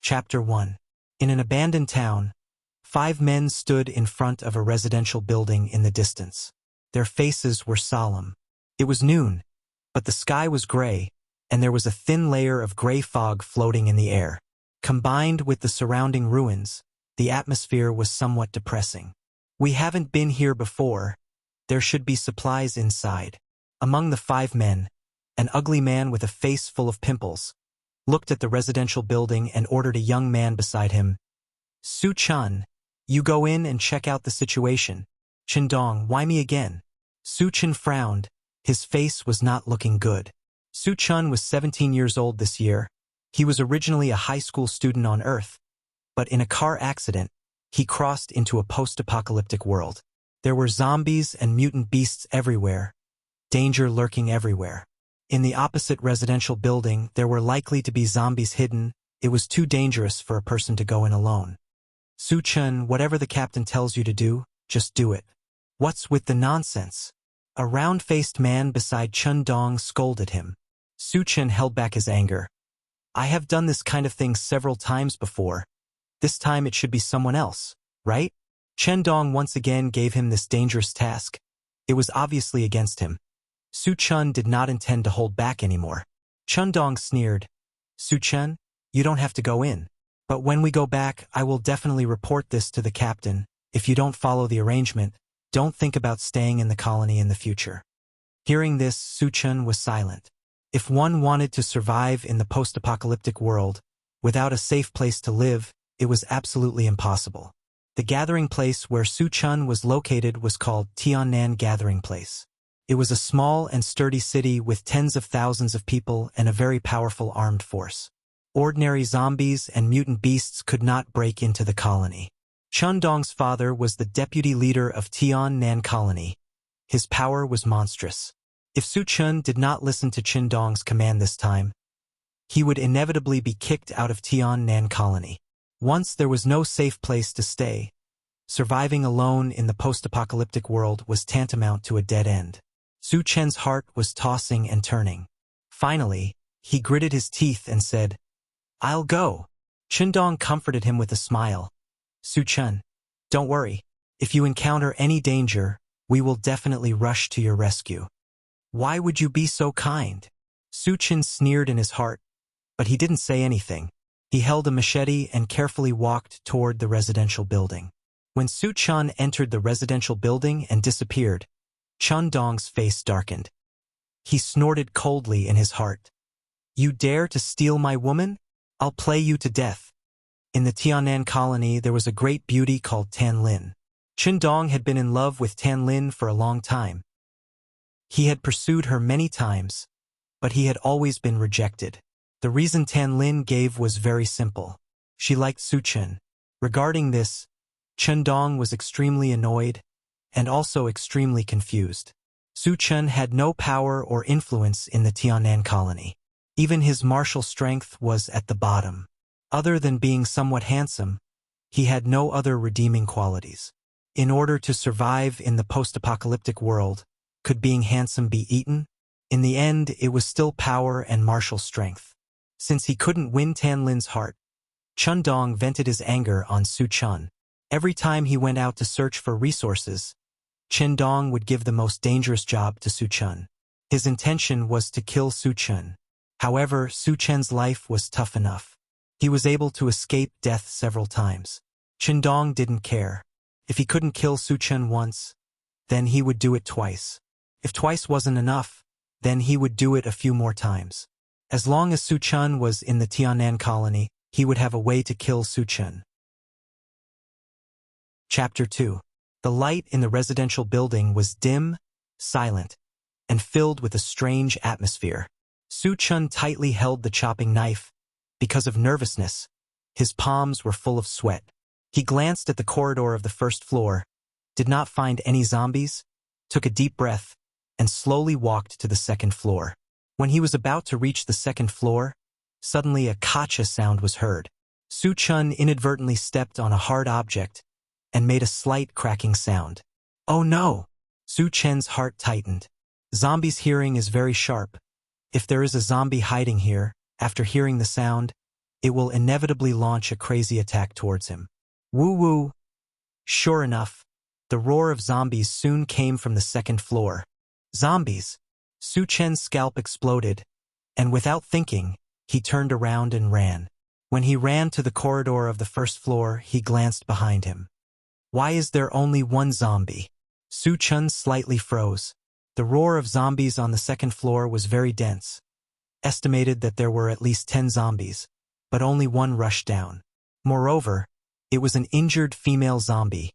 Chapter 1. In an abandoned town, 5 men stood in front of a residential building in the distance. Their faces were solemn. It was noon, but the sky was gray, and there was a thin layer of gray fog floating in the air. Combined with the surrounding ruins, the atmosphere was somewhat depressing. "We haven't been here before. There should be supplies inside." Among the 5 men, an ugly man with a face full of pimples looked at the residential building and ordered a young man beside him, "Su-chun, you go in and check out the situation." "Chindong, why me again?" Su-chun frowned. His face was not looking good. Su-chun was 17 years old this year. He was originally a high school student on Earth, but in a car accident, he crossed into a post-apocalyptic world. There were zombies and mutant beasts everywhere, danger lurking everywhere. In the opposite residential building, there were likely to be zombies hidden. It was too dangerous for a person to go in alone. "Su-chun, whatever the captain tells you to do, just do it." "What's with the nonsense?" A round-faced man beside Chun-dong scolded him. Su-chun held back his anger. "I have done this kind of thing several times before. This time it should be someone else, right?" Chun-dong once again gave him this dangerous task. It was obviously against him. Su-chun did not intend to hold back anymore. Chun-dong sneered. "Su-chun, you don't have to go in. But when we go back, I will definitely report this to the captain. If you don't follow the arrangement, don't think about staying in the colony in the future." Hearing this, Su-chun was silent. If one wanted to survive in the post-apocalyptic world, without a safe place to live, it was absolutely impossible. The gathering place where Su-chun was located was called Tiannan Gathering Place. It was a small and sturdy city with tens of thousands of people and a very powerful armed force. Ordinary zombies and mutant beasts could not break into the colony. Chun-dong's father was the deputy leader of Tiannan Colony. His power was monstrous. If Su-chun did not listen to Chun-dong's command this time, he would inevitably be kicked out of Tiannan Colony. Once there was no safe place to stay, surviving alone in the post-apocalyptic world was tantamount to a dead end. Su-chun's heart was tossing and turning. Finally, he gritted his teeth and said, "I'll go." Chun-dong comforted him with a smile. "Su-chun, don't worry. If you encounter any danger, we will definitely rush to your rescue." "Why would you be so kind?" Su-chun sneered in his heart, but he didn't say anything. He held a machete and carefully walked toward the residential building. When Su-chun entered the residential building and disappeared, Chun-dong's face darkened. He snorted coldly in his heart. "You dare to steal my woman? I'll play you to death." In the Tiannan colony, there was a great beauty called Tan-lin. Chun-dong had been in love with Tan-lin for a long time. He had pursued her many times, but he had always been rejected. The reason Tan-lin gave was very simple. She liked Su-chun. Regarding this, Chun-dong was extremely annoyed and also extremely confused. Su-chun had no power or influence in the Tiannan colony. Even his martial strength was at the bottom. Other than being somewhat handsome, he had no other redeeming qualities. In order to survive in the post-apocalyptic world, could being handsome be eaten? In the end, it was still power and martial strength. Since he couldn't win Tan-lin's heart, Chun-dong vented his anger on Su-chun. Every time he went out to search for resources, Chun-dong would give the most dangerous job to Su-chun. His intention was to kill Su-chun. However, Su-chun's life was tough enough. He was able to escape death several times. Chun-dong didn't care. If he couldn't kill Su-chun once, then he would do it twice. If twice wasn't enough, then he would do it a few more times. As long as Su-chun was in the Tiannan colony, he would have a way to kill Su-chun. Chapter 2. The light in the residential building was dim, silent, and filled with a strange atmosphere. Su-chun tightly held the chopping knife. Because of nervousness, his palms were full of sweat. He glanced at the corridor of the first floor, did not find any zombies, took a deep breath, and slowly walked to the second floor. When he was about to reach the second floor, suddenly a kacha sound was heard. Su-chun inadvertently stepped on a hard object and made a slight cracking sound. "Oh no!" Su-chun's heart tightened. Zombies' hearing is very sharp. If there is a zombie hiding here, after hearing the sound, it will inevitably launch a crazy attack towards him. Woo-woo. Sure enough, the roar of zombies soon came from the second floor. Zombies! Su Chen's scalp exploded, and without thinking, he turned around and ran. When he ran to the corridor of the first floor, he glanced behind him. Why is there only one zombie? Su Chen slightly froze. The roar of zombies on the second floor was very dense. Estimated that there were at least 10 zombies, but only one rushed down. Moreover, it was an injured female zombie,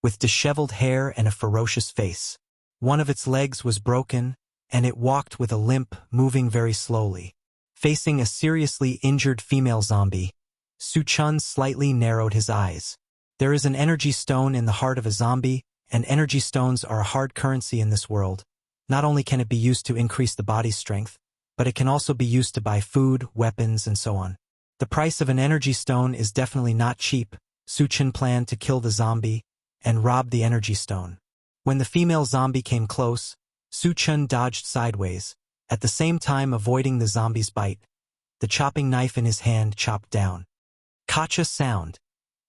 with disheveled hair and a ferocious face. One of its legs was broken, and it walked with a limp, moving very slowly. Facing a seriously injured female zombie, Su Chen slightly narrowed his eyes. There is an energy stone in the heart of a zombie, and energy stones are a hard currency in this world. Not only can it be used to increase the body's strength, but it can also be used to buy food, weapons, and so on. The price of an energy stone is definitely not cheap. Su Chen planned to kill the zombie and rob the energy stone. When the female zombie came close, Su Chen dodged sideways, at the same time avoiding the zombie's bite. The chopping knife in his hand chopped down. Kacha sound.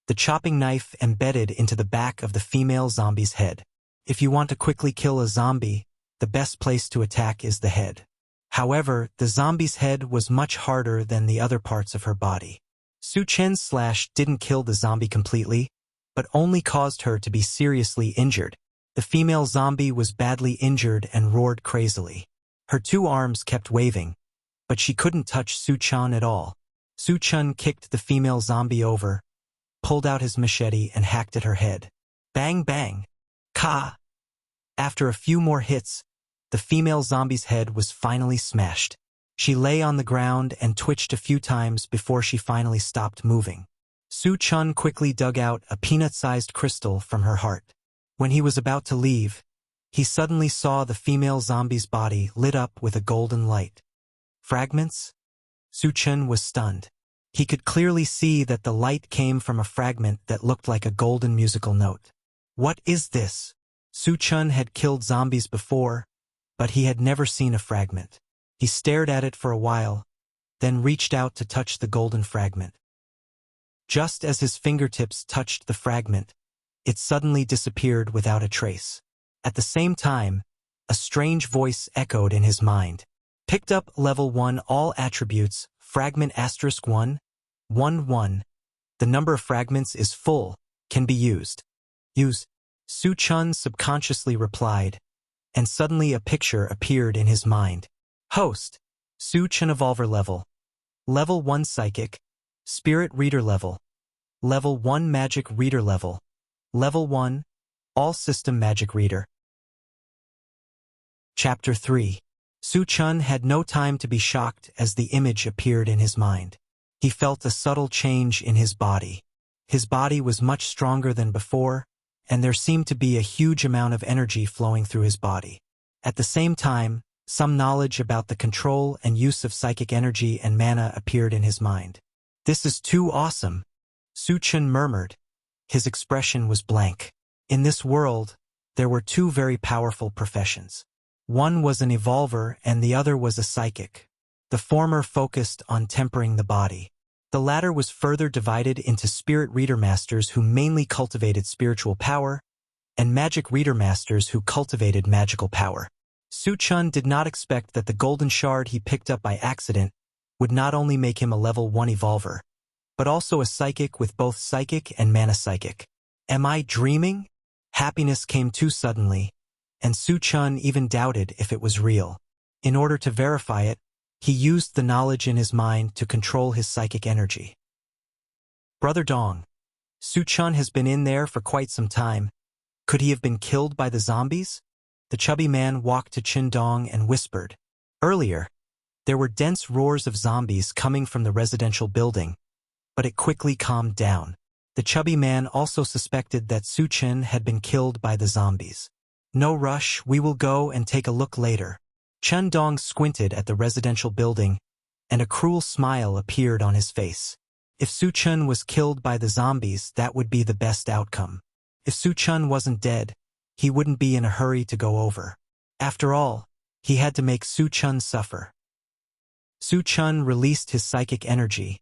The chopping knife embedded into the back of the female zombie's head. If you want to quickly kill a zombie, the best place to attack is the head. However, the zombie's head was much harder than the other parts of her body. Su Chen's slash didn't kill the zombie completely, but only caused her to be seriously injured. The female zombie was badly injured and roared crazily. Her 2 arms kept waving, but she couldn't touch Su Chen at all. Su Chen kicked the female zombie over, pulled out his machete and hacked at her head. Bang bang! Ka! After a few more hits, the female zombie's head was finally smashed. She lay on the ground and twitched a few times before she finally stopped moving. Su Chen quickly dug out a peanut-sized crystal from her heart. When he was about to leave, he suddenly saw the female zombie's body lit up with a golden light. Fragments? Su Chen was stunned. He could clearly see that the light came from a fragment that looked like a golden musical note. What is this? Su Chen had killed zombies before, but he had never seen a fragment. He stared at it for a while, then reached out to touch the golden fragment. Just as his fingertips touched the fragment, it suddenly disappeared without a trace. At the same time, a strange voice echoed in his mind. Picked up level 1 all attributes, fragment *1, 1 1. The number of fragments is full, can be used. Use. Su Chen subconsciously replied, and suddenly a picture appeared in his mind. Host. Su Chen Evolver level. Level 1 Psychic. Spirit Reader level. Level 1 Magic Reader level. Level 1. All System Magic Reader. Chapter 3. Su Chen had no time to be shocked as the image appeared in his mind. He felt a subtle change in his body. His body was much stronger than before, and there seemed to be a huge amount of energy flowing through his body. At the same time, some knowledge about the control and use of psychic energy and mana appeared in his mind. This is too awesome, Su Chen murmured. His expression was blank. In this world, there were 2 very powerful professions. One was an evolver and the other was a psychic. The former focused on tempering the body. The latter was further divided into spirit reader masters who mainly cultivated spiritual power, and magic reader masters who cultivated magical power. Su Chen did not expect that the golden shard he picked up by accident would not only make him a level 1 evolver, but also a psychic with both psychic and mana psychic. Am I dreaming? Happiness came too suddenly, and Su Chen even doubted if it was real. In order to verify it, he used the knowledge in his mind to control his psychic energy. Brother Dong. Su Chen has been in there for quite some time. Could he have been killed by the zombies? The chubby man walked to Chin Dong and whispered. Earlier, there were dense roars of zombies coming from the residential building, but it quickly calmed down. The chubby man also suspected that Su Chen had been killed by the zombies. No rush, we will go and take a look later. Chen Dong squinted at the residential building, and a cruel smile appeared on his face. If Su Chen was killed by the zombies, that would be the best outcome. If Su Chen wasn't dead, he wouldn't be in a hurry to go over. After all, he had to make Su Chen suffer. Su Chen released his psychic energy,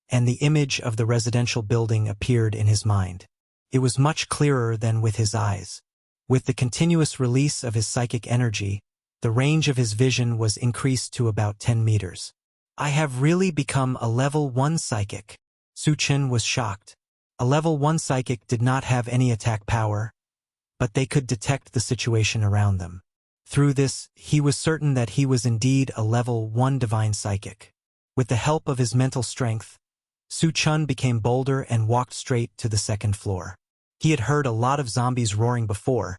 and the image of the residential building appeared in his mind. It was much clearer than with his eyes. With the continuous release of his psychic energy, the range of his vision was increased to about 10 meters. I have really become a level 1 psychic. Su Chen was shocked. A level 1 psychic did not have any attack power, but they could detect the situation around them. Through this, he was certain that he was indeed a level 1 divine psychic. With the help of his mental strength, Su Chen became bolder and walked straight to the second floor. He had heard a lot of zombies roaring before,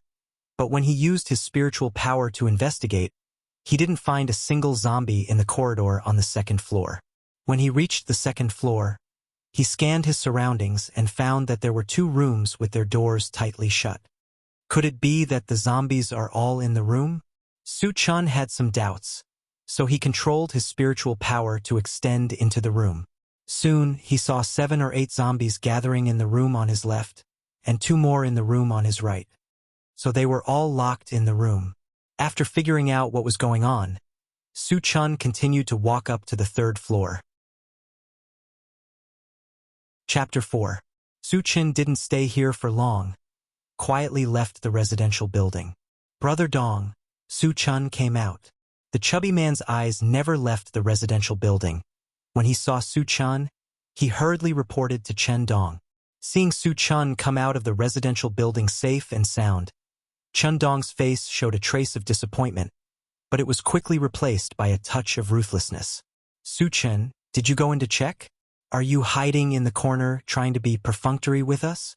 but when he used his spiritual power to investigate, he didn't find a single zombie in the corridor on the second floor. When he reached the second floor, he scanned his surroundings and found that there were 2 rooms with their doors tightly shut. Could it be that the zombies are all in the room? Su Chen had some doubts, so he controlled his spiritual power to extend into the room. Soon, he saw 7 or 8 zombies gathering in the room on his left, and 2 more in the room on his right. So they were all locked in the room. After figuring out what was going on, Su Chen continued to walk up to the 3rd floor. Chapter 4. Su Chen didn't stay here for long. Quietly left the residential building. Brother Dong, Su Chen came out. The chubby man's eyes never left the residential building. When he saw Su Chen, he hurriedly reported to Chen Dong. Seeing Su Chen come out of the residential building safe and sound, Chen Dong's face showed a trace of disappointment, but it was quickly replaced by a touch of ruthlessness. Su Chen, did you go in to check? Are you hiding in the corner trying to be perfunctory with us?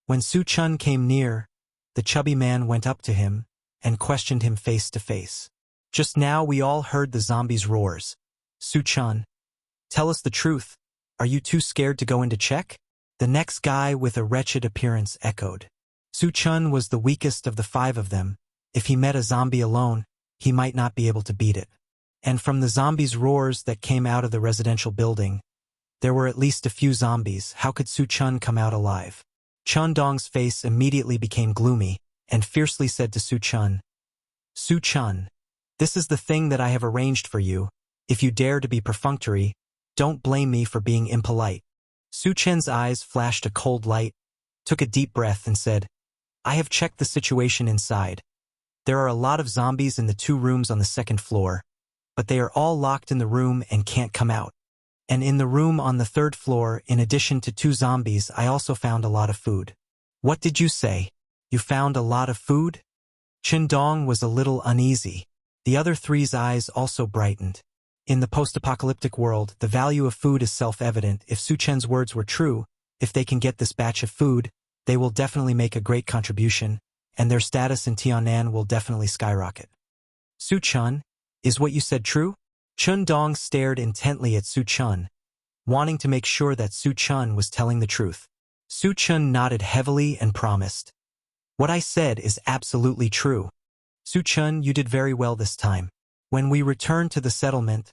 When Su Chen came near, the chubby man went up to him and questioned him face to face. Just now we all heard the zombies' roars. Su Chen, tell us the truth. Are you too scared to go in to check? The next guy with a wretched appearance echoed. Su Chen was the weakest of the 5 of them. If he met a zombie alone, he might not be able to beat it. And from the zombies' roars that came out of the residential building, there were at least a few zombies. How could Su Chen come out alive? Chen Dong's face immediately became gloomy and fiercely said to Su Chen, Su Chen, this is the thing that I have arranged for you. If you dare to be perfunctory, don't blame me for being impolite. Su Chen's eyes flashed a cold light, took a deep breath and said, I have checked the situation inside. There are a lot of zombies in the 2 rooms on the 2nd floor, but they are all locked in the room and can't come out. And in the room on the 3rd floor, in addition to 2 zombies, I also found a lot of food. What did you say? You found a lot of food? Chen Dong was a little uneasy. The other 3's eyes also brightened. In the post-apocalyptic world, the value of food is self-evident. If Su Chen's words were true, if they can get this batch of food, they will definitely make a great contribution, and their status in Tianan will definitely skyrocket. Su Chen, is what you said true? Chen Dong stared intently at Su Chen, wanting to make sure that Su Chen was telling the truth. Su Chen nodded heavily and promised, what I said is absolutely true. Su Chen, you did very well this time. When we return to the settlement,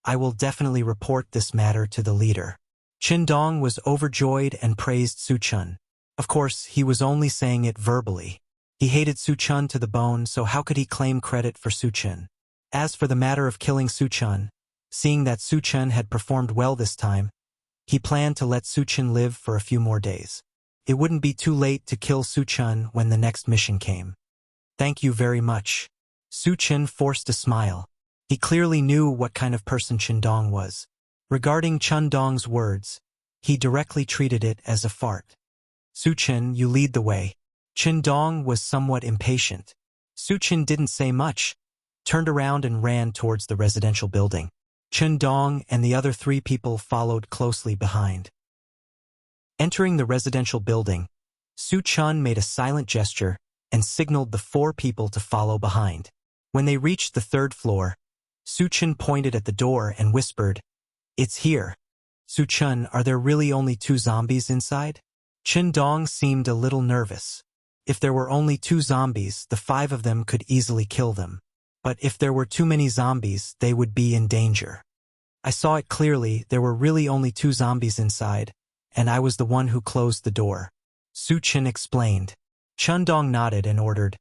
I will definitely report this matter to the leader. Chen Dong was overjoyed and praised Su Chen. Of course, he was only saying it verbally. He hated Su Chen to the bone, so how could he claim credit for Su Chen? As for the matter of killing Su Chen, seeing that Su Chen had performed well this time, he planned to let Su Chen live for a few more days. It wouldn't be too late to kill Su Chen when the next mission came. Thank you very much. Su Chen forced a smile. He clearly knew what kind of person Chen Dong was. Regarding Chen Dong's words, he directly treated it as a fart. Su Chen, you lead the way. Chen Dong was somewhat impatient. Su Chen didn't say much, turned around and ran towards the residential building. Chen Dong and the other 3 people followed closely behind. Entering the residential building, Su Chen made a silent gesture and signaled the 4 people to follow behind. When they reached the 3rd floor, Su Chen pointed at the door and whispered, It's here. Su Chen, are there really only 2 zombies inside? Chen Dong seemed a little nervous. If there were only 2 zombies, the 5 of them could easily kill them. But if there were too many zombies, they would be in danger. I saw it clearly, there were really only 2 zombies inside, and I was the one who closed the door. Su Chen explained. Chen Dong nodded and ordered,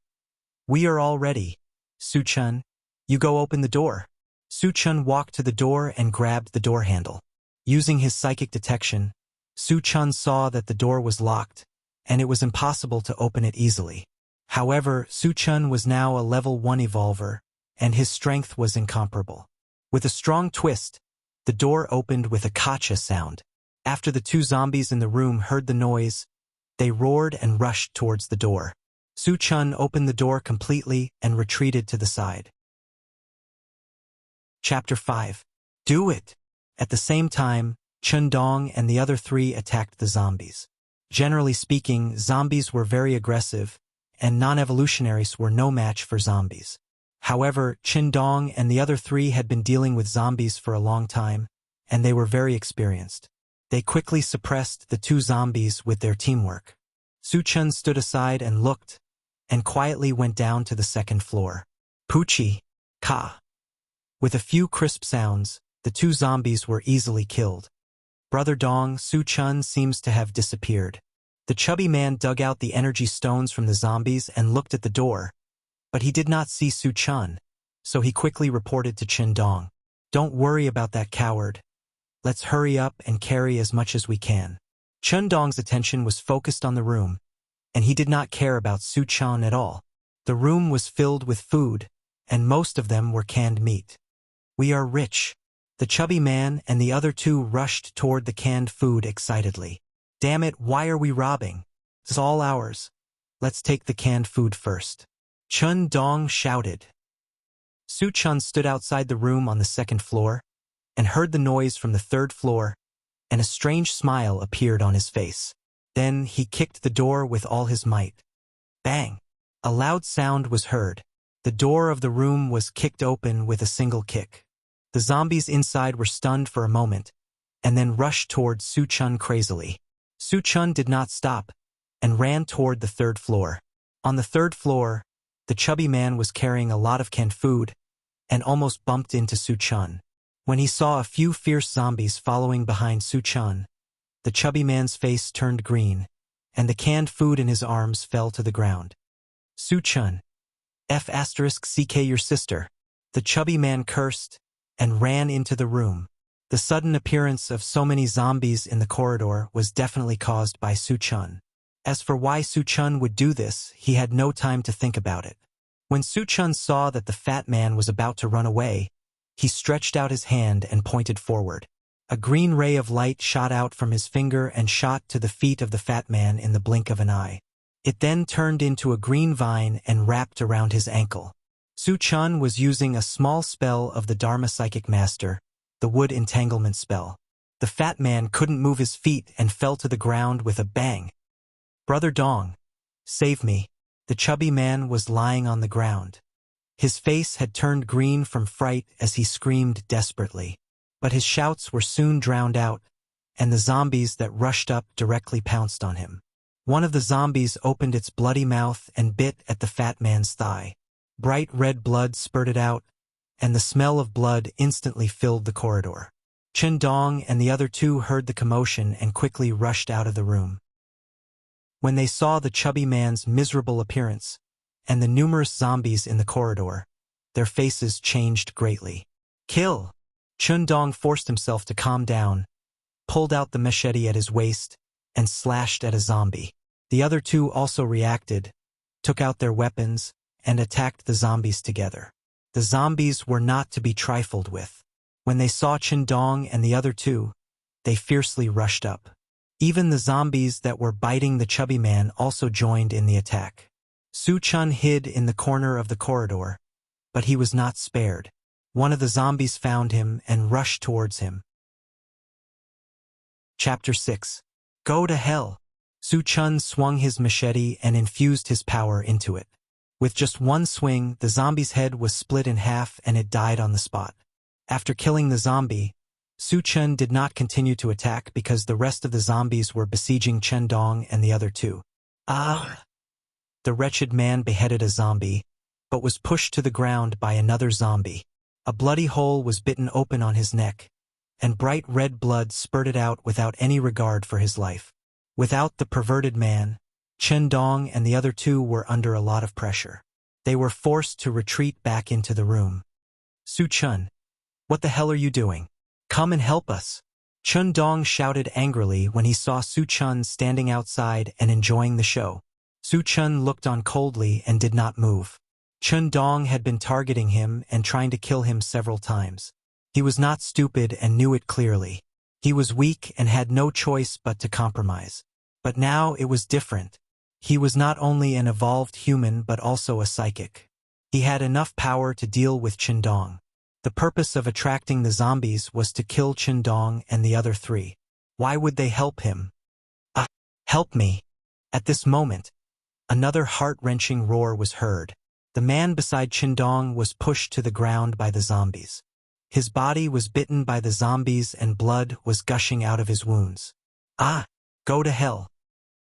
We are all ready. Su Chen, you go open the door. Su Chen walked to the door and grabbed the door handle. Using his psychic detection, Su Chun saw that the door was locked, and it was impossible to open it easily. However, Su Chun was now a level 1 evolver, and his strength was incomparable. With a strong twist, the door opened with a kacha sound. After the two zombies in the room heard the noise, they roared and rushed towards the door. Su Chun opened the door completely and retreated to the side. Chapter 5. Do it! At the same time, Chun Dong and the other three attacked the zombies. Generally speaking, zombies were very aggressive, and non-evolutionaries were no match for zombies. However, Chin Dong and the other three had been dealing with zombies for a long time, and they were very experienced. They quickly suppressed the two zombies with their teamwork. Su Chun stood aside and looked, and quietly went down to the second floor. Poochie, ka. With a few crisp sounds, the two zombies were easily killed. Brother Dong, Su Chun seems to have disappeared. The chubby man dug out the energy stones from the zombies and looked at the door, but he did not see Su Chun, so he quickly reported to Chin Dong. Don't worry about that coward. Let's hurry up and carry as much as we can. Chun Dong's attention was focused on the room, and he did not care about Su Chun at all. The room was filled with food, and most of them were canned meat. We are rich. The chubby man and the other two rushed toward the canned food excitedly. Damn it, why are we robbing? It's all ours. Let's take the canned food first. Chun Dong shouted. Su Chun stood outside the room on the second floor and heard the noise from the third floor, and a strange smile appeared on his face. Then he kicked the door with all his might. Bang! A loud sound was heard. The door of the room was kicked open with a single kick. The zombies inside were stunned for a moment, and then rushed toward Su Chun crazily. Su Chun did not stop, and ran toward the third floor. On the third floor, the chubby man was carrying a lot of canned food, and almost bumped into Su Chun. When he saw a few fierce zombies following behind Su Chun, the chubby man's face turned green, and the canned food in his arms fell to the ground. Su Chun, F***CK your sister. The chubby man cursed, and ran into the room. The sudden appearance of so many zombies in the corridor was definitely caused by Su Chun. As for why Su Chun would do this, he had no time to think about it. When Su Chun saw that the fat man was about to run away, he stretched out his hand and pointed forward. A green ray of light shot out from his finger and shot to the feet of the fat man in the blink of an eye. It then turned into a green vine and wrapped around his ankle. Su Chun was using a small spell of the Dharma Psychic Master, the Wood Entanglement spell. The fat man couldn't move his feet and fell to the ground with a bang. Brother Dong, save me. The chubby man was lying on the ground. His face had turned green from fright as he screamed desperately. But his shouts were soon drowned out, and the zombies that rushed up directly pounced on him. One of the zombies opened its bloody mouth and bit at the fat man's thigh. Bright red blood spurted out, and the smell of blood instantly filled the corridor. Chin Dong and the other two heard the commotion and quickly rushed out of the room. When they saw the chubby man's miserable appearance and the numerous zombies in the corridor, their faces changed greatly. Kill! Chun Dong forced himself to calm down, pulled out the machete at his waist, and slashed at a zombie. The other two also reacted, took out their weapons, and attacked the zombies together. The zombies were not to be trifled with. When they saw Chin Dong and the other two, they fiercely rushed up. Even the zombies that were biting the chubby man also joined in the attack. Su Chun hid in the corner of the corridor, but he was not spared. One of the zombies found him and rushed towards him. Chapter 6. Go to hell! Su Chun swung his machete and infused his power into it. With just one swing, the zombie's head was split in half and it died on the spot. After killing the zombie, Su Chun did not continue to attack because the rest of the zombies were besieging Chen Dong and the other two. The wretched man beheaded a zombie, but was pushed to the ground by another zombie. A bloody hole was bitten open on his neck, and bright red blood spurted out without any regard for his life. Without the perverted man, Chen Dong and the other two were under a lot of pressure. They were forced to retreat back into the room. Su Chun, what the hell are you doing? Come and help us. Chun Dong shouted angrily when he saw Su Chun standing outside and enjoying the show. Su Chun looked on coldly and did not move. Chun Dong had been targeting him and trying to kill him several times. He was not stupid and knew it clearly. He was weak and had no choice but to compromise. But now it was different. He was not only an evolved human but also a psychic. He had enough power to deal with Chun Dong. The purpose of attracting the zombies was to kill Chun Dong and the other three. Why would they help him? Help me! At this moment, another heart-wrenching roar was heard. The man beside Chun Dong was pushed to the ground by the zombies. His body was bitten by the zombies and blood was gushing out of his wounds. Go to hell!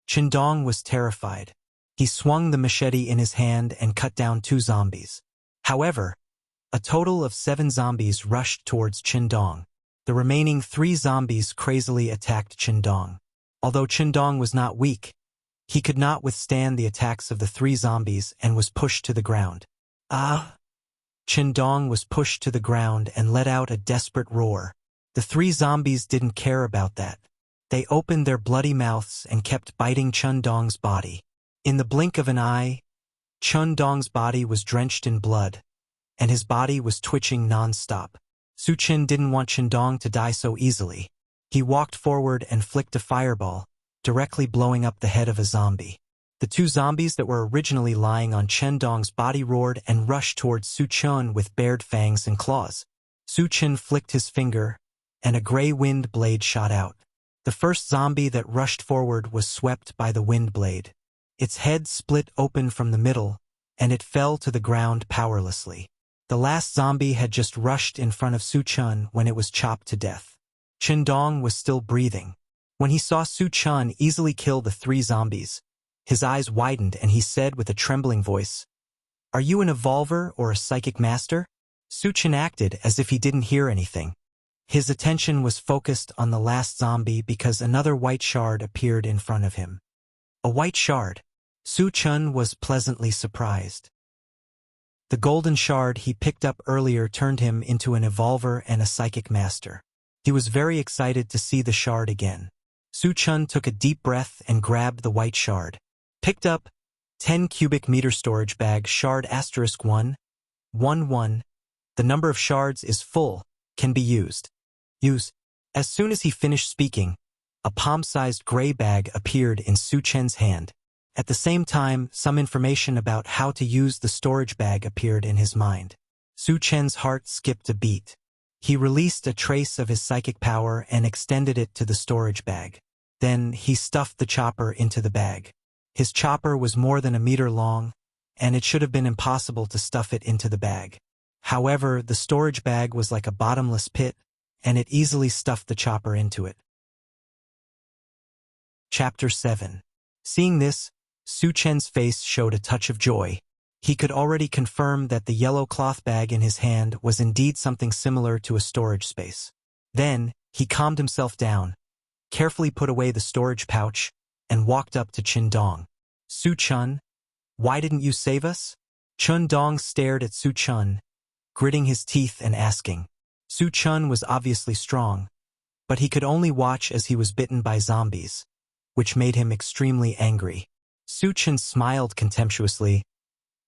Chun Dong was terrified. He swung the machete in his hand and cut down 2 zombies. However, a total of 7 zombies rushed towards Chun Dong. The remaining 3 zombies crazily attacked Chun Dong. Although Chun Dong was not weak, he could not withstand the attacks of the 3 zombies and was pushed to the ground. Chun Dong was pushed to the ground and let out a desperate roar. The 3 zombies didn't care about that. They opened their bloody mouths and kept biting Chun Dong's body. In the blink of an eye, Chun Dong's body was drenched in blood, and his body was twitching non-stop. Su Chun didn't want Chun Dong to die so easily. He walked forward and flicked a fireball, directly blowing up the head of a zombie. The 2 zombies that were originally lying on Chun Dong's body roared and rushed towards Su Chun with bared fangs and claws. Su Chun flicked his finger, and a gray wind blade shot out. The first zombie that rushed forward was swept by the wind blade. Its head split open from the middle, and it fell to the ground powerlessly. The last zombie had just rushed in front of Su Chun when it was chopped to death. Chun Dong was still breathing. When he saw Su Chun easily kill the 3 zombies, his eyes widened and he said with a trembling voice, "Are you an evolver or a psychic master?" Su Chun acted as if he didn't hear anything. His attention was focused on the last zombie because another white shard appeared in front of him. A white shard. Su Chun was pleasantly surprised. The golden shard he picked up earlier turned him into an evolver and a psychic master. He was very excited to see the shard again. Su Chun took a deep breath and grabbed the white shard. Picked up 10 cubic meter storage bag shard *1, 1 1. The number of shards is full, can be used. Use. As soon as he finished speaking, a palm-sized gray bag appeared in Su Chun's hand. At the same time, some information about how to use the storage bag appeared in his mind. Su Chun's heart skipped a beat. He released a trace of his psychic power and extended it to the storage bag. Then he stuffed the chopper into the bag. His chopper was more than a meter long, and it should have been impossible to stuff it into the bag. However, the storage bag was like a bottomless pit, and it easily stuffed the chopper into it. Chapter 7. Seeing this, Su Chun's face showed a touch of joy. He could already confirm that the yellow cloth bag in his hand was indeed something similar to a storage space. Then, he calmed himself down, carefully put away the storage pouch, and walked up to Chun Dong. "Su Chun, why didn't you save us?" Chun Dong stared at Su Chun, gritting his teeth and asking. Su Chun was obviously strong, but he could only watch as he was bitten by zombies, which made him extremely angry. Su Chun smiled contemptuously.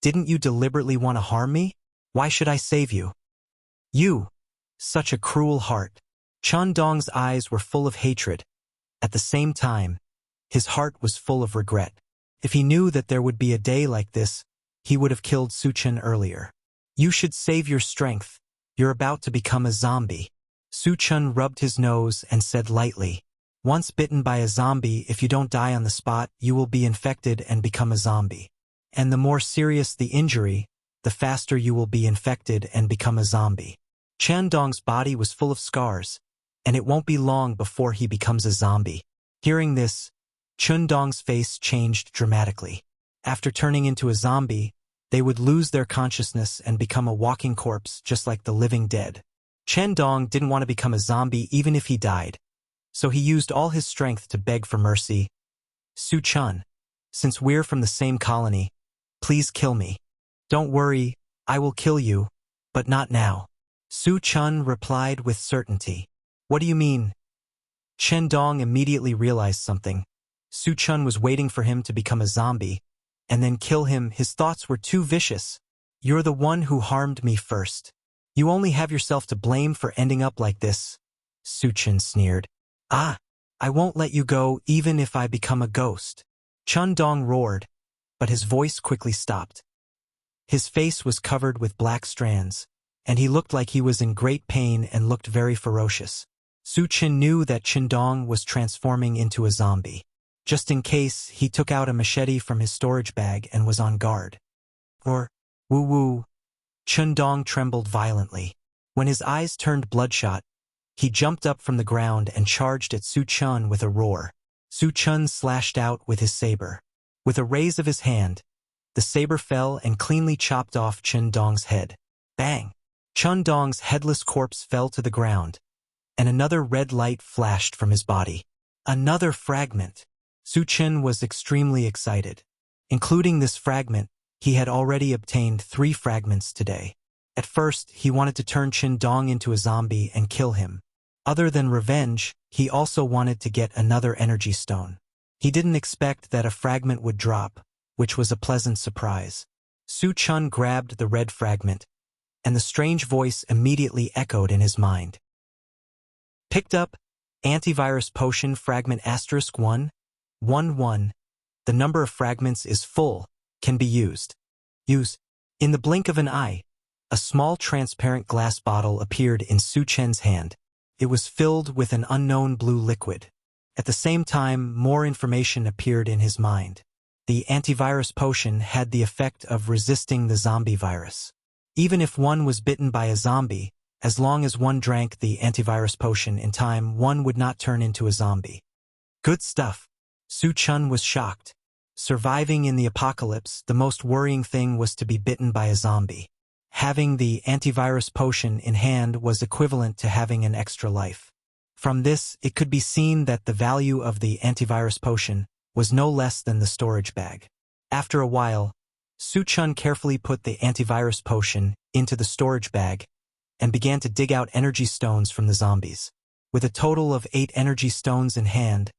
"Didn't you deliberately want to harm me? Why should I save you? You! Such a cruel heart." Chun Dong's eyes were full of hatred. At the same time, his heart was full of regret. If he knew that there would be a day like this, he would have killed Su Chun earlier. "You should save your strength. You're about to become a zombie." Su Chun rubbed his nose and said lightly, "Once bitten by a zombie, if you don't die on the spot, you will be infected and become a zombie. And the more serious the injury, the faster you will be infected and become a zombie." Chun Dong's body was full of scars, and it won't be long before he becomes a zombie. Hearing this, Chun Dong's face changed dramatically. After turning into a zombie, they would lose their consciousness and become a walking corpse just like the living dead. Chun Dong didn't want to become a zombie even if he died, so he used all his strength to beg for mercy. "Su Chun, since we're from the same colony, please kill me." "Don't worry, I will kill you, but not now." Su Chun replied with certainty. "What do you mean? Chen Dong immediately realized something. Su Chun was waiting for him to become a zombie, and then kill him. His thoughts were too vicious. You're the one who harmed me first. You only have yourself to blame for ending up like this, Su Chun sneered. Ah, I won't let you go even if I become a ghost. Chun Dong roared, but his voice quickly stopped. His face was covered with black strands, and he looked like he was in great pain and looked very ferocious. Su Chun knew that Chen Dong was transforming into a zombie. Just in case, he took out a machete from his storage bag and was on guard. Or, woo-woo. Chen Dong trembled violently. When his eyes turned bloodshot, he jumped up from the ground and charged at Su Chun with a roar. Su Chun slashed out with his saber. With a raise of his hand, the saber fell and cleanly chopped off Chen Dong's head. Bang! Chen Dong's headless corpse fell to the ground, and another red light flashed from his body. Another fragment! Su Chun was extremely excited. Including this fragment, he had already obtained 3 fragments today. At first, he wanted to turn Chen Dong into a zombie and kill him. Other than revenge, he also wanted to get another energy stone. He didn't expect that a fragment would drop, which was a pleasant surprise. Su Chun grabbed the red fragment, and the strange voice immediately echoed in his mind. Picked up, antivirus potion fragment *1, 1-1. The number of fragments is full, can be used. Use. In the blink of an eye, a small transparent glass bottle appeared in Su Chen's hand. It was filled with an unknown blue liquid. At the same time, more information appeared in his mind. The antivirus potion had the effect of resisting the zombie virus. Even if one was bitten by a zombie, as long as one drank the antivirus potion in time, one would not turn into a zombie. Good stuff. Su Chun was shocked. Surviving in the apocalypse, the most worrying thing was to be bitten by a zombie. Having the antivirus potion in hand was equivalent to having an extra life. From this, it could be seen that the value of the antivirus potion was no less than the storage bag. After a while, Su Chun carefully put the antivirus potion into the storage bag and began to dig out energy stones from the zombies. With a total of 8 energy stones in hand,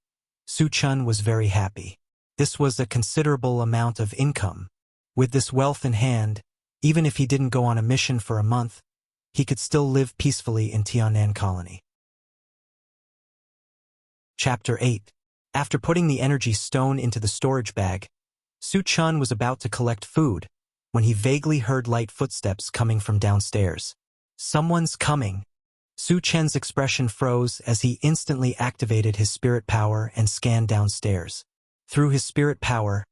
Su Chun was very happy. This was a considerable amount of income. With this wealth in hand, even if he didn't go on a mission for a month, he could still live peacefully in Tianan Colony. Chapter 8. After putting the energy stone into the storage bag, Su Chun was about to collect food when he vaguely heard light footsteps coming from downstairs. Someone's coming. Su Chen's expression froze as he instantly activated his spirit power and scanned downstairs. Through his spirit power,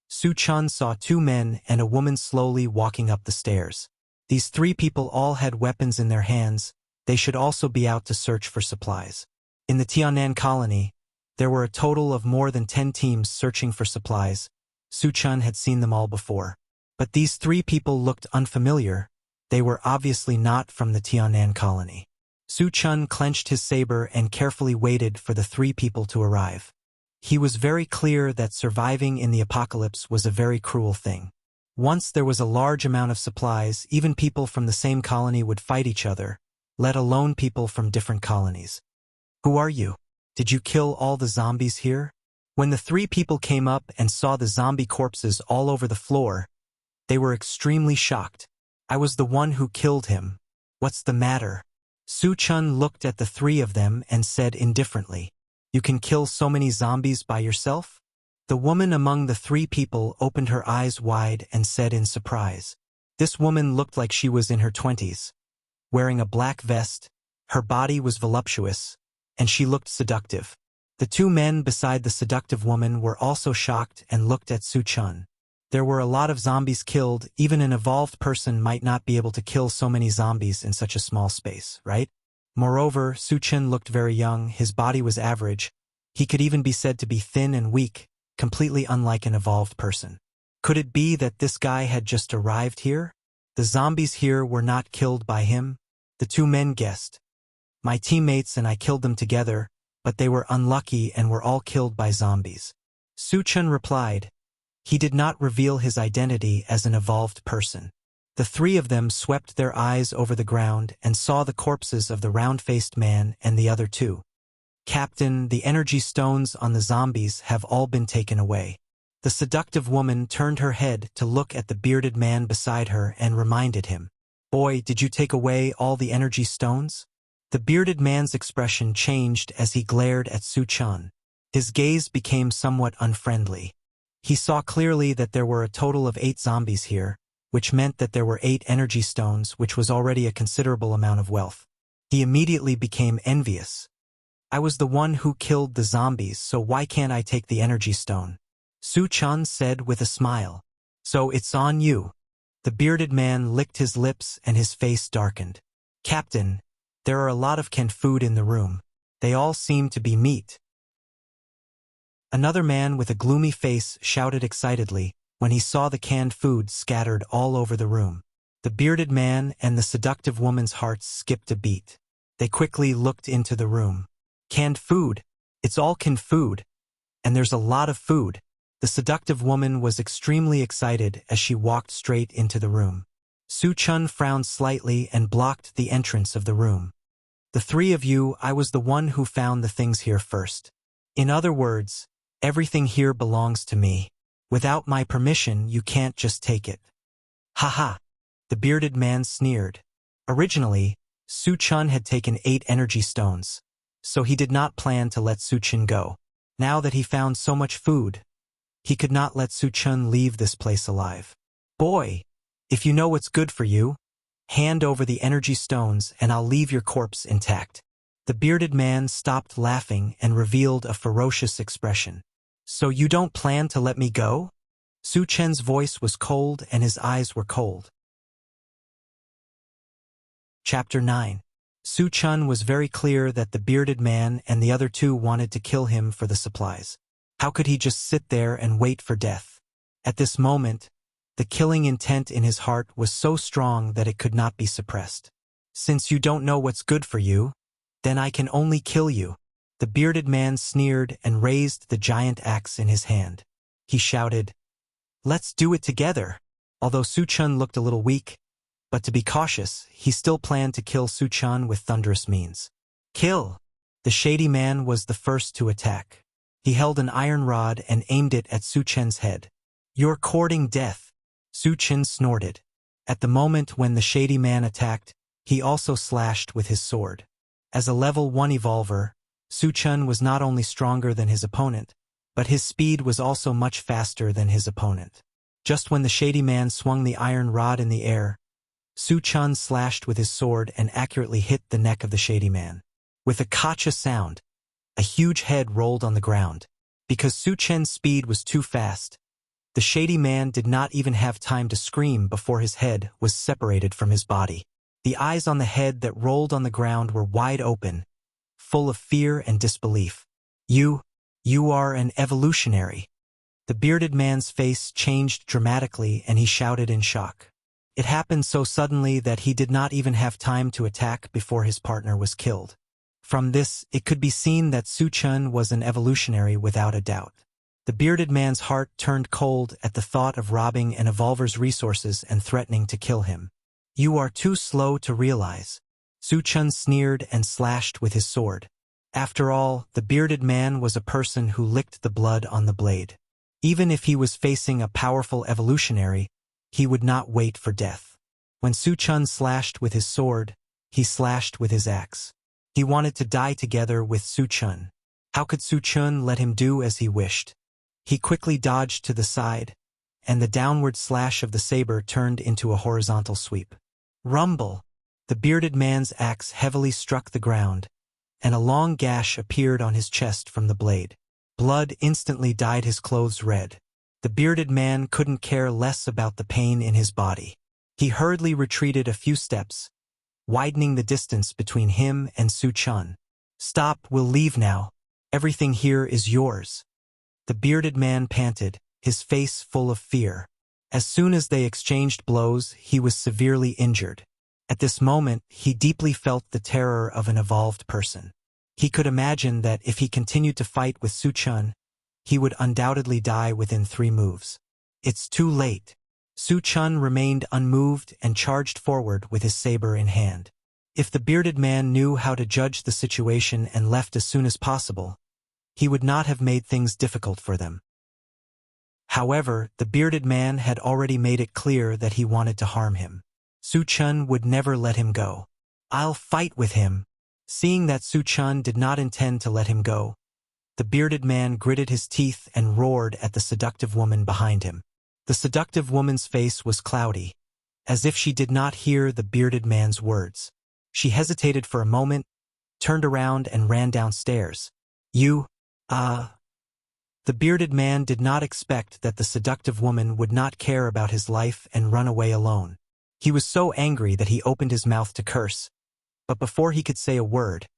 Su Chun saw 2 men and a woman slowly walking up the stairs. These 3 people all had weapons in their hands. They should also be out to search for supplies. In the Tianan Colony, there were a total of more than 10 teams searching for supplies. Su Chun had seen them all before. But these 3 people looked unfamiliar. They were obviously not from the Tianan Colony. Su Chun clenched his saber and carefully waited for the 3 people to arrive. He was very clear that surviving in the apocalypse was a very cruel thing. Once there was a large amount of supplies, even people from the same colony would fight each other, let alone people from different colonies. Who are you? Did you kill all the zombies here? When the 3 people came up and saw the zombie corpses all over the floor, they were extremely shocked. I was the one who killed him. What's the matter? Su Chun looked at the 3 of them and said indifferently, You can kill so many zombies by yourself? The woman among the 3 people opened her eyes wide and said in surprise. This woman looked like she was in her 20s. Wearing a black vest, her body was voluptuous, and she looked seductive. The 2 men beside the seductive woman were also shocked and looked at Su Chun. There were a lot of zombies killed. Even an evolved person might not be able to kill so many zombies in such a small space, right? Moreover, Su Chun looked very young. His body was average. He could even be said to be thin and weak, completely unlike an evolved person. Could it be that this guy had just arrived here? The zombies here were not killed by him? The 2 men guessed. My teammates and I killed them together, but they were unlucky and were all killed by zombies. Su Chun replied. He did not reveal his identity as an evolved person. The 3 of them swept their eyes over the ground and saw the corpses of the round-faced man and the other 2. "Captain, the energy stones on the zombies have all been taken away." The seductive woman turned her head to look at the bearded man beside her and reminded him, "Boy, did you take away all the energy stones?" The bearded man's expression changed as he glared at Su Chun. His gaze became somewhat unfriendly. He saw clearly that there were a total of 8 zombies here, which meant that there were 8 energy stones, which was already a considerable amount of wealth. He immediately became envious. "I was the one who killed the zombies, so why can't I take the energy stone?" Su Chun said with a smile. "So it's on you." The bearded man licked his lips and his face darkened. "Captain, there are a lot of canned food in the room. They all seem to be meat." Another man with a gloomy face shouted excitedly when he saw the canned food scattered all over the room. The bearded man and the seductive woman's hearts skipped a beat. They quickly looked into the room. "Canned food? It's all canned food. And there's a lot of food." The seductive woman was extremely excited as she walked straight into the room. Su Chun frowned slightly and blocked the entrance of the room. "The 3 of you, I was the one who found the things here first. In other words, everything here belongs to me. Without my permission, you can't just take it." "Ha!" The bearded man sneered. Originally, Su Chun had taken 8 energy stones, so he did not plan to let Su Chun go. Now that he found so much food, he could not let Su Chun leave this place alive. "Boy, if you know what's good for you, hand over the energy stones and I'll leave your corpse intact." The bearded man stopped laughing and revealed a ferocious expression. "So you don't plan to let me go?" Su Chen's voice was cold and his eyes were cold. Chapter 9. Su Chun was very clear that the bearded man and the other 2 wanted to kill him for the supplies. How could he just sit there and wait for death? At this moment, the killing intent in his heart was so strong that it could not be suppressed. "Since you don't know what's good for you, then I can only kill you." The bearded man sneered and raised the giant axe in his hand. He shouted, "Let's do it together." Although Su Chun looked a little weak, but to be cautious, he still planned to kill Su Chun with thunderous means. "Kill!" The shady man was the first to attack. He held an iron rod and aimed it at Su Chen's head. "You're courting death." Su Chen snorted. At the moment when the shady man attacked, he also slashed with his sword. As a level 1 evolver, Su Chun was not only stronger than his opponent, but his speed was also much faster than his opponent. Just when the shady man swung the iron rod in the air, Su Chun slashed with his sword and accurately hit the neck of the shady man. With a kacha sound, a huge head rolled on the ground. Because Su Chen's speed was too fast, the shady man did not even have time to scream before his head was separated from his body. The eyes on the head that rolled on the ground were wide open, full of fear and disbelief. You are an evolutionary." The bearded man's face changed dramatically and he shouted in shock. It happened so suddenly that he did not even have time to attack before his partner was killed. From this, it could be seen that Su Chun was an evolutionary without a doubt. The bearded man's heart turned cold at the thought of robbing an evolver's resources and threatening to kill him. "You are too slow to realize." Su Chun sneered and slashed with his sword. After all, the bearded man was a person who licked the blood on the blade. Even if he was facing a powerful evolutionary, he would not wait for death. When Su Chun slashed with his sword, he slashed with his axe. He wanted to die together with Su Chun. How could Su Chun let him do as he wished? He quickly dodged to the side, and the downward slash of the saber turned into a horizontal sweep. Rumble! The bearded man's axe heavily struck the ground, and a long gash appeared on his chest from the blade. Blood instantly dyed his clothes red. The bearded man couldn't care less about the pain in his body. He hurriedly retreated a few steps, widening the distance between him and Su Chun. "Stop, we'll leave now. Everything here is yours." The bearded man panted, his face full of fear. As soon as they exchanged blows, he was severely injured. At this moment, he deeply felt the terror of an evolved person. He could imagine that if he continued to fight with Su Chun, he would undoubtedly die within 3 moves. It's too late. Su Chun remained unmoved and charged forward with his saber in hand. If the bearded man knew how to judge the situation and left as soon as possible, he would not have made things difficult for them. However, the bearded man had already made it clear that he wanted to harm him. Su Chun would never let him go. "I'll fight with him." Seeing that Su Chun did not intend to let him go, the bearded man gritted his teeth and roared at the seductive woman behind him. The seductive woman's face was cloudy, as if she did not hear the bearded man's words. She hesitated for a moment, turned around and ran downstairs. The bearded man did not expect that the seductive woman would not care about his life and run away alone. He was so angry that he opened his mouth to curse, but before he could say a word,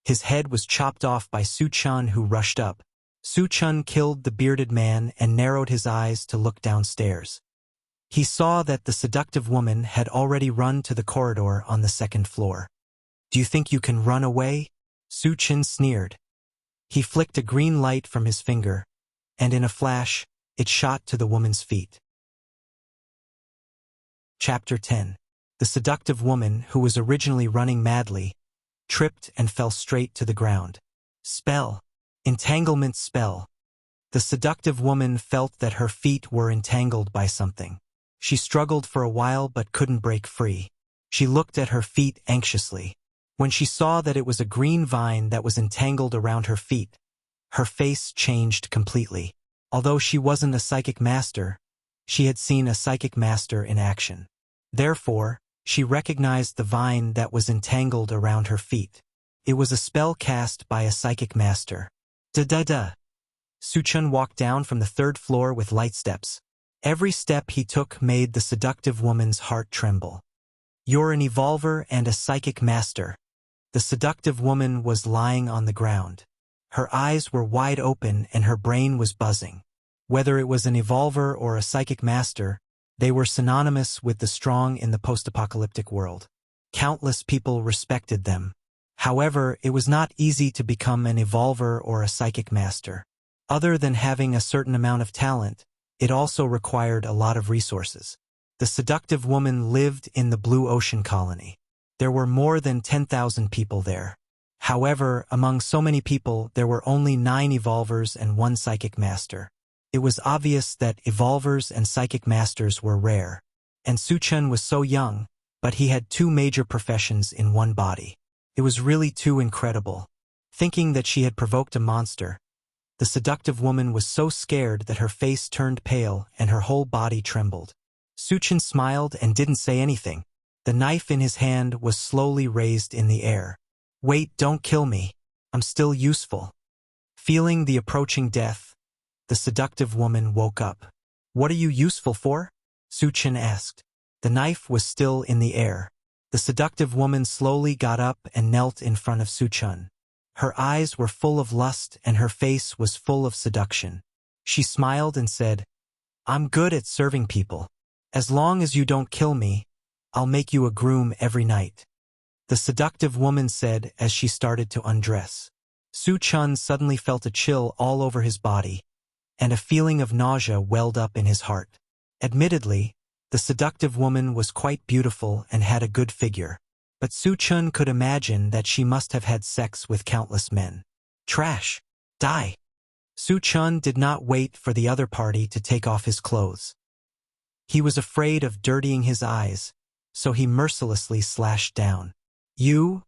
his head was chopped off by Su Chun, who rushed up. Su Chun killed the bearded man and narrowed his eyes to look downstairs. He saw that the seductive woman had already run to the corridor on the second floor. "Do you think you can run away?" Su Chun sneered. He flicked a green light from his finger, and in a flash, it shot to the woman's feet. Chapter 10. The seductive woman, who was originally running madly, tripped and fell straight to the ground. Spell. Entanglement spell. The seductive woman felt that her feet were entangled by something. She struggled for a while but couldn't break free. She looked at her feet anxiously. When she saw that it was a green vine that was entangled around her feet, her face changed completely. Although she wasn't a psychic master, she had seen a psychic master in action. Therefore, she recognized the vine that was entangled around her feet. It was a spell cast by a psychic master. Da-da-da. Su Chun walked down from the third floor with light steps. Every step he took made the seductive woman's heart tremble. "You're an evolver and a psychic master." The seductive woman was lying on the ground. Her eyes were wide open and her brain was buzzing. Whether it was an evolver or a psychic master, they were synonymous with the strong in the post-apocalyptic world. Countless people respected them. However, it was not easy to become an evolver or a psychic master. Other than having a certain amount of talent, it also required a lot of resources. The seductive woman lived in the Blue Ocean colony. There were more than 10,000 people there. However, among so many people, there were only 9 evolvers and 1 psychic master. It was obvious that evolvers and psychic masters were rare. And Su Chun was so young, but he had 2 major professions in one body. It was really too incredible. Thinking that she had provoked a monster, the seductive woman was so scared that her face turned pale and her whole body trembled. Su Chun smiled and didn't say anything. The knife in his hand was slowly raised in the air. "Wait, don't kill me. I'm still useful." Feeling the approaching death, the seductive woman woke up. "What are you useful for?" Su Chun asked. The knife was still in the air. The seductive woman slowly got up and knelt in front of Su Chun. Her eyes were full of lust and her face was full of seduction. She smiled and said, "I'm good at serving people. As long as you don't kill me, I'll make you a groom every night." The seductive woman said as she started to undress. Su Chun suddenly felt a chill all over his body, and a feeling of nausea welled up in his heart. Admittedly, the seductive woman was quite beautiful and had a good figure, but Su Chun could imagine that she must have had sex with countless men. Trash. Die. Su Chun did not wait for the other party to take off his clothes. He was afraid of dirtying his eyes, so he mercilessly slashed down. "You?"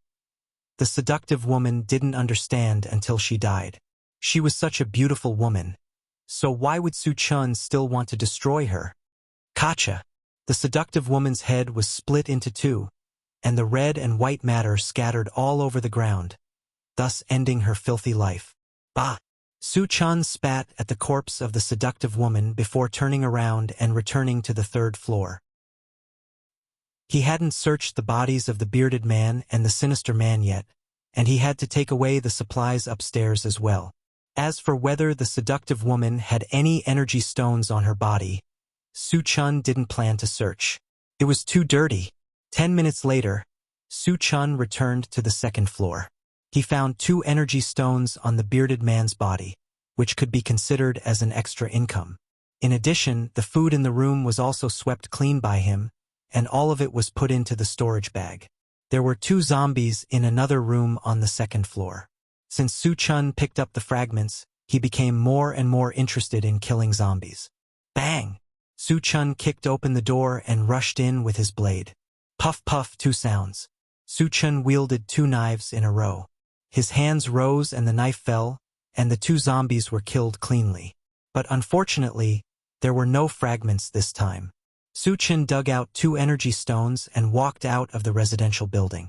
The seductive woman didn't understand until she died. She was such a beautiful woman, so why would Su Chun still want to destroy her? Kacha. The seductive woman's head was split into 2, and the red and white matter scattered all over the ground, thus ending her filthy life. Bah! Su Chun spat at the corpse of the seductive woman before turning around and returning to the 3rd floor. He hadn't searched the bodies of the bearded man and the sinister man yet, and he had to take away the supplies upstairs as well. As for whether the seductive woman had any energy stones on her body, Su Chun didn't plan to search. It was too dirty. 10 minutes later, Su Chun returned to the 2nd floor. He found 2 energy stones on the bearded man's body, which could be considered as an extra income. In addition, the food in the room was also swept clean by him, and all of it was put into the storage bag. There were 2 zombies in another room on the 2nd floor. Since Su Chun picked up the fragments, he became more and more interested in killing zombies. Bang! Su Chun kicked open the door and rushed in with his blade. Puff puff 2 sounds. Su Chun wielded 2 knives in a row. His hands rose and the knife fell, and the 2 zombies were killed cleanly. But unfortunately, there were no fragments this time. Su Chun dug out 2 energy stones and walked out of the residential building.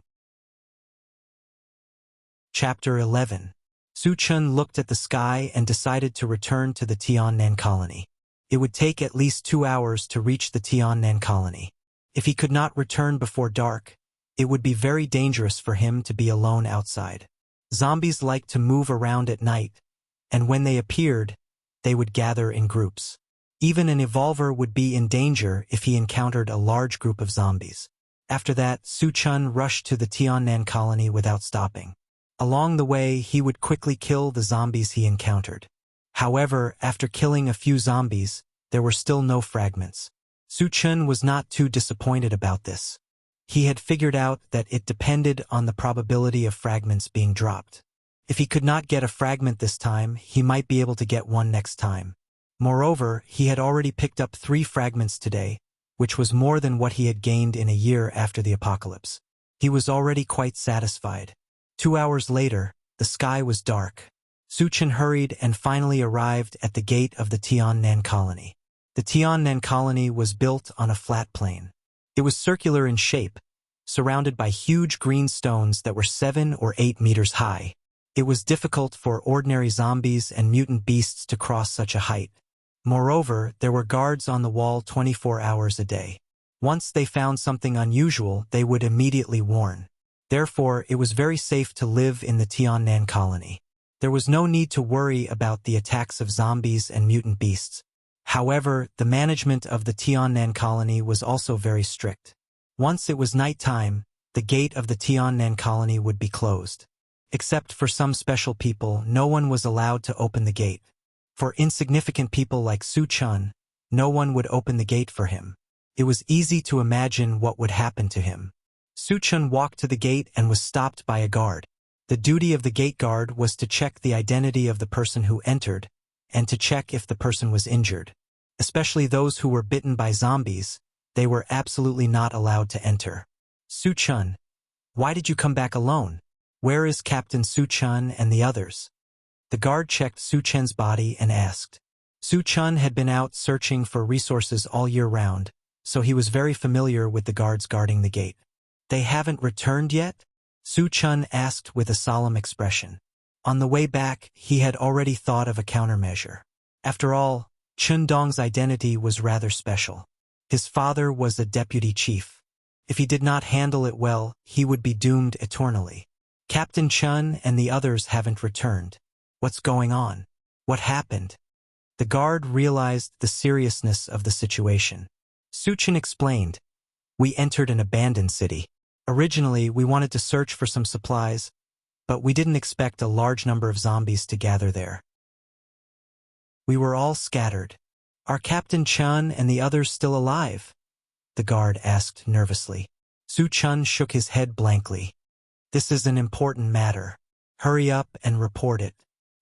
Chapter 11. Su Chun looked at the sky and decided to return to the Tiannan colony. It would take at least 2 hours to reach the Tiannan colony. If he could not return before dark, it would be very dangerous for him to be alone outside. Zombies like to move around at night, and when they appeared, they would gather in groups. Even an evolver would be in danger if he encountered a large group of zombies. After that, Su Chun rushed to the Tiannan colony without stopping. Along the way, he would quickly kill the zombies he encountered. However, after killing a few zombies, there were still no fragments. Su Chun was not too disappointed about this. He had figured out that it depended on the probability of fragments being dropped. If he could not get a fragment this time, he might be able to get one next time. Moreover, he had already picked up 3 fragments today, which was more than what he had gained in a year after the apocalypse. He was already quite satisfied. 2 hours later, the sky was dark. Su Chun hurried and finally arrived at the gate of the Tiannan colony. The Tiannan colony was built on a flat plain. It was circular in shape, surrounded by huge green stones that were 7 or 8 meters high. It was difficult for ordinary zombies and mutant beasts to cross such a height. Moreover, there were guards on the wall 24 hours a day. Once they found something unusual, they would immediately warn. Therefore, it was very safe to live in the Tiannan colony. There was no need to worry about the attacks of zombies and mutant beasts. However, the management of the Tiannan colony was also very strict. Once it was nighttime, the gate of the Tiannan colony would be closed. Except for some special people, no one was allowed to open the gate. For insignificant people like Su Chun, no one would open the gate for him. It was easy to imagine what would happen to him. Su Chun walked to the gate and was stopped by a guard. The duty of the gate guard was to check the identity of the person who entered, and to check if the person was injured. Especially those who were bitten by zombies, they were absolutely not allowed to enter. Su Chun, why did you come back alone? Where is Captain Su Chun and the others? The guard checked Su Chun's body and asked. Su Chun had been out searching for resources all year round, so he was very familiar with the guards guarding the gate. They haven't returned yet? Su Chun asked with a solemn expression. On the way back, he had already thought of a countermeasure. After all, Chun Dong's identity was rather special. His father was a deputy chief. If he did not handle it well, he would be doomed eternally. Captain Chun and the others haven't returned. What's going on? What happened? The guard realized the seriousness of the situation. Su Chun explained. We entered an abandoned city. Originally, we wanted to search for some supplies, but we didn't expect a large number of zombies to gather there. We were all scattered. Are Captain Chun and the others still alive? The guard asked nervously. Su Chun shook his head blankly. This is an important matter. Hurry up and report it.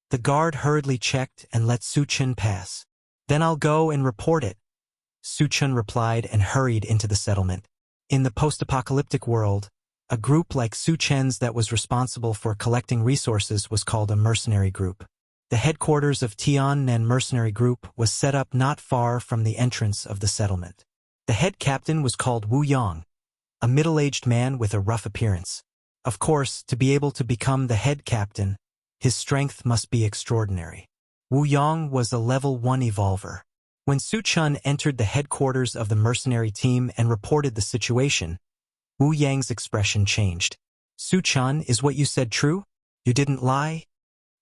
The guard hurriedly checked and let Su Chun pass. Then I'll go and report it. Su Chun replied and hurried into the settlement. In the post-apocalyptic world, a group like Su Chun's that was responsible for collecting resources was called a mercenary group. The headquarters of Tiannan Mercenary Group was set up not far from the entrance of the settlement. The head captain was called Wu Yang, a middle-aged man with a rough appearance. Of course, to be able to become the head captain, his strength must be extraordinary. Wu Yang was a level 1 evolver. When Su Chun entered the headquarters of the mercenary team and reported the situation, Wu Yang's expression changed. Su Chun, is what you said true? You didn't lie?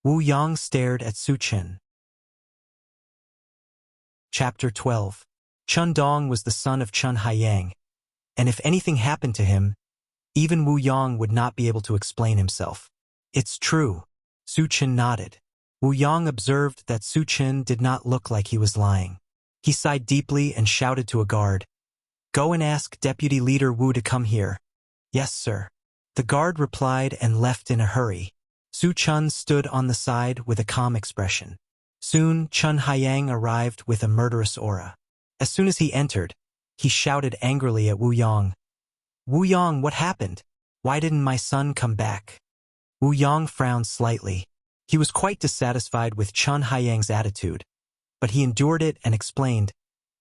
Wu Yang stared at Su Chun. Chapter 12. Chun Dong was the son of Chun Haiyang, and if anything happened to him, even Wu Yang would not be able to explain himself. It's true. Su Chun nodded. Wu Yang observed that Su Chun did not look like he was lying. He sighed deeply and shouted to a guard, Go and ask Deputy Leader Wu to come here. Yes, sir. The guard replied and left in a hurry. Su Chun stood on the side with a calm expression. Soon, Chun Haiyang arrived with a murderous aura. As soon as he entered, he shouted angrily at Wu Yong. "Wu Yong, what happened? Why didn't my son come back?" Wu Yong frowned slightly. He was quite dissatisfied with Chun Haiyang's attitude, but he endured it and explained,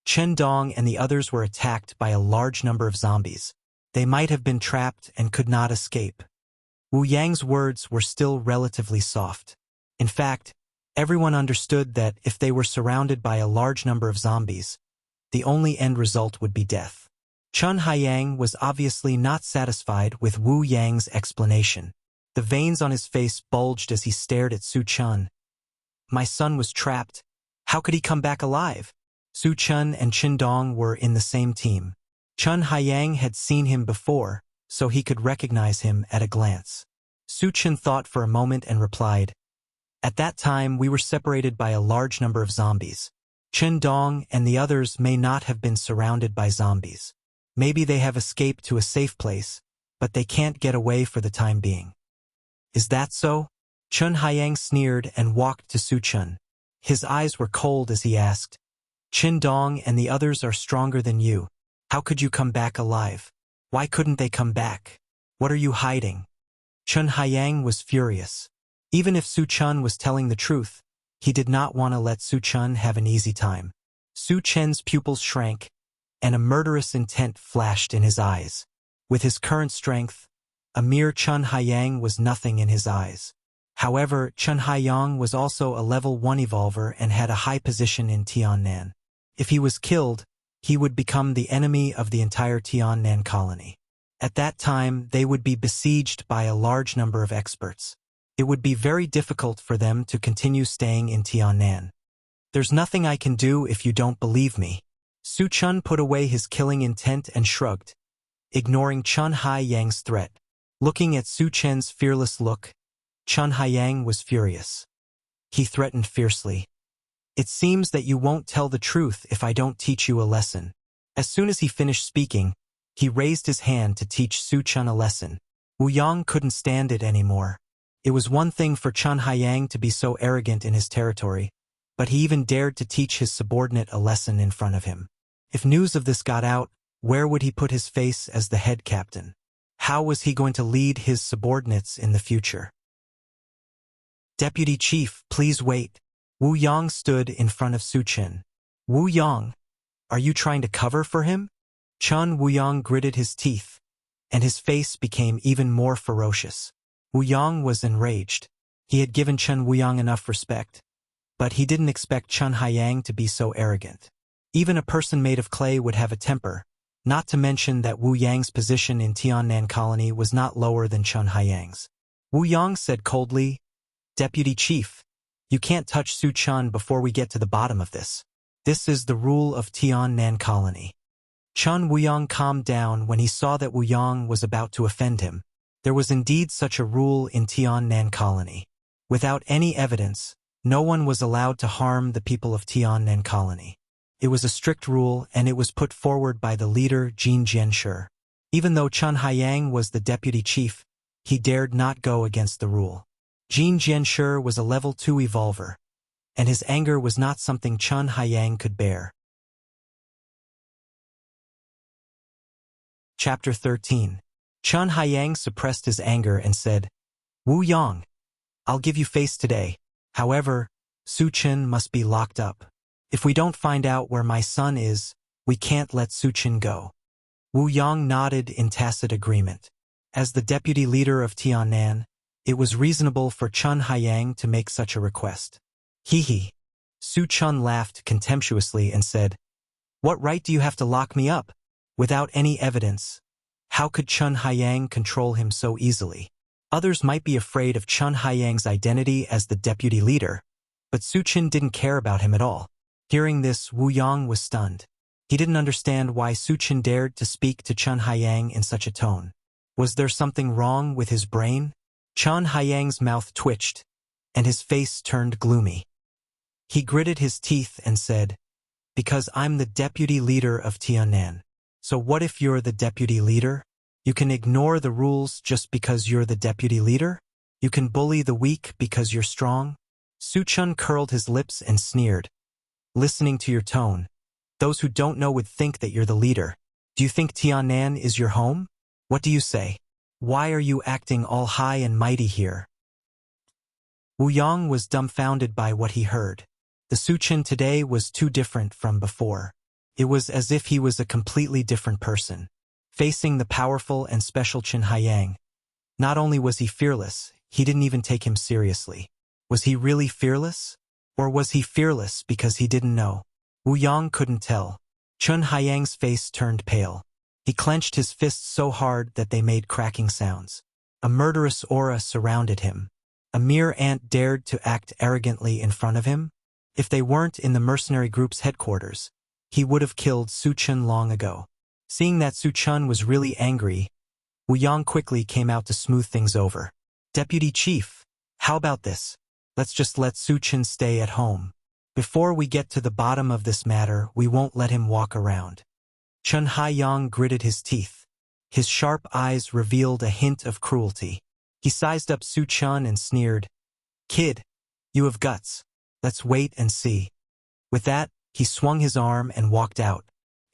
"Chen Dong and the others were attacked by a large number of zombies. They might have been trapped and could not escape." Wu Yang's words were still relatively soft. In fact, everyone understood that if they were surrounded by a large number of zombies, the only end result would be death. Chun Haiyang was obviously not satisfied with Wu Yang's explanation. The veins on his face bulged as he stared at Su Chun. "My son was trapped. How could he come back alive?" Su Chun and Chen Dong were in the same team. Chun Haiyang had seen him before, so he could recognize him at a glance. Su Chun thought for a moment and replied, "At that time we were separated by a large number of zombies. Chen Dong and the others may not have been surrounded by zombies. Maybe they have escaped to a safe place, but they can't get away for the time being." "Is that so?" Chun Haiyang sneered and walked to Su Chun. His eyes were cold as he asked, "Chen Dong and the others are stronger than you. How could you come back alive? Why couldn't they come back? What are you hiding?" Chun Haiyang was furious. Even if Su Chun was telling the truth, he did not want to let Su Chun have an easy time. Su Chen's pupils shrank, and a murderous intent flashed in his eyes. With his current strength, a mere Chun Haiyang was nothing in his eyes. However, Chun Haiyang was also a level 1 evolver and had a high position in Tiannan. If he was killed, he would become the enemy of the entire Tiannan colony. At that time, they would be besieged by a large number of experts. It would be very difficult for them to continue staying in Tiannan. "There's nothing I can do if you don't believe me." Su Chun put away his killing intent and shrugged, ignoring Chun Haiyang's threat. Looking at Su Chen's fearless look, Chun Haiyang was furious. He threatened fiercely, "It seems that you won't tell the truth if I don't teach you a lesson." As soon as he finished speaking, he raised his hand to teach Su Chun a lesson. Wu Yang couldn't stand it anymore. It was one thing for Chun Haiyang to be so arrogant in his territory, but he even dared to teach his subordinate a lesson in front of him. If news of this got out, where would he put his face as the head captain? How was he going to lead his subordinates in the future? "Deputy Chief, please wait." Wu Yang stood in front of Su Chun. "Wu Yang, are you trying to cover for him?" Chun Wu Yang gritted his teeth, and his face became even more ferocious. Wu Yang was enraged. He had given Chun Wu Yang enough respect, but he didn't expect Chun Haiyang to be so arrogant. Even a person made of clay would have a temper, not to mention that Wu Yang's position in Tiannan colony was not lower than Chun Haiyang's. Wu Yang said coldly, "Deputy Chief, you can't touch Su Chun before we get to the bottom of this. This is the rule of Tiannan colony." Chun Wu Yang calmed down when he saw that Wu Yang was about to offend him. There was indeed such a rule in Tiannan colony. Without any evidence, no one was allowed to harm the people of Tiannan colony. It was a strict rule, and it was put forward by the leader Jin Jianshi. Even though Chun Haiyang was the deputy chief, he dared not go against the rule. Jin Jianshi was a level 2 evolver, and his anger was not something Chun Haiyang could bear. Chapter 13. Chun Haiyang suppressed his anger and said, "Wu Yang, I'll give you face today. However, Su Chun must be locked up. If we don't find out where my son is, we can't let Su Chun go." Wu Yang nodded in tacit agreement. As the deputy leader of Tiannan, it was reasonable for Chun Haiyang to make such a request. Hee. Su Chun laughed contemptuously and said, "What right do you have to lock me up? Without any evidence, how could Chun Haiyang control him so easily?" Others might be afraid of Chun Haiyang's identity as the deputy leader, but Su Chun didn't care about him at all. Hearing this, Wu Yang was stunned. He didn't understand why Su Chun dared to speak to Chun Haiyang in such a tone. Was there something wrong with his brain? Chun Haiyang's mouth twitched, and his face turned gloomy. He gritted his teeth and said, "Because I'm the deputy leader of Tiannan. So what if you're the deputy leader? You can ignore the rules just because you're the deputy leader? You can bully the weak because you're strong? Su Chun curled his lips and sneered. Listening to your tone, those who don't know would think that you're the leader. Do you think Tianan is your home? What do you say? Why are you acting all high and mighty here? Wu Yang was dumbfounded by what he heard. The Su Chun today was too different from before. It was as if he was a completely different person. Facing the powerful and special Qin Haiyang, not only was he fearless, he didn't even take him seriously. Was he really fearless? Or was he fearless because he didn't know? Wu Yang couldn't tell. Qin Haiyang's face turned pale. He clenched his fists so hard that they made cracking sounds. A murderous aura surrounded him. A mere ant dared to act arrogantly in front of him? If they weren't in the mercenary group's headquarters, he would have killed Su Chun long ago. Seeing that Su Chun was really angry, Wu Yang quickly came out to smooth things over. Deputy Chief, how about this? Let's just let Su Chun stay at home. Before we get to the bottom of this matter, we won't let him walk around. Qin Haiyang gritted his teeth. His sharp eyes revealed a hint of cruelty. He sized up Su Chun and sneered, "Kid, you have guts. Let's wait and see." With that, he swung his arm and walked out.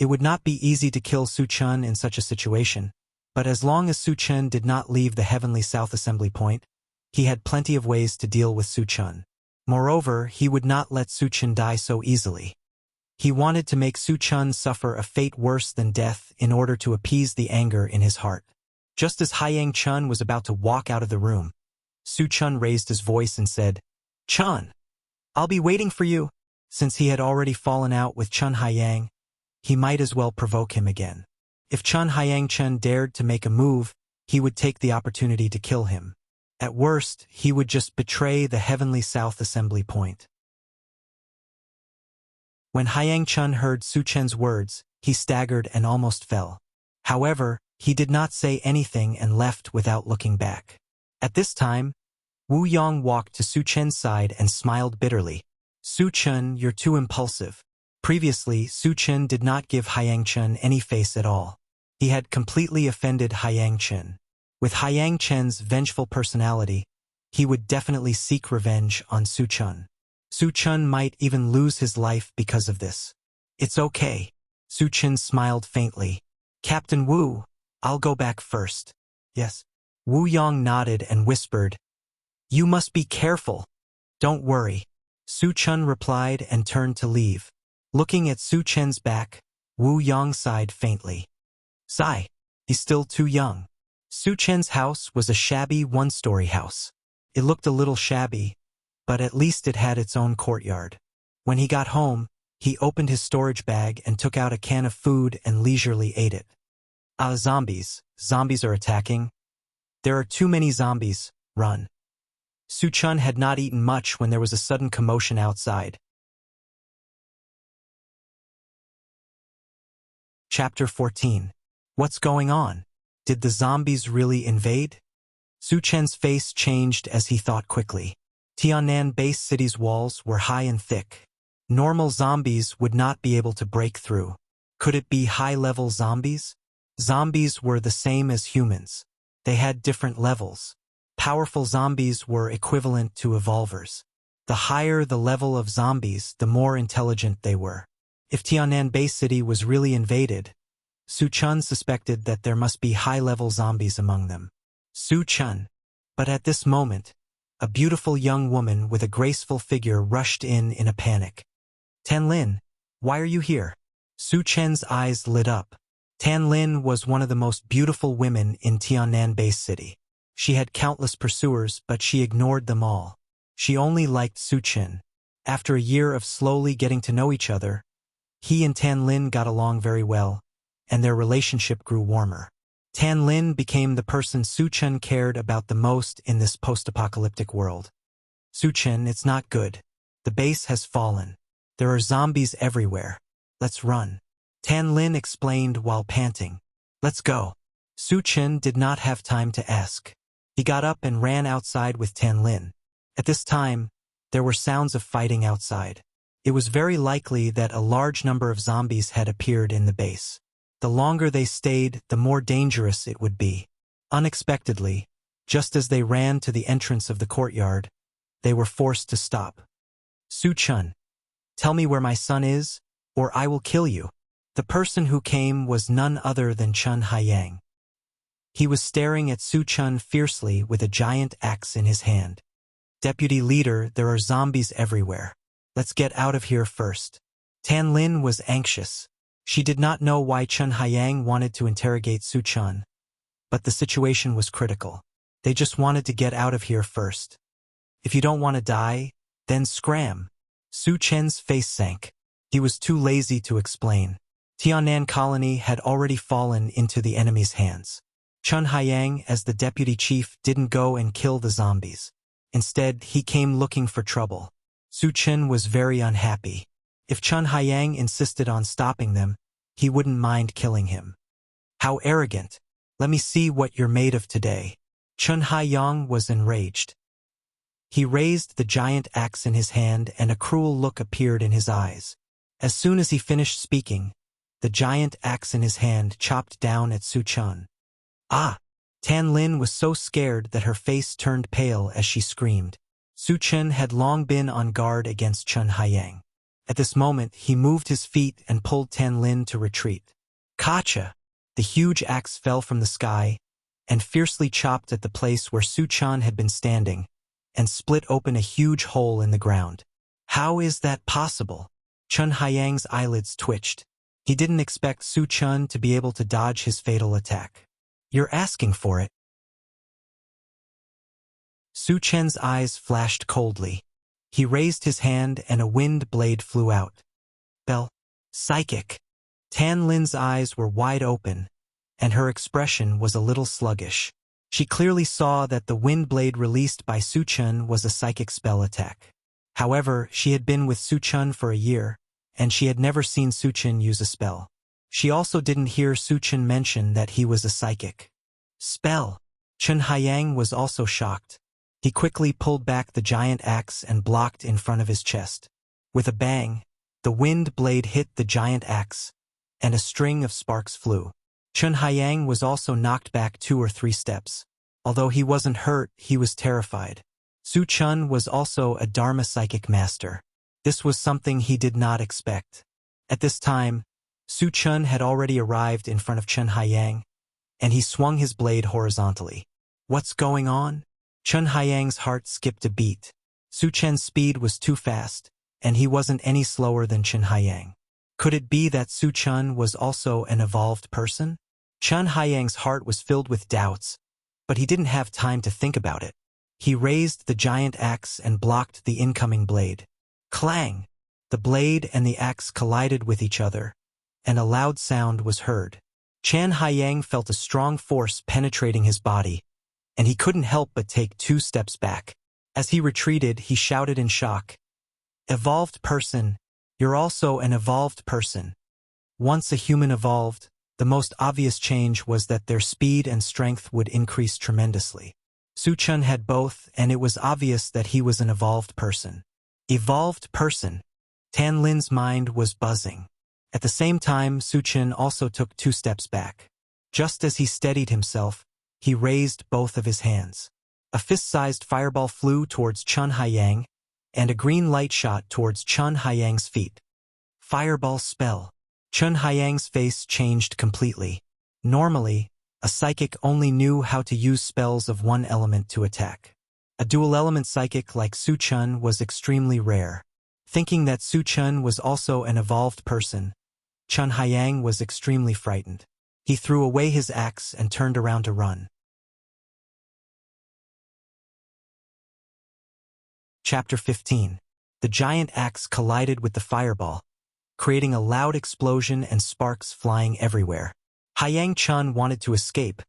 It would not be easy to kill Su Chun in such a situation, but as long as Su Chun did not leave the Heavenly South Assembly Point, he had plenty of ways to deal with Su Chun. Moreover, he would not let Su Chun die so easily. He wanted to make Su Chun suffer a fate worse than death in order to appease the anger in his heart. Just as Haiyang Chun was about to walk out of the room, Su Chun raised his voice and said, "Chun, I'll be waiting for you." Since he had already fallen out with Qin Haiyang, he might as well provoke him again. If Qin Haiyang Chun dared to make a move, he would take the opportunity to kill him. At worst, he would just betray the Heavenly South Assembly Point. When Haiyang Chun heard Su Chen's words, he staggered and almost fell. However, he did not say anything and left without looking back. At this time, Wu Yang walked to Su Chen's side and smiled bitterly. "Su Chun, you're too impulsive." Previously, Su Chun did not give Haiyang Chun any face at all. He had completely offended Haiyang Chun. With Haiyang Chun's vengeful personality, he would definitely seek revenge on Su Chun. Su Chun might even lose his life because of this. "It's okay." Su Chun smiled faintly. "Captain Wu, I'll go back first." "Yes." Wu Yang nodded and whispered, "You must be careful." "Don't worry." Su Chun replied and turned to leave. Looking at Su Chen's back, Wu Yang sighed faintly. Sigh, he's still too young. Su Chen's house was a shabby one-story house. It looked a little shabby, but at least it had its own courtyard. When he got home, he opened his storage bag and took out a can of food and leisurely ate it. Zombies. Zombies are attacking. There are too many zombies. Run. Su Chun had not eaten much when there was a sudden commotion outside. Chapter 14. What's going on? Did the zombies really invade? Su Chen's face changed as he thought quickly. Tianan Base City's walls were high and thick. Normal zombies would not be able to break through. Could it be high-level zombies? Zombies were the same as humans. They had different levels. Powerful zombies were equivalent to evolvers. The higher the level of zombies, the more intelligent they were. If Tianan Bay City was really invaded, Su Chun suspected that there must be high-level zombies among them. Su Chun. But at this moment, a beautiful young woman with a graceful figure rushed in a panic. "Tan Lin, why are you here?" Su Chen's eyes lit up. Tan Lin was one of the most beautiful women in Tianan Bay City. She had countless pursuers, but she ignored them all. She only liked Su Chen. After a year of slowly getting to know each other, he and Tan Lin got along very well, and their relationship grew warmer. Tan Lin became the person Su Chen cared about the most in this post-apocalyptic world. "Su Chen, it's not good. The base has fallen. There are zombies everywhere. Let's run." Tan Lin explained while panting. "Let's go." Su Chen did not have time to ask. He got up and ran outside with Tan Lin. At this time, there were sounds of fighting outside. It was very likely that a large number of zombies had appeared in the base. The longer they stayed, the more dangerous it would be. Unexpectedly, just as they ran to the entrance of the courtyard, they were forced to stop. Su Chun, tell me where my son is, or I will kill you. The person who came was none other than Chun Haiyang. He was staring at Su Chun fiercely with a giant axe in his hand. Deputy leader, there are zombies everywhere. Let's get out of here first. Tan Lin was anxious. She did not know why Chun Haiyang wanted to interrogate Su Chun, but the situation was critical. They just wanted to get out of here first. If you don't want to die, then scram. Su Chen's face sank. He was too lazy to explain. Tiannan Colony had already fallen into the enemy's hands. Chun Haiyang, as the deputy chief, didn't go and kill the zombies. Instead, he came looking for trouble. Su Chen was very unhappy. If Chun Haiyang insisted on stopping them, he wouldn't mind killing him. How arrogant! Let me see what you're made of today. Chun Haiyang was enraged. He raised the giant axe in his hand and a cruel look appeared in his eyes. As soon as he finished speaking, the giant axe in his hand chopped down at Su Chun. Ah! Tan Lin was so scared that her face turned pale as she screamed. Su Chen had long been on guard against Chun Haiyang. At this moment, he moved his feet and pulled Tan Lin to retreat. Kacha! The huge axe fell from the sky and fiercely chopped at the place where Su Chen had been standing and split open a huge hole in the ground. How is that possible? Chun Haiyang's eyelids twitched. He didn't expect Su Chen to be able to dodge his fatal attack. You're asking for it. Su Chen's eyes flashed coldly. He raised his hand and a wind blade flew out. Bell. Psychic. Tan Lin's eyes were wide open, and her expression was a little sluggish. She clearly saw that the wind blade released by Su Chen was a psychic spell attack. However, she had been with Su Chen for a year, and she had never seen Su Chen use a spell. She also didn't hear Su Chen mention that he was a psychic. Spell. Chun Haiyang was also shocked. He quickly pulled back the giant axe and blocked in front of his chest. With a bang, the wind blade hit the giant axe, and a string of sparks flew. Chun Haiyang was also knocked back 2 or 3 steps. Although he wasn't hurt, he was terrified. Su Chen was also a Dharma psychic master. This was something he did not expect. At this time, Su Chen had already arrived in front of Chun Haiyang, and he swung his blade horizontally. What's going on? Chun Haiyang's heart skipped a beat. Su Chen's speed was too fast, and he wasn't any slower than Chun Haiyang. Could it be that Su Chen was also an evolved person? Chun Haiyang's heart was filled with doubts, but he didn't have time to think about it. He raised the giant axe and blocked the incoming blade. Clang! The blade and the axe collided with each other, and a loud sound was heard. Chun Haiyang felt a strong force penetrating his body, and he couldn't help but take 2 steps back. As he retreated, he shouted in shock, "Evolved person, you're also an evolved person." Once a human evolved, the most obvious change was that their speed and strength would increase tremendously. Su Chen had both, and it was obvious that he was an evolved person. Evolved person. Tan Lin's mind was buzzing. At the same time, Su Chen also took 2 steps back. Just as he steadied himself, he raised both of his hands. A fist-sized fireball flew towards Chun Haiyang, and a green light shot towards Chun Haiyang's feet. Fireball spell. Chun Haiyang's face changed completely. Normally, a psychic only knew how to use spells of one element to attack. A dual-element psychic like Su Chen was extremely rare. Thinking that Su Chen was also an evolved person, Chun Haiyang was extremely frightened. He threw away his axe and turned around to run. Chapter 15. The giant axe collided with the fireball, creating a loud explosion and sparks flying everywhere. Haiyang Chun wanted to escape,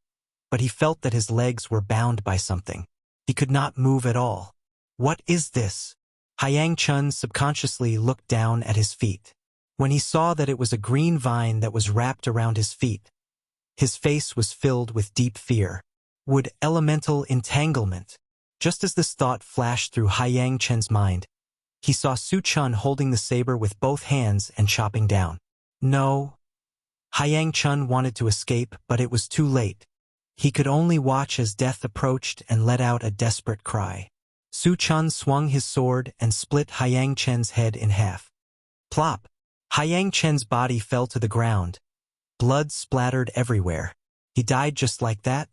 but he felt that his legs were bound by something. He could not move at all. What is this? Haiyang Chun subconsciously looked down at his feet. When he saw that it was a green vine that was wrapped around his feet, his face was filled with deep fear. Would elemental entanglement? Just as this thought flashed through Haiyang Chun's mind, he saw Su Chen holding the saber with both hands and chopping down. No. Hyang Chun wanted to escape, but it was too late. He could only watch as death approached and let out a desperate cry. Su Chun swung his sword and split Hyang Chen's head in half. Plop! Hyang Chen's body fell to the ground. Blood splattered everywhere. He died just like that?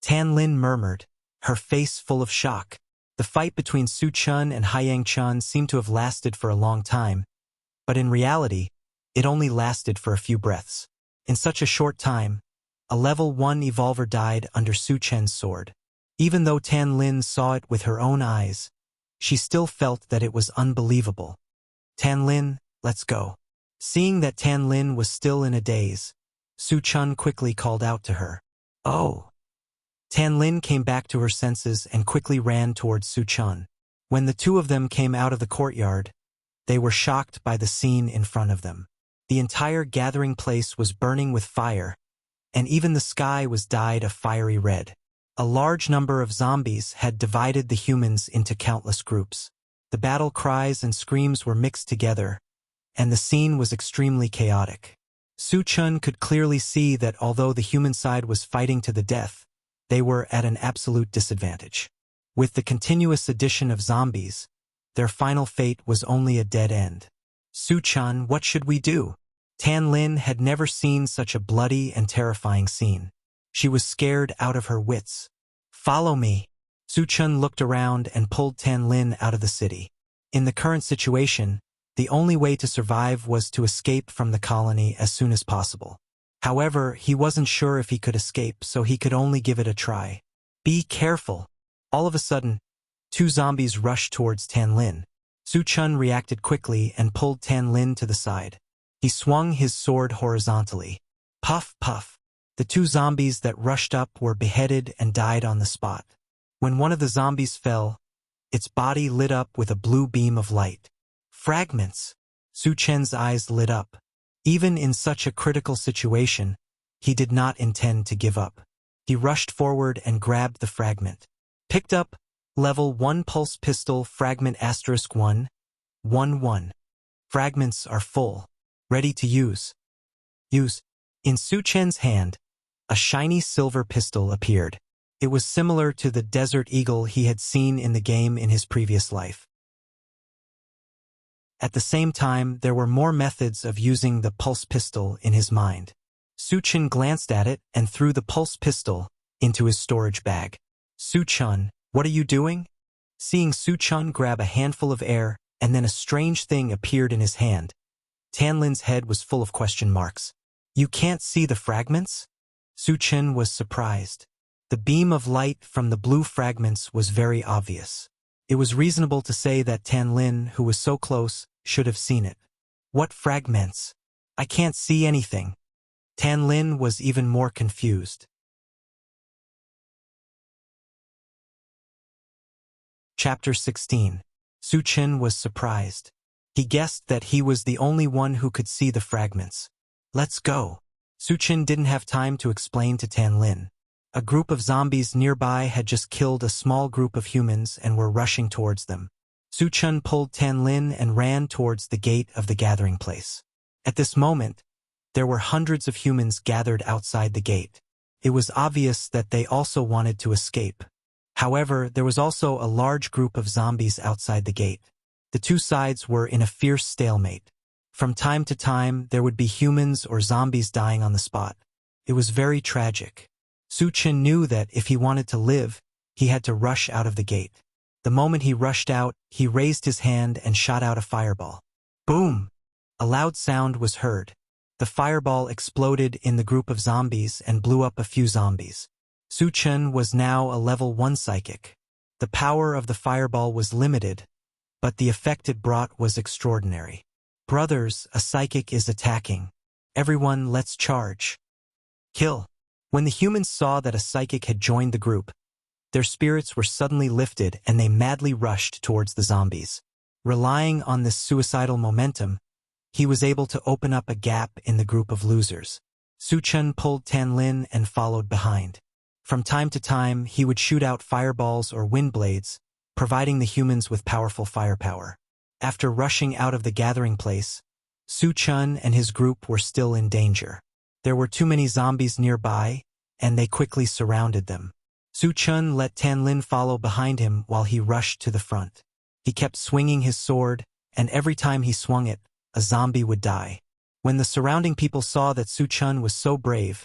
Tan Lin murmured, her face full of shock. The fight between Su Chun and Hyang Chun seemed to have lasted for a long time, but in reality, it only lasted for a few breaths. In such a short time, a level 1 evolver died under Su Chen's sword. Even though Tan Lin saw it with her own eyes, she still felt that it was unbelievable. Tan Lin, let's go. Seeing that Tan Lin was still in a daze, Su Chun quickly called out to her. Oh! Tan Lin came back to her senses and quickly ran towards Su Chun. When the two of them came out of the courtyard, they were shocked by the scene in front of them. The entire gathering place was burning with fire, and even the sky was dyed a fiery red. A large number of zombies had divided the humans into countless groups. The battle cries and screams were mixed together, and the scene was extremely chaotic. Su Chun could clearly see that although the human side was fighting to the death, they were at an absolute disadvantage. With the continuous addition of zombies, their final fate was only a dead end. Su Chun, what should we do? Tan Lin had never seen such a bloody and terrifying scene. She was scared out of her wits. Follow me. Su Chun looked around and pulled Tan Lin out of the city. In the current situation, the only way to survive was to escape from the colony as soon as possible. However, he wasn't sure if he could escape, so he could only give it a try. Be careful. All of a sudden, two zombies rushed towards Tan Lin. Su Chun reacted quickly and pulled Tan Lin to the side. He swung his sword horizontally. Puff, puff. The two zombies that rushed up were beheaded and died on the spot. When one of the zombies fell, its body lit up with a blue beam of light. Fragments! Su Chen's eyes lit up. Even in such a critical situation, he did not intend to give up. He rushed forward and grabbed the fragment. Picked up, level 1 pulse pistol fragment *1, 1-1. Fragments are full. Ready to use. In Su Chen's hand, a shiny silver pistol appeared. It was similar to the Desert Eagle he had seen in the game in his previous life. At the same time, there were more methods of using the pulse pistol in his mind. Su Chun glanced at it and threw the pulse pistol into his storage bag. Su Chun, what are you doing? Seeing Su Chun grab a handful of air, and then a strange thing appeared in his hand, Tan Lin's head was full of question marks. You can't see the fragments? Su Chun was surprised. The beam of light from the blue fragments was very obvious. It was reasonable to say that Tan Lin, who was so close, should have seen it. What fragments? I can't see anything. Tan Lin was even more confused. Chapter 16. Su Chun was surprised. He guessed that he was the only one who could see the fragments. Let's go. Su Chun didn't have time to explain to Tan Lin. A group of zombies nearby had just killed a small group of humans and were rushing towards them. Su Chun pulled Tan Lin and ran towards the gate of the gathering place. At this moment, there were hundreds of humans gathered outside the gate. It was obvious that they also wanted to escape. However, there was also a large group of zombies outside the gate. The two sides were in a fierce stalemate. From time to time, there would be humans or zombies dying on the spot. It was very tragic. Su Chun knew that if he wanted to live, he had to rush out of the gate. The moment he rushed out, he raised his hand and shot out a fireball. Boom! A loud sound was heard. The fireball exploded in the group of zombies and blew up a few zombies. Su Chun was now a level 1 psychic. The power of the fireball was limited, but the effect it brought was extraordinary. Brothers, a psychic is attacking. Everyone, let's charge. Kill. When the humans saw that a psychic had joined the group, their spirits were suddenly lifted and they madly rushed towards the zombies. Relying on this suicidal momentum, he was able to open up a gap in the group of losers. Su Chun pulled Tan Lin and followed behind. From time to time, he would shoot out fireballs or wind blades, providing the humans with powerful firepower. After rushing out of the gathering place, Su Chun and his group were still in danger. There were too many zombies nearby, and they quickly surrounded them. Su Chun let Tanlin follow behind him while he rushed to the front. He kept swinging his sword, and every time he swung it, a zombie would die. When the surrounding people saw that Su Chun was so brave,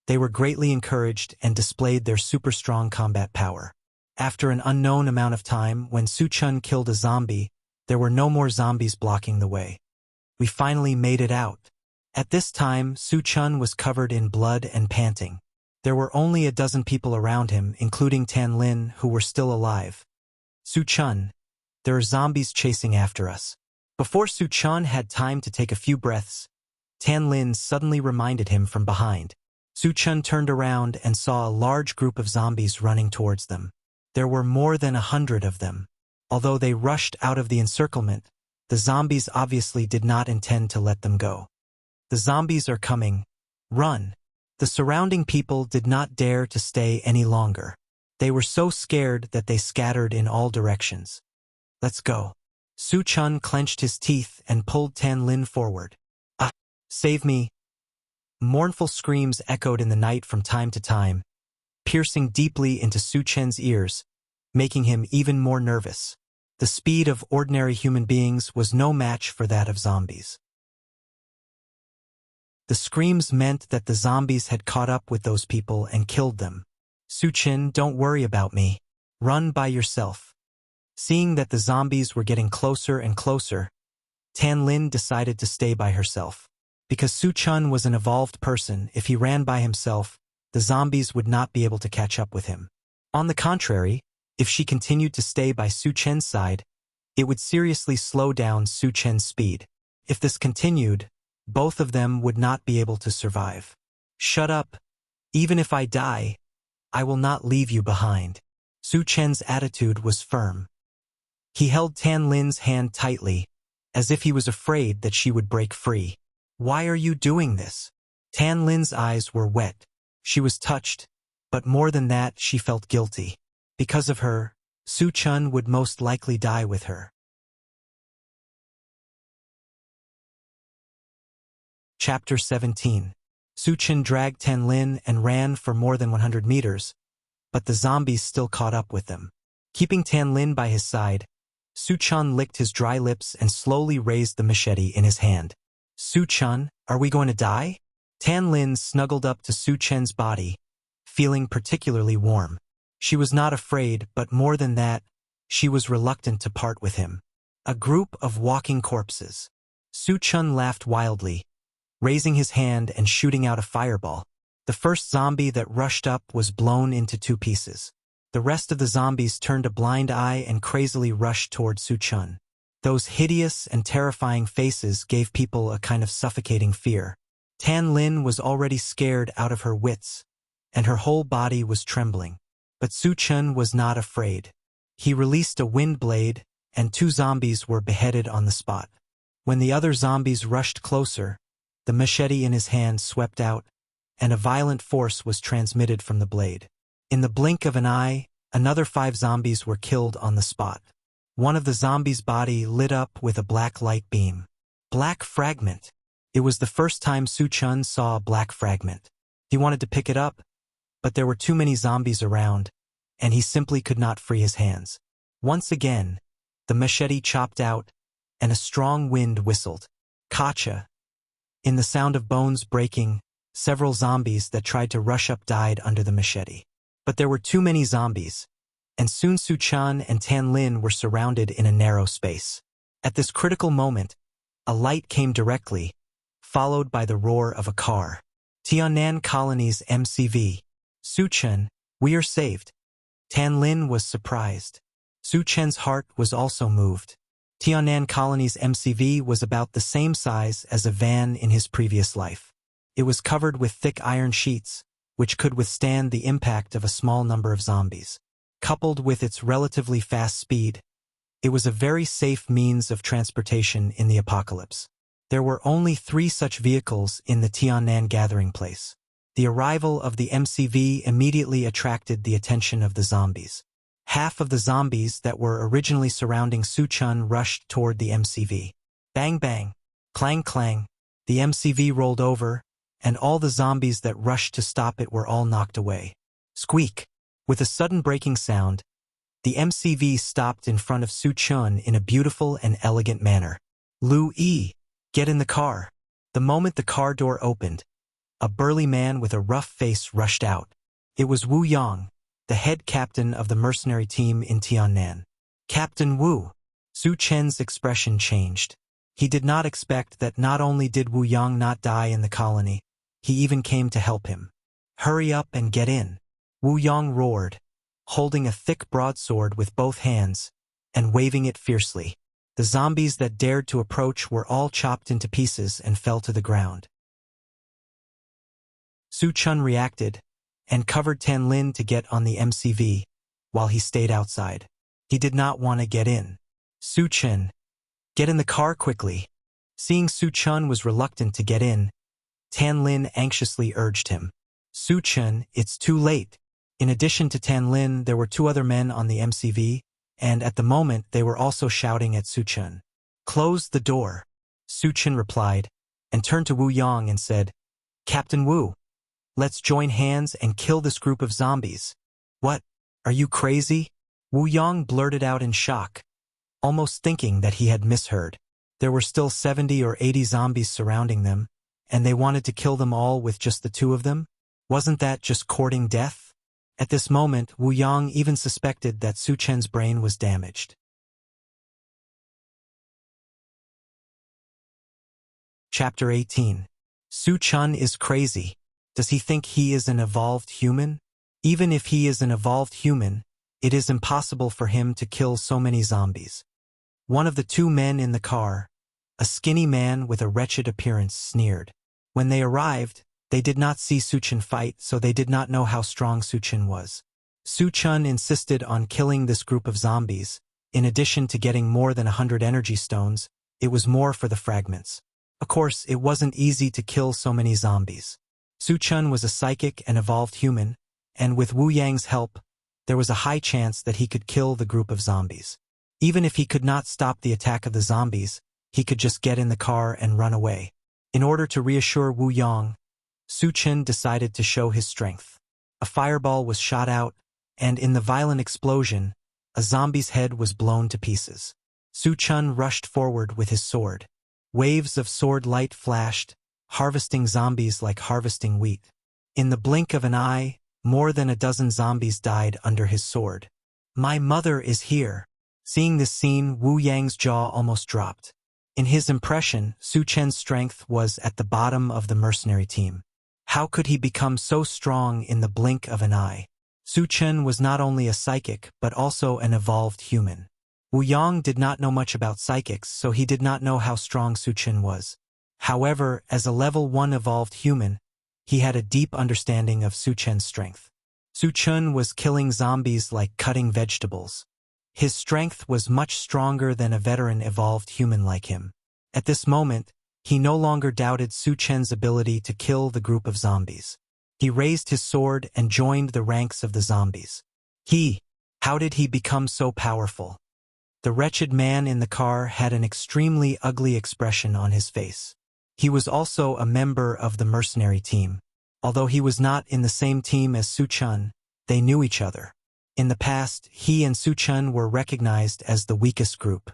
they were greatly encouraged and displayed their super strong combat power. After an unknown amount of time, when Su Chun killed a zombie, there were no more zombies blocking the way. We finally made it out. At this time, Su Chun was covered in blood and panting. There were only a dozen people around him, including Tanlin, who were still alive. Su Chun, there are zombies chasing after us. Before Su Chun had time to take a few breaths, Tanlin suddenly reminded him from behind. Su Chun turned around and saw a large group of zombies running towards them. There were more than 100 of them. Although they rushed out of the encirclement, the zombies obviously did not intend to let them go. The zombies are coming. Run! The surrounding people did not dare to stay any longer. They were so scared that they scattered in all directions. Let's go. Su Chun clenched his teeth and pulled Tanlin forward. Ah! Save me! Mournful screams echoed in the night from time to time, piercing deeply into Su Chen's ears, making him even more nervous. The speed of ordinary human beings was no match for that of zombies. The screams meant that the zombies had caught up with those people and killed them. Su Chen, don't worry about me. Run by yourself. Seeing that the zombies were getting closer and closer, Tanlin decided to stay by herself. Because Su Chun was an evolved person, if he ran by himself, the zombies would not be able to catch up with him. On the contrary, if she continued to stay by Su Chen's side, it would seriously slow down Su Chen's speed. If this continued, both of them would not be able to survive. Shut up. Even if I die, I will not leave you behind. Su Chen's attitude was firm. He held Tanlin's hand tightly, as if he was afraid that she would break free. Why are you doing this? Tanlin's eyes were wet. She was touched, but more than that, she felt guilty. Because of her, Su Chun would most likely die with her. Chapter 17. Su Chun dragged Tanlin and ran for more than 100 meters, but the zombies still caught up with them. Keeping Tanlin by his side, Su Chun licked his dry lips and slowly raised the machete in his hand. Su Chun, are we going to die? Tanlin snuggled up to Su Chen's body, feeling particularly warm. She was not afraid, but more than that, she was reluctant to part with him. A group of walking corpses. Su Chun laughed wildly, raising his hand and shooting out a fireball. The first zombie that rushed up was blown into 2 pieces. The rest of the zombies turned a blind eye and crazily rushed toward Su Chun. Those hideous and terrifying faces gave people a kind of suffocating fear. Tanlin was already scared out of her wits, and her whole body was trembling. But Su Chun was not afraid. He released a wind blade, and 2 zombies were beheaded on the spot. When the other zombies rushed closer, the machete in his hand swept out, and a violent force was transmitted from the blade. In the blink of an eye, another 5 zombies were killed on the spot. One of the zombies' body lit up with a black light beam. Black fragment. It was the first time Su Chun saw a black fragment. He wanted to pick it up, but there were too many zombies around, and he simply could not free his hands. Once again, the machete chopped out, and a strong wind whistled. Kacha. In the sound of bones breaking, several zombies that tried to rush up died under the machete. But there were too many zombies, and soon Su Chun and Tanlin were surrounded in a narrow space. At this critical moment, a light came directly, followed by the roar of a car. Tiannan Colony's MCV. Su Chun, we are saved. Tanlin was surprised. Su Chen's heart was also moved. Tiannan Colony's MCV was about the same size as a van in his previous life. It was covered with thick iron sheets, which could withstand the impact of a small number of zombies. Coupled with its relatively fast speed, it was a very safe means of transportation in the apocalypse. There were only 3 such vehicles in the Tiannan gathering place. The arrival of the MCV immediately attracted the attention of the zombies. Half of the zombies that were originally surrounding Su Chun rushed toward the MCV. Bang bang, clang clang, the MCV rolled over, and all the zombies that rushed to stop it were all knocked away. Squeak! With a sudden breaking sound, the MCV stopped in front of Su Chun in a beautiful and elegant manner. Lu Yi, get in the car. The moment the car door opened, a burly man with a rough face rushed out. It was Wu Yang, the head captain of the mercenary team in Tiannan. Captain Wu. Su Chen's expression changed. He did not expect that not only did Wu Yang not die in the colony, he even came to help him. Hurry up and get in. Wu Yang roared, holding a thick broadsword with both hands and waving it fiercely. The zombies that dared to approach were all chopped into pieces and fell to the ground. Su Chun reacted and covered Tan Lin to get on the MCV while he stayed outside. He did not want to get in. Su Chun, get in the car quickly. Seeing Su Chun was reluctant to get in, Tan Lin anxiously urged him. Su Chun, it's too late. In addition to Tan Lin, there were two other men on the MCV, and at the moment they were also shouting at Su Chun. Close the door, Su Chun replied, and turned to Wu Yang and said, Captain Wu, let's join hands and kill this group of zombies. What? Are you crazy? Wu Yang blurted out in shock, almost thinking that he had misheard. There were still 70 or 80 zombies surrounding them, and they wanted to kill them all with just the two of them? Wasn't that just courting death? At this moment, Wu Yang even suspected that Su Chen's brain was damaged. Chapter 18. Su Chun is crazy. Does he think he is an evolved human? Even if he is an evolved human, it is impossible for him to kill so many zombies. One of the two men in the car, a skinny man with a wretched appearance, sneered. When they arrived, they did not see Su Chun fight, so they did not know how strong Su Chun was. Su Chun insisted on killing this group of zombies. In addition to getting more than 100 energy stones, it was more for the fragments. Of course, it wasn't easy to kill so many zombies. Su Chun was a psychic and evolved human, and with Wu Yang's help, there was a high chance that he could kill the group of zombies. Even if he could not stop the attack of the zombies, he could just get in the car and run away. In order to reassure Wu Yang, Su Chun decided to show his strength. A fireball was shot out, and in the violent explosion, a zombie's head was blown to pieces. Su Chun rushed forward with his sword. Waves of sword light flashed, harvesting zombies like harvesting wheat. In the blink of an eye, more than a dozen zombies died under his sword. My mother is here. Seeing this scene, Wu Yang's jaw almost dropped. In his impression, Su Chen's strength was at the bottom of the mercenary team. How could he become so strong in the blink of an eye? Su Chen was not only a psychic, but also an evolved human. Wu Yang did not know much about psychics, so he did not know how strong Su Chen was. However, as a level 1 evolved human, he had a deep understanding of Su Chen's strength. Su Chen was killing zombies like cutting vegetables. His strength was much stronger than a veteran evolved human like him. At this moment, he no longer doubted Su Chen's ability to kill the group of zombies. He raised his sword and joined the ranks of the zombies. How did he become so powerful? The wretched man in the car had an extremely ugly expression on his face. He was also a member of the mercenary team. Although he was not in the same team as Su Chun, they knew each other. In the past, he and Su Chun were recognized as the weakest group.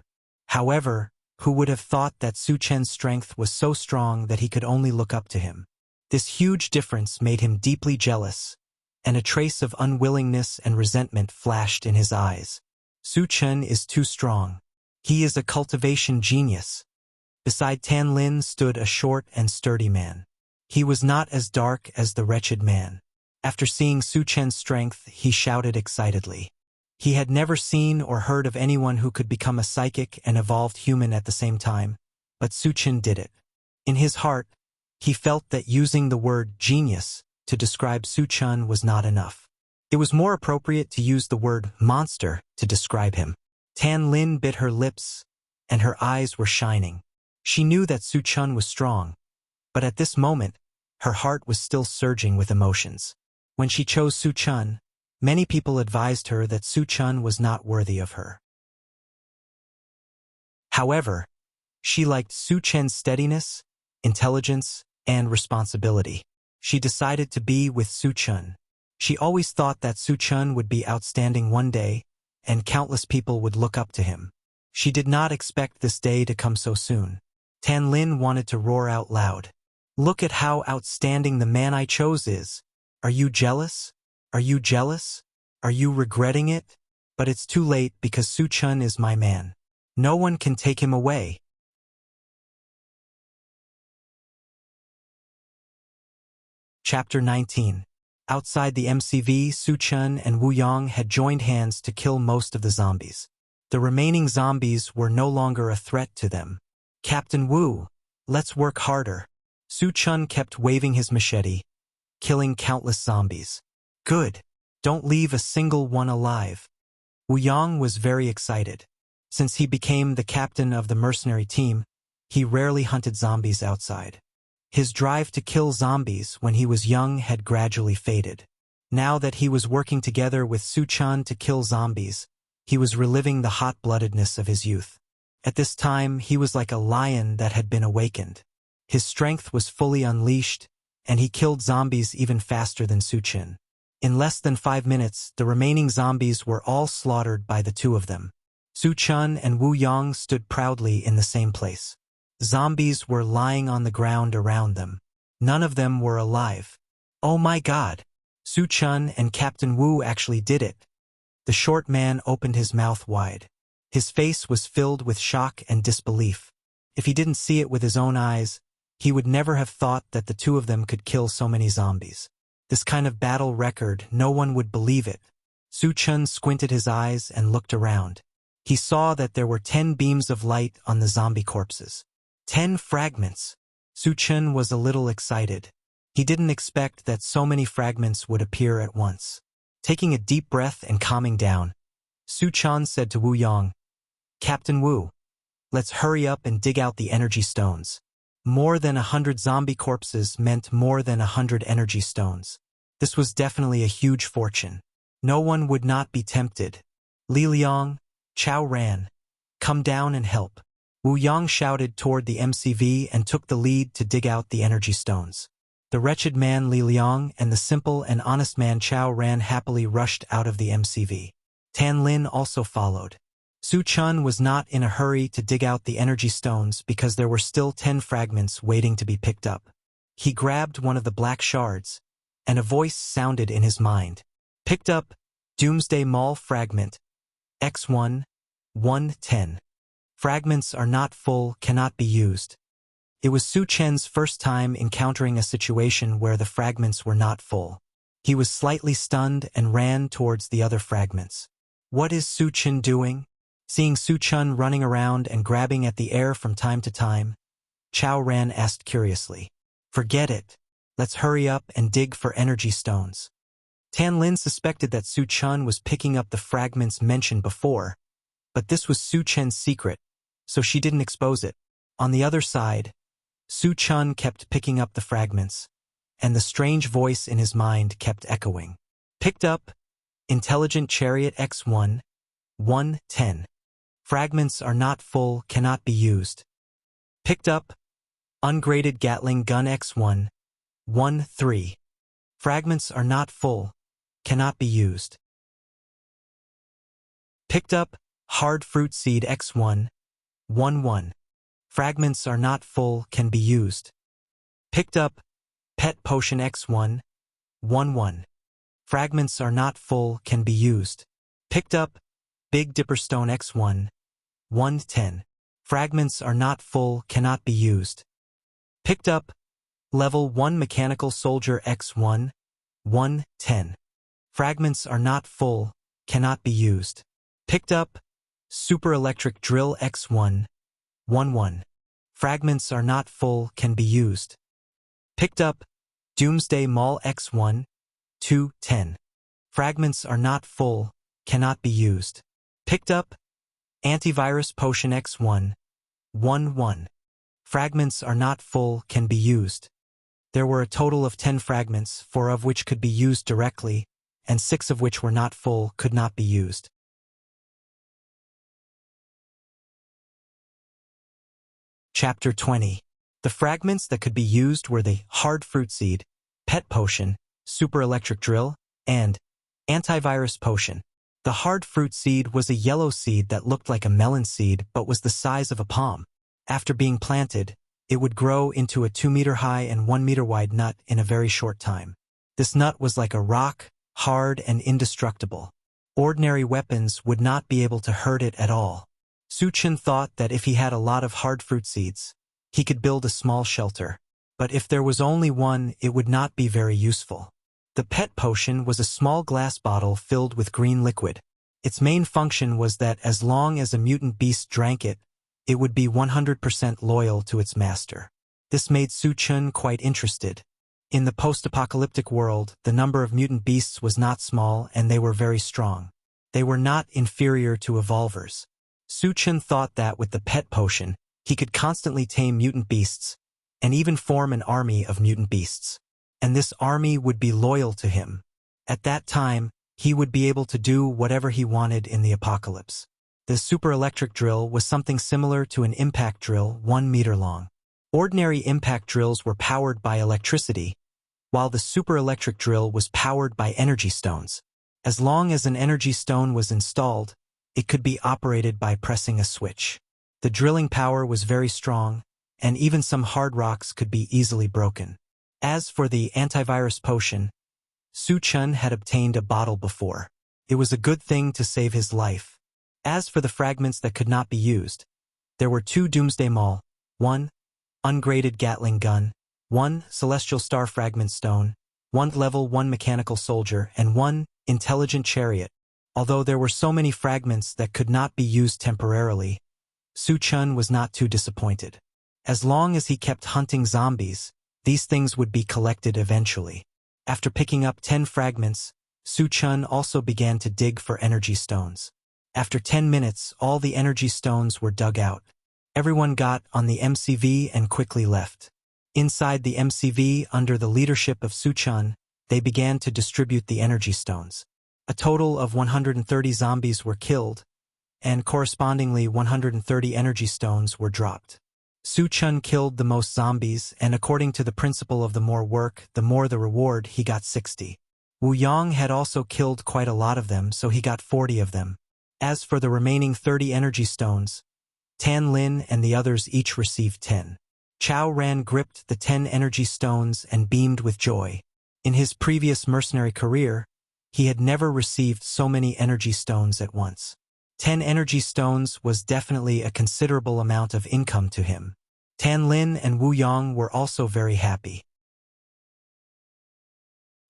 However, who would have thought that Su Chen's strength was so strong that he could only look up to him? This huge difference made him deeply jealous, and a trace of unwillingness and resentment flashed in his eyes. Su Chun is too strong. He is a cultivation genius. Beside Tan Lin stood a short and sturdy man. He was not as dark as the wretched man. After seeing Su Chen's strength, he shouted excitedly. He had never seen or heard of anyone who could become a psychic and evolved human at the same time, but Su Chen did it. In his heart, he felt that using the word genius to describe Su Chun was not enough. It was more appropriate to use the word monster to describe him. Tan Lin bit her lips, and her eyes were shining. She knew that Su Chun was strong, but at this moment, her heart was still surging with emotions. When she chose Su Chun, many people advised her that Su Chun was not worthy of her. However, she liked Su Chen's steadiness, intelligence, and responsibility. She decided to be with Su-chun. She always thought that Su-chun would be outstanding one day, and countless people would look up to him. She did not expect this day to come so soon. Tan Lin wanted to roar out loud. "Look at how outstanding the man I chose is. Are you jealous? Are you jealous? Are you regretting it? But it's too late because Su-chun is my man. No one can take him away." Chapter 19. Outside the MCV, Su-chun and Wu Yong had joined hands to kill most of the zombies. The remaining zombies were no longer a threat to them. "Captain Wu, let's work harder." Su-chun kept waving his machete, killing countless zombies. "Good. Don't leave a single one alive." Wu Yong was very excited. Since he became the captain of the mercenary team, he rarely hunted zombies outside. His drive to kill zombies when he was young had gradually faded. Now that he was working together with Su-chun to kill zombies, he was reliving the hot-bloodedness of his youth. At this time, he was like a lion that had been awakened. His strength was fully unleashed, and he killed zombies even faster than Su-chun. In less than 5 minutes, the remaining zombies were all slaughtered by the two of them. Su-chun and Wu Yong stood proudly in the same place. Zombies were lying on the ground around them. None of them were alive. "Oh my God! Su-chun and Captain Wu actually did it." The short man opened his mouth wide. His face was filled with shock and disbelief. If he didn't see it with his own eyes, he would never have thought that the two of them could kill so many zombies. This kind of battle record, no one would believe it. Su-chun squinted his eyes and looked around. He saw that there were 10 beams of light on the zombie corpses. 10 fragments. Su-chun was a little excited. He didn't expect that so many fragments would appear at once. Taking a deep breath and calming down, Su-chun said to Wu Yong, "Captain Wu, let's hurry up and dig out the energy stones." More than 100 zombie corpses meant more than 100 energy stones. This was definitely a huge fortune. No one would not be tempted. "Li Liang, Chao Ran, come down and help." Wu Yong shouted toward the MCV and took the lead to dig out the energy stones. The wretched man Li Liang and the simple and honest man Chao Ran happily rushed out of the MCV. Tan Lin also followed. Su-chun was not in a hurry to dig out the energy stones because there were still 10 fragments waiting to be picked up. He grabbed one of the black shards, and a voice sounded in his mind. "Picked up, Doomsday Mall fragment, X1, 110. Fragments are not full, cannot be used." It was Su-chun's first time encountering a situation where the fragments were not full. He was slightly stunned and ran towards the other fragments. "What is Su-chun doing?" Seeing Su-chun running around and grabbing at the air from time to time, Chao Ran asked curiously. "Forget it. Let's hurry up and dig for energy stones." Tan Lin suspected that Su-chun was picking up the fragments mentioned before, but this was Su-chun's secret, so she didn't expose it. On the other side, Su-chun kept picking up the fragments, and the strange voice in his mind kept echoing. "Picked up, Intelligent Chariot X1, 110. Fragments are not full, cannot be used." "Picked up, Ungraded Gatling Gun X1, 13. Fragments are not full, cannot be used." "Picked up, Hard Fruit Seed X1, 11. Fragments are not full, can be used." "Picked up, Pet Potion X1, 11. Fragments are not full, can be used." "Picked up, Big Dipper Stone X1, 110. Fragments are not full, cannot be used." "Picked up, Level 1 Mechanical Soldier X1, 110. Fragments are not full, cannot be used." "Picked up, Super Electric Drill X1, 11. Fragments are not full, can be used." "Picked up, Doomsday Mall X1, 210. Fragments are not full, cannot be used." "Picked up, Antivirus Potion X1, 11. Fragments are not full, can be used." There were a total of 10 fragments, 4 of which could be used directly, and 6 of which were not full, could not be used. Chapter 20. The fragments that could be used were the hard fruit seed, pet potion, super electric drill, and antivirus potion. The hard fruit seed was a yellow seed that looked like a melon seed but was the size of a palm. After being planted, it would grow into a 2-meter-high and 1-meter-wide nut in a very short time. This nut was like a rock, hard and indestructible. Ordinary weapons would not be able to hurt it at all. Su Chen thought that if he had a lot of hard fruit seeds, he could build a small shelter. But if there was only one, it would not be very useful. The pet potion was a small glass bottle filled with green liquid. Its main function was that as long as a mutant beast drank it, it would be 100% loyal to its master. This made Su Chen quite interested. In the post-apocalyptic world, the number of mutant beasts was not small and they were very strong. They were not inferior to evolvers. Su Chen thought that with the pet potion, he could constantly tame mutant beasts, and even form an army of mutant beasts. And this army would be loyal to him. At that time, he would be able to do whatever he wanted in the apocalypse. The super electric drill was something similar to an impact drill 1 meter long. Ordinary impact drills were powered by electricity, while the super electric drill was powered by energy stones. As long as an energy stone was installed, it could be operated by pressing a switch. The drilling power was very strong, and even some hard rocks could be easily broken. As for the antivirus potion, Su Chen had obtained a bottle before. It was a good thing to save his life. As for the fragments that could not be used, there were 2 Doomsday Maul, 1 ungraded Gatling gun, 1 Celestial Star Fragment Stone, 1 Level 1 Mechanical Soldier, and 1 Intelligent Chariot. Although there were so many fragments that could not be used temporarily, Su Chen was not too disappointed. As long as he kept hunting zombies, these things would be collected eventually. After picking up 10 fragments, Su Chen also began to dig for energy stones. After 10 minutes, all the energy stones were dug out. Everyone got on the MCV and quickly left. Inside the MCV, under the leadership of Su Chen, they began to distribute the energy stones. A total of 130 zombies were killed, and correspondingly 130 energy stones were dropped. Su Chen killed the most zombies, and according to the principle of the more work, the more the reward, he got 60. Wu Yang had also killed quite a lot of them, so he got 40 of them. As for the remaining 30 energy stones, Tan Lin and the others each received 10. Chao Ran gripped the 10 energy stones and beamed with joy. In his previous mercenary career, he had never received so many energy stones at once. 10 energy stones was definitely a considerable amount of income to him. Tan Lin and Wu Yang were also very happy.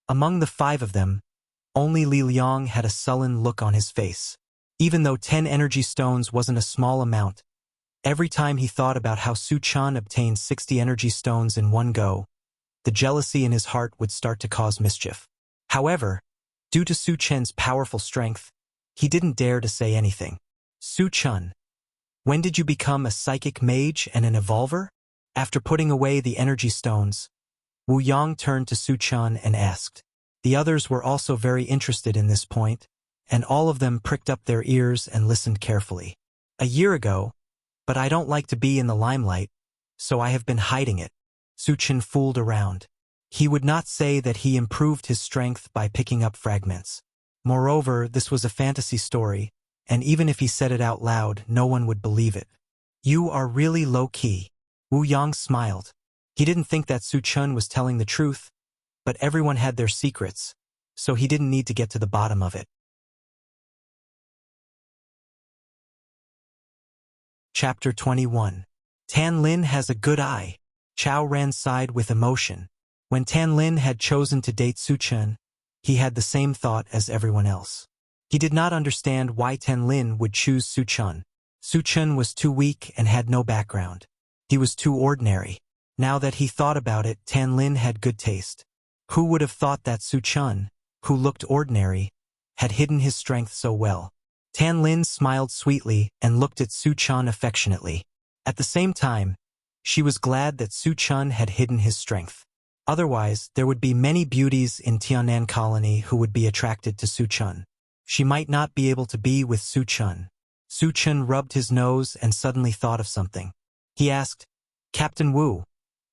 Among the 5 of them, only Li Liang had a sullen look on his face. Even though 10 energy stones wasn't a small amount, every time he thought about how Su Chen obtained 60 energy stones in one go, the jealousy in his heart would start to cause mischief. However, due to Su Chen's powerful strength, he didn't dare to say anything. Su Chen, when did you become a psychic mage and an evolver? After putting away the energy stones, Wu Yang turned to Su Chen and asked. The others were also very interested in this point, and all of them pricked up their ears and listened carefully. A year ago, but I don't like to be in the limelight, so I have been hiding it. Su Chen fooled around. He would not say that he improved his strength by picking up fragments. Moreover, this was a fantasy story, and even if he said it out loud, no one would believe it. You are really low-key. Wu Yang smiled. He didn't think that Su Chen was telling the truth, but everyone had their secrets, so he didn't need to get to the bottom of it. Chapter 21. Tan Lin has a good eye. Chao Ran sighed with emotion. When Tan Lin had chosen to date Su Chen, he had the same thought as everyone else. He did not understand why Tan Lin would choose Su Chen. Su Chen was too weak and had no background. He was too ordinary. Now that he thought about it, Tan Lin had good taste. Who would have thought that Su Chen, who looked ordinary, had hidden his strength so well? Tan Lin smiled sweetly and looked at Su Chen affectionately. At the same time, she was glad that Su Chen had hidden his strength. Otherwise, there would be many beauties in Tianan Colony who would be attracted to Su Chen. She might not be able to be with Su Chen. Su Chen rubbed his nose and suddenly thought of something. He asked, Captain Wu,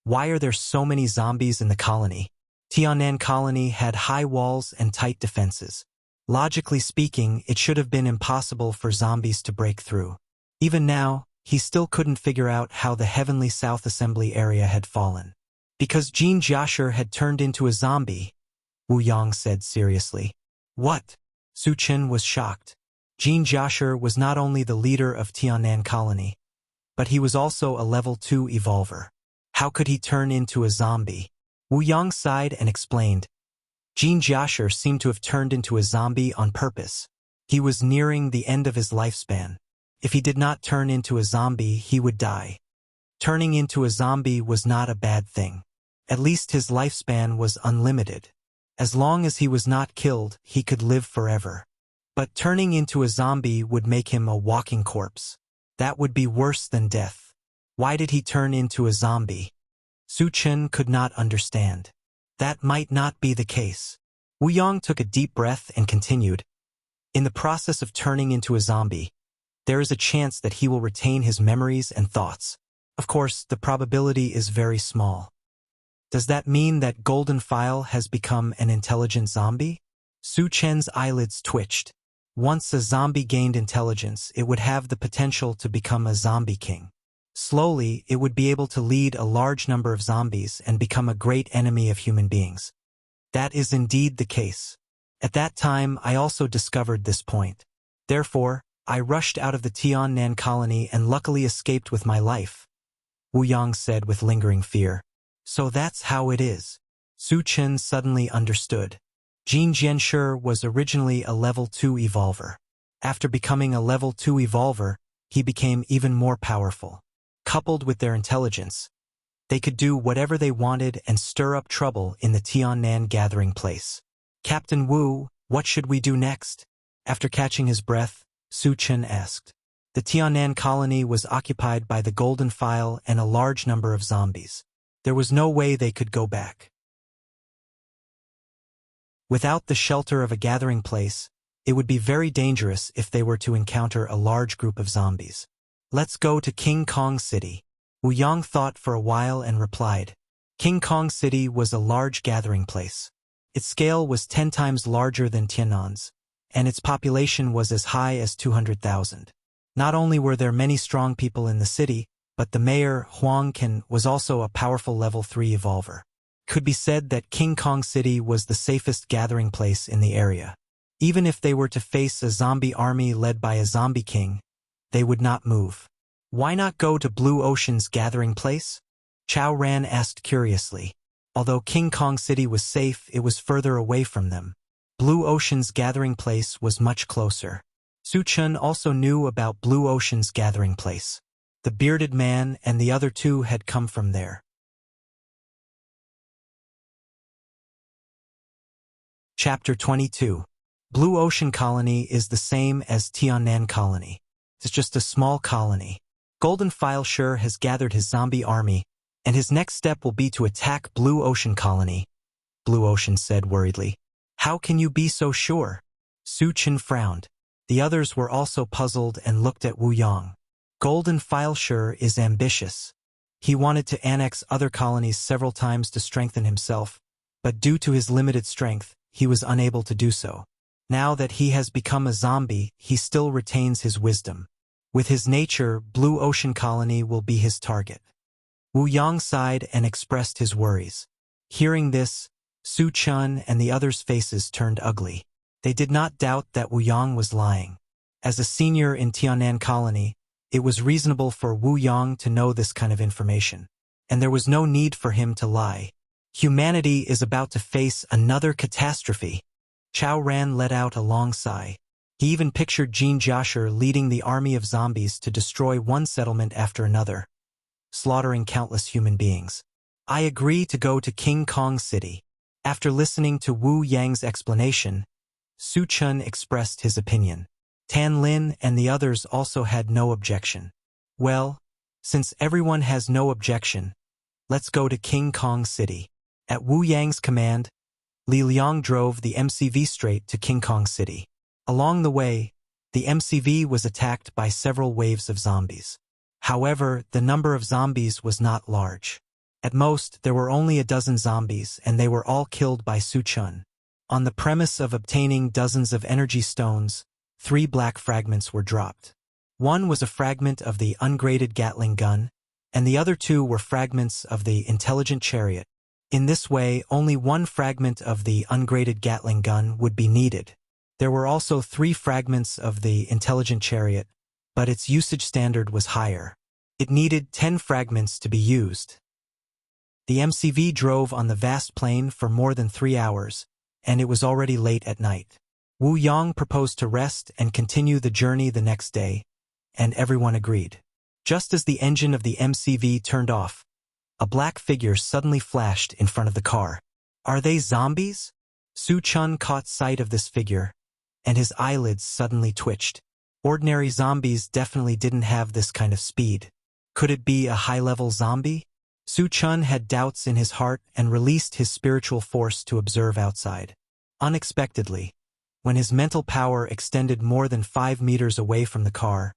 Why are there so many zombies in the colony? Tiannan colony had high walls and tight defenses. Logically speaking, it should have been impossible for zombies to break through. Even now, he still couldn't figure out how the Heavenly South Assembly area had fallen. Because Jean Jiasher had turned into a zombie, Wu Yang said seriously. What? Su Chen was shocked. Jean Jiasher was not only the leader of Tiannan colony, but he was also a level 2 evolver. How could he turn into a zombie? Wu Yang sighed and explained. Jean Jiasher seemed to have turned into a zombie on purpose. He was nearing the end of his lifespan. If he did not turn into a zombie, he would die. Turning into a zombie was not a bad thing. At least his lifespan was unlimited. As long as he was not killed, he could live forever. But turning into a zombie would make him a walking corpse. That would be worse than death. Why did he turn into a zombie? Su Chen could not understand. That might not be the case. Wu Yang took a deep breath and continued. In the process of turning into a zombie, there is a chance that he will retain his memories and thoughts. Of course, the probability is very small. Does that mean that Golden File has become an intelligent zombie? Su Chen's eyelids twitched. Once a zombie gained intelligence, it would have the potential to become a zombie king. Slowly, it would be able to lead a large number of zombies and become a great enemy of human beings. That is indeed the case. At that time, I also discovered this point. Therefore, I rushed out of the Tiannan colony and luckily escaped with my life, Wu Yang said with lingering fear. So that's how it is. Su Chen suddenly understood. Jean Jiasher was originally a level 2 evolver. After becoming a level 2 evolver, he became even more powerful. Coupled with their intelligence, they could do whatever they wanted and stir up trouble in the Tiannan gathering place. Captain Wu, what should we do next? After catching his breath, Su Chen asked. The Tiannan colony was occupied by the Golden File and a large number of zombies. There was no way they could go back. Without the shelter of a gathering place, it would be very dangerous if they were to encounter a large group of zombies. Let's go to King Kong City. Wu Yang thought for a while and replied. King Kong City was a large gathering place. Its scale was 10 times larger than Tiannan's, and its population was as high as 200,000. Not only were there many strong people in the city, but the mayor, Huang Qin, was also a powerful level 3 evolver. Could be said that King Kong City was the safest gathering place in the area. Even if they were to face a zombie army led by a zombie king, they would not move. Why not go to Blue Ocean's gathering place? Chao Ran asked curiously. Although King Kong City was safe, it was further away from them. Blue Ocean's gathering place was much closer. Su Chen also knew about Blue Ocean's gathering place. The bearded man and the other two had come from there. Chapter 22. Blue Ocean Colony is the same as Tiannan Colony. It's just a small colony. Golden File sure has gathered his zombie army, and his next step will be to attack Blue Ocean Colony, Blue Ocean said worriedly. How can you be so sure? Su Chen frowned. The others were also puzzled and looked at Wu Yang. Golden File sure is ambitious. He wanted to annex other colonies several times to strengthen himself, but due to his limited strength, he was unable to do so. Now that he has become a zombie, he still retains his wisdom. With his nature, Blue Ocean Colony will be his target. Wu Yang sighed and expressed his worries. Hearing this, Su Chen and the others' faces turned ugly. They did not doubt that Wu Yang was lying. As a senior in Tiannan Colony, it was reasonable for Wu Yang to know this kind of information, and there was no need for him to lie. Humanity is about to face another catastrophe. Chao Ran let out a long sigh. He even pictured Jean Jiasher leading the army of zombies to destroy one settlement after another, slaughtering countless human beings. I agree to go to King Kong City. After listening to Wu Yang's explanation, Su Chen expressed his opinion. Tan Lin and the others also had no objection. Well, since everyone has no objection, let's go to King Kong City. At Wu Yang's command, Li Liang drove the MCV straight to King Kong City. Along the way, the MCV was attacked by several waves of zombies. However, the number of zombies was not large. At most, there were only a dozen zombies, and they were all killed by Su Chun. On the premise of obtaining dozens of energy stones, 3 black fragments were dropped. One was a fragment of the ungraded Gatling gun, and the other 2 were fragments of the intelligent chariot. In this way, only 1 fragment of the ungraded Gatling gun would be needed. There were also 3 fragments of the intelligent chariot, but its usage standard was higher. It needed 10 fragments to be used. The MCV drove on the vast plain for more than 3 hours, and it was already late at night. Wu Yang proposed to rest and continue the journey the next day, and everyone agreed. Just as the engine of the MCV turned off, a black figure suddenly flashed in front of the car. Are they zombies? Su Chun caught sight of this figure, and his eyelids suddenly twitched. Ordinary zombies definitely didn't have this kind of speed. Could it be a high-level zombie? Su Chun had doubts in his heart and released his spiritual force to observe outside. Unexpectedly, when his mental power extended more than 5 meters away from the car,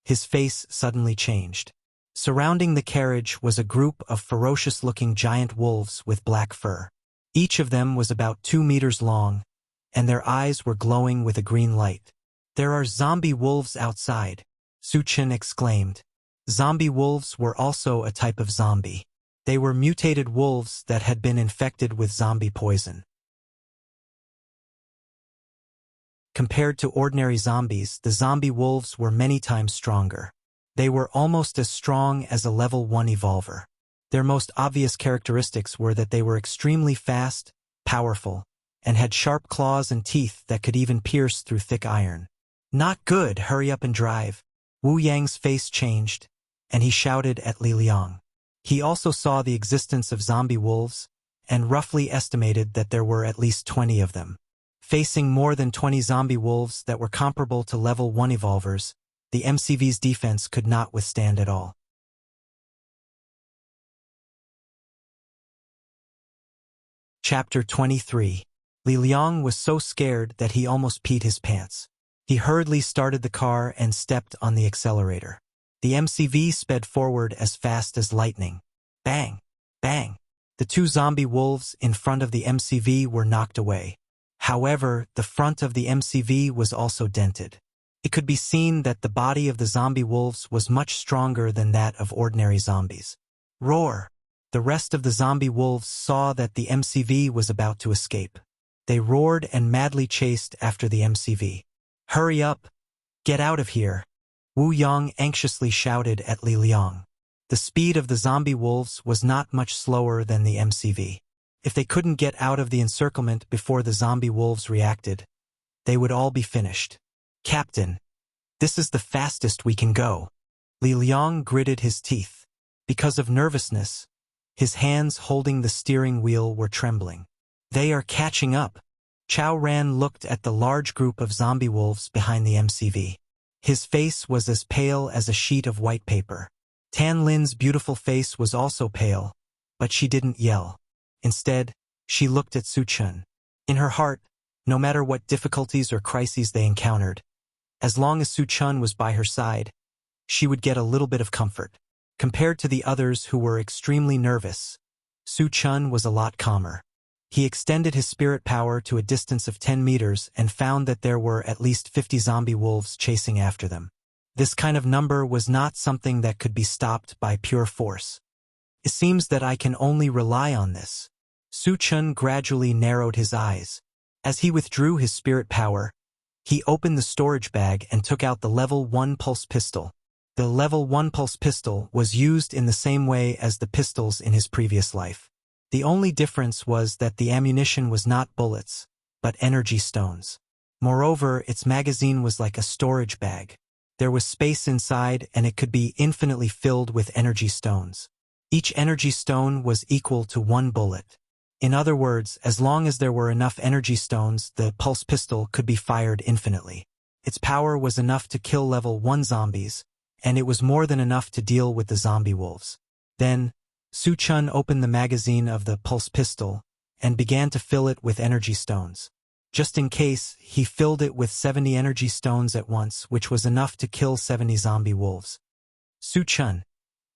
his face suddenly changed. Surrounding the carriage was a group of ferocious-looking giant wolves with black fur. Each of them was about 2 meters long, and their eyes were glowing with a green light. "There are zombie wolves outside," Su Chun exclaimed. Zombie wolves were also a type of zombie. They were mutated wolves that had been infected with zombie poison. Compared to ordinary zombies, the zombie wolves were many times stronger. They were almost as strong as a level 1 evolver. Their most obvious characteristics were that they were extremely fast, powerful, and had sharp claws and teeth that could even pierce through thick iron. "Not good, hurry up and drive." Wu Yang's face changed, and he shouted at Li Liang. He also saw the existence of zombie wolves, and roughly estimated that there were at least 20 of them. Facing more than 20 zombie wolves that were comparable to level 1 evolvers, the MCV's defense could not withstand at all. Chapter 23. Li Liang was so scared that he almost peed his pants. He hurriedly started the car and stepped on the accelerator. The MCV sped forward as fast as lightning. Bang! Bang! The 2 zombie wolves in front of the MCV were knocked away. However, the front of the MCV was also dented. It could be seen that the body of the zombie wolves was much stronger than that of ordinary zombies. Roar! The rest of the zombie wolves saw that the MCV was about to escape. They roared and madly chased after the MCV. "Hurry up! Get out of here!" Wu Yang anxiously shouted at Li Liang. The speed of the zombie wolves was not much slower than the MCV. If they couldn't get out of the encirclement before the zombie wolves reacted, they would all be finished. "Captain, this is the fastest we can go." Li Liang gritted his teeth. Because of nervousness, his hands holding the steering wheel were trembling. "They are catching up." Chao Ran looked at the large group of zombie wolves behind the MCV. His face was as pale as a sheet of white paper. Tan Lin's beautiful face was also pale, but she didn't yell. Instead, she looked at Su Chun. In her heart, no matter what difficulties or crises they encountered, as long as Su Chun was by her side, she would get a little bit of comfort. Compared to the others who were extremely nervous, Su Chun was a lot calmer. He extended his spirit power to a distance of 10 meters and found that there were at least 50 zombie wolves chasing after them. This kind of number was not something that could be stopped by pure force. "It seems that I can only rely on this." Su Chun gradually narrowed his eyes. As he withdrew his spirit power, he opened the storage bag and took out the level 1 pulse pistol. The level 1 pulse pistol was used in the same way as the pistols in his previous life. The only difference was that the ammunition was not bullets, but energy stones. Moreover, its magazine was like a storage bag. There was space inside, and it could be infinitely filled with energy stones. Each energy stone was equal to 1 bullet. In other words, as long as there were enough energy stones, the pulse pistol could be fired infinitely. Its power was enough to kill level 1 zombies, and it was more than enough to deal with the zombie wolves. Then, Su Chun opened the magazine of the pulse pistol and began to fill it with energy stones. Just in case, he filled it with 70 energy stones at once, which was enough to kill 70 zombie wolves. "Su Chun,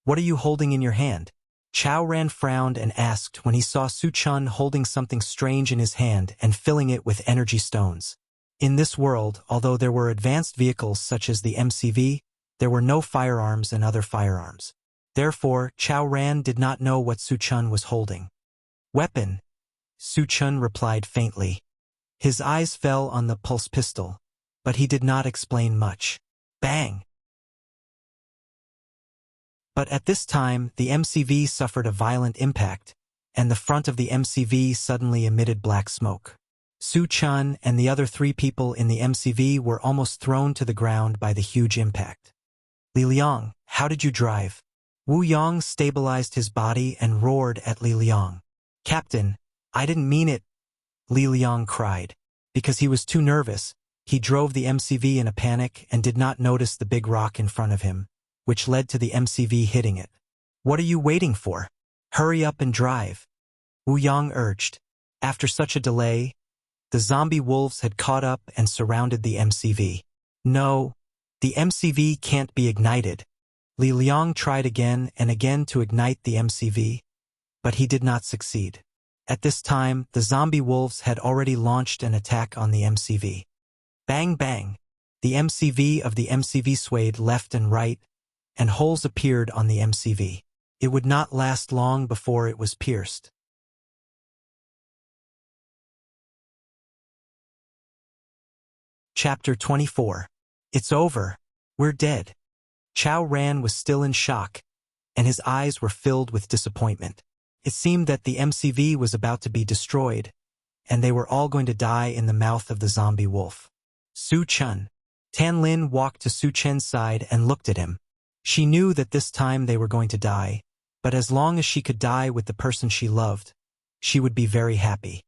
what are you holding in your hand?" Chao Ran frowned and asked when he saw Su Chun holding something strange in his hand and filling it with energy stones. In this world, although there were advanced vehicles such as the MCV, there were no firearms and other firearms. Therefore, Chao Ran did not know what Su Chun was holding. Weapon, Su Chun replied faintly. His eyes fell on the pulse pistol, but he did not explain much. Bang! But at this time, the MCV suffered a violent impact, and the front of the MCV suddenly emitted black smoke. Su Chun and the other 3 people in the MCV were almost thrown to the ground by the huge impact. Li Liang, how did you drive? Wu Yang stabilized his body and roared at Li Liang. Captain, I didn't mean it, Li Liang cried. Because he was too nervous, he drove the MCV in a panic and did not notice the big rock in front of him, which led to the MCV hitting it. What are you waiting for? Hurry up and drive, Wu Yang urged. After such a delay, the zombie wolves had caught up and surrounded the MCV. No, the MCV can't be ignited. Li Liang tried again and again to ignite the MCV, but he did not succeed. At this time, the zombie wolves had already launched an attack on the MCV. Bang bang! The MCV of the MCV swayed left and right, and holes appeared on the MCV. It would not last long before it was pierced. Chapter 24. It's over. We're dead. Chao Ran was still in shock, and his eyes were filled with disappointment. It seemed that the MCV was about to be destroyed, and they were all going to die in the mouth of the zombie wolf. Su Chun. Tan Lin walked to Su Chen's side and looked at him. She knew that this time they were going to die, but as long as she could die with the person she loved, she would be very happy.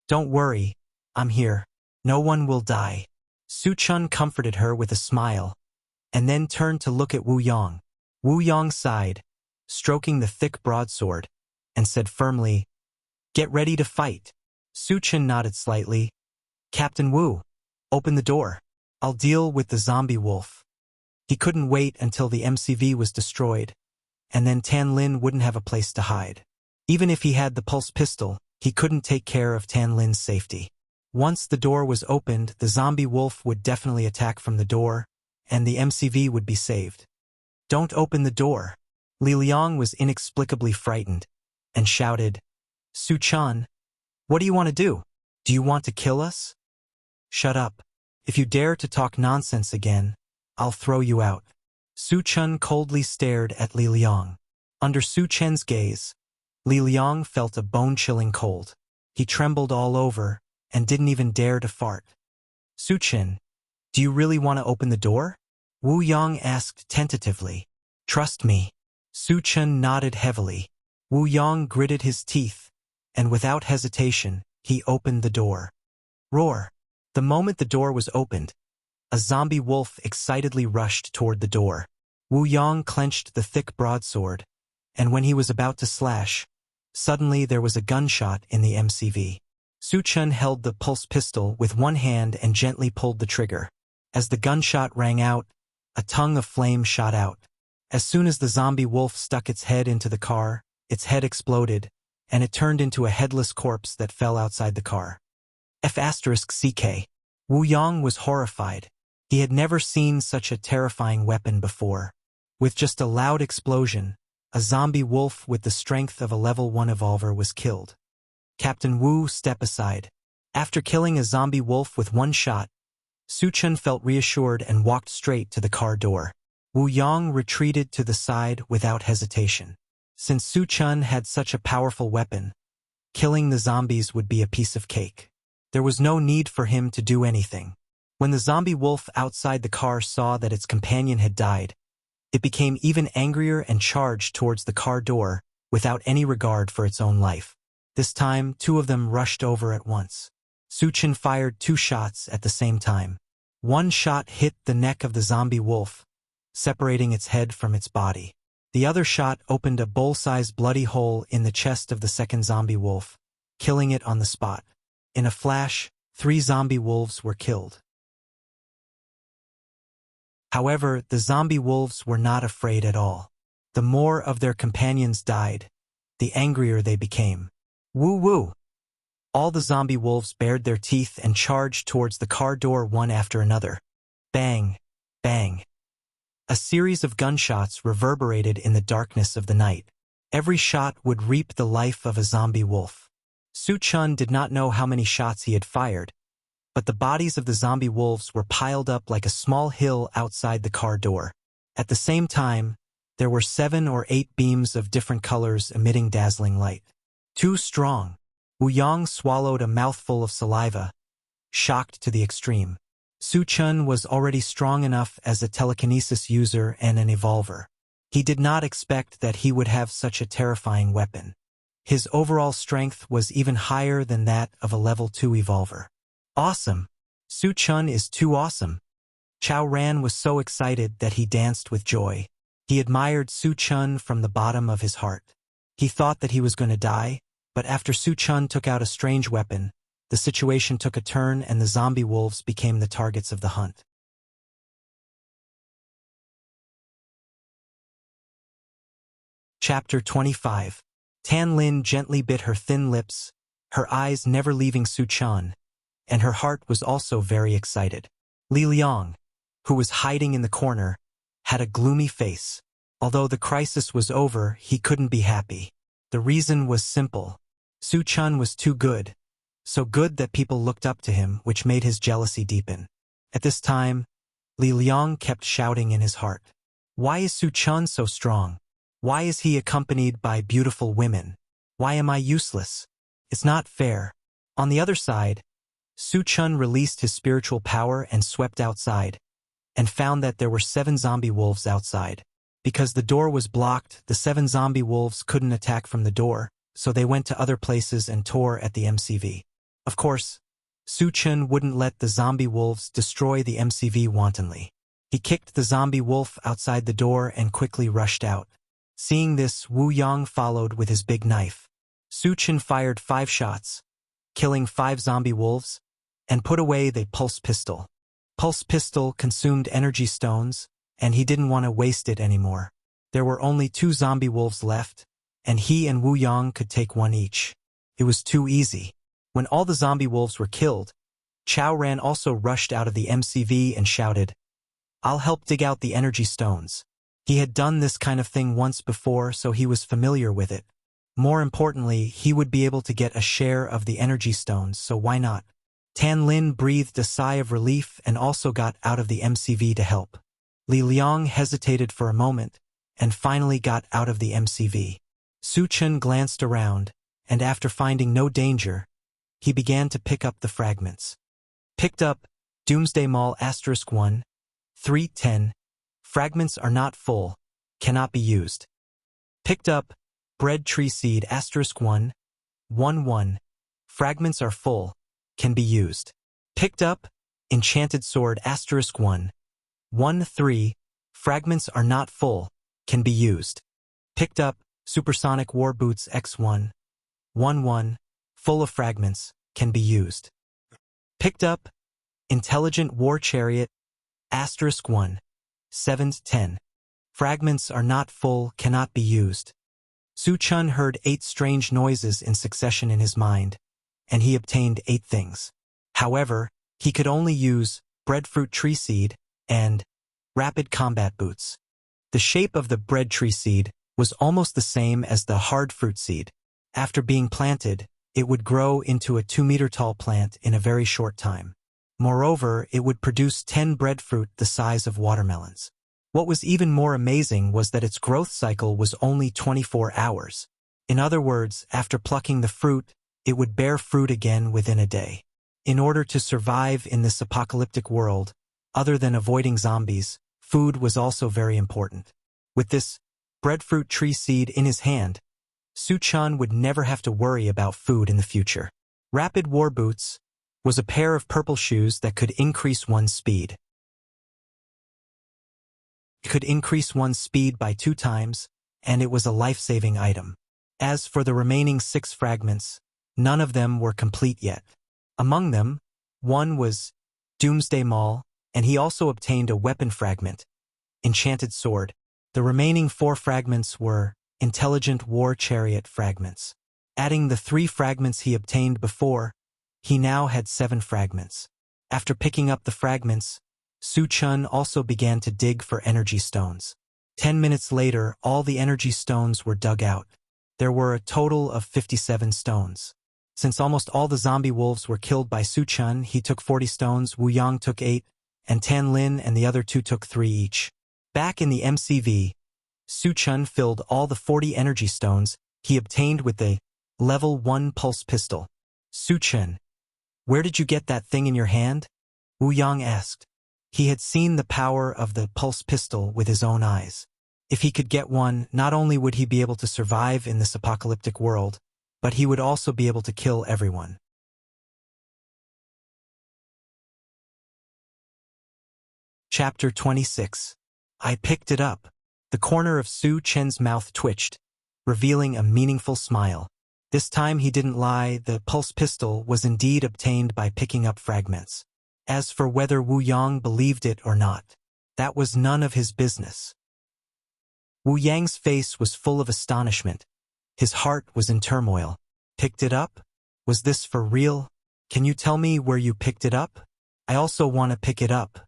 Don't worry, I'm here. No one will die. Su Chun comforted her with a smile, and then turned to look at Wu Yang. Wu Yang sighed, stroking the thick broadsword, and said firmly, Get ready to fight. Su Chun nodded slightly. Captain Wu, open the door. I'll deal with the zombie wolf. He couldn't wait until the MCV was destroyed, and then Tan Lin wouldn't have a place to hide. Even if he had the pulse pistol, he couldn't take care of Tan Lin's safety. Once the door was opened, the zombie wolf would definitely attack from the door, and the MCV would be saved. Don't open the door. Li Liang was inexplicably frightened, and shouted, Su Chun, what do you want to do? Do you want to kill us? Shut up. If you dare to talk nonsense again, I'll throw you out. Su Chun coldly stared at Li Liang. Under Su Chen's gaze, Li Liang felt a bone-chilling cold. He trembled all over and didn't even dare to fart. Su Chen, do you really want to open the door? Wu Yang asked tentatively. Trust me. Su Chen nodded heavily. Wu Yang gritted his teeth, and without hesitation, he opened the door. Roar! The moment the door was opened, a zombie wolf excitedly rushed toward the door. Wu Yang clenched the thick broadsword, and when he was about to slash, suddenly there was a gunshot in the MCV. Su Chun held the pulse pistol with one hand and gently pulled the trigger. As the gunshot rang out, a tongue of flame shot out. As soon as the zombie wolf stuck its head into the car, its head exploded, and it turned into a headless corpse that fell outside the car. F***CK. Wu Yang was horrified. He had never seen such a terrifying weapon before. With just a loud explosion, a zombie wolf with the strength of a level 1 evolver was killed. Captain Wu stepped aside. After killing a zombie wolf with one shot, Su Chun felt reassured and walked straight to the car door. Wu Yang retreated to the side without hesitation. Since Su Chun had such a powerful weapon, killing the zombies would be a piece of cake. There was no need for him to do anything. When the zombie wolf outside the car saw that its companion had died, it became even angrier and charged towards the car door without any regard for its own life. This time, 2 of them rushed over at once. Su Chun fired 2 shots at the same time. One shot hit the neck of the zombie wolf, separating its head from its body. The other shot opened a bowl-sized bloody hole in the chest of the second zombie wolf, killing it on the spot. In a flash, 3 zombie wolves were killed. However, the zombie wolves were not afraid at all. The more of their companions died, the angrier they became. Woo woo! All the zombie wolves bared their teeth and charged towards the car door one after another. Bang! Bang! A series of gunshots reverberated in the darkness of the night. Every shot would reap the life of a zombie wolf. Su Chun did not know how many shots he had fired, but the bodies of the zombie wolves were piled up like a small hill outside the car door. At the same time, there were 7 or 8 beams of different colors emitting dazzling light. Too strong. Wu Yang swallowed a mouthful of saliva, shocked to the extreme. Su Chun was already strong enough as a telekinesis user and an evolver. He did not expect that he would have such a terrifying weapon. His overall strength was even higher than that of a level 2 evolver. Awesome! Su Chun is too awesome! Chao Ran was so excited that he danced with joy. He admired Su Chun from the bottom of his heart. He thought that he was going to die, but after Su Chun took out a strange weapon, the situation took a turn and the zombie wolves became the targets of the hunt. Chapter 25. Tan Lin gently bit her thin lips, her eyes never leaving Su Chun, and her heart was also very excited. Li Liang, who was hiding in the corner, had a gloomy face. Although the crisis was over, he couldn't be happy. The reason was simple. Su Chun was too good, so good that people looked up to him, which made his jealousy deepen. At this time, Li Liang kept shouting in his heart. Why is Su Chun so strong? Why is he accompanied by beautiful women? Why am I useless? It's not fair. On the other side, Su Chun released his spiritual power and swept outside, and found that there were 7 zombie wolves outside. Because the door was blocked, the 7 zombie wolves couldn't attack from the door, so they went to other places and tore at the MCV. Of course, Su Chun wouldn't let the zombie wolves destroy the MCV wantonly. He kicked the zombie wolf outside the door and quickly rushed out. Seeing this, Wu Yang followed with his big knife. Su Chun fired 5 shots, killing 5 zombie wolves, and put away the pulse pistol. Pulse pistol consumed energy stones, and he didn't want to waste it anymore. There were only 2 zombie wolves left, and he and Wu Yang could take 1 each. It was too easy. When all the zombie wolves were killed, Chao Ran also rushed out of the MCV and shouted, "I'll help dig out the energy stones." He had done this kind of thing once before, so he was familiar with it. More importantly, he would be able to get a share of the energy stones, so why not? Tan Lin breathed a sigh of relief and also got out of the MCV to help. Li Liang hesitated for a moment, and finally got out of the MCV. Su Chun glanced around, and after finding no danger, he began to pick up the fragments. Picked up, Doomsday Mall *1, 310, fragments are not full, cannot be used. Picked up, Bread Tree Seed *1, 11, fragments are full, can be used. Picked up, Enchanted Sword *1, 13, fragments are not full, can be used. Picked up, Supersonic War Boots X1, 11, full of fragments, can be used. Picked up, Intelligent War Chariot *1, 7-10, fragments are not full, cannot be used. Su Chun heard 8 strange noises in succession in his mind, and he obtained 8 things. However, he could only use Breadfruit Tree Seed and Rapid Combat Boots. The shape of the Bread Tree Seed was almost the same as the Hard Fruit Seed. After being planted, it would grow into a 2-meter-tall plant in a very short time. Moreover, it would produce 10 breadfruit the size of watermelons. What was even more amazing was that its growth cycle was only 24 hours. In other words, after plucking the fruit, it would bear fruit again within a day. In order to survive in this apocalyptic world, other than avoiding zombies, food was also very important. With this breadfruit tree seed in his hand, Su Chun would never have to worry about food in the future. Rapid War Boots was a pair of purple shoes that could increase one's speed. It could increase one's speed by 2 times, and it was a life-saving item. As for the remaining 6 fragments, none of them were complete yet. Among them, one was Doomsday Mall, and he also obtained a weapon fragment, Enchanted Sword. The remaining 4 fragments were intelligent war chariot fragments. Adding the 3 fragments he obtained before, he now had 7 fragments. After picking up the fragments, Su Chun also began to dig for energy stones. 10 minutes later, all the energy stones were dug out. There were a total of 57 stones. Since almost all the zombie wolves were killed by Su Chun, he took 40 stones, Wu Yang took 8, and Tan Lin and the other 2 took 3 each. Back in the MCV, Su Chun filled all the 40 energy stones he obtained with the Level 1 pulse pistol. Su Chun, where did you get that thing in your hand? Wu Yang asked. He had seen the power of the pulse pistol with his own eyes. If he could get one, not only would he be able to survive in this apocalyptic world, but he would also be able to kill everyone. Chapter 26. I picked it up. The corner of Su Chen's mouth twitched, revealing a meaningful smile. This time he didn't lie, the pulse pistol was indeed obtained by picking up fragments. As for whether Wu Yang believed it or not, that was none of his business. Wu Yang's face was full of astonishment. His heart was in turmoil. Picked it up? Was this for real? Can you tell me where you picked it up? I also want to pick it up.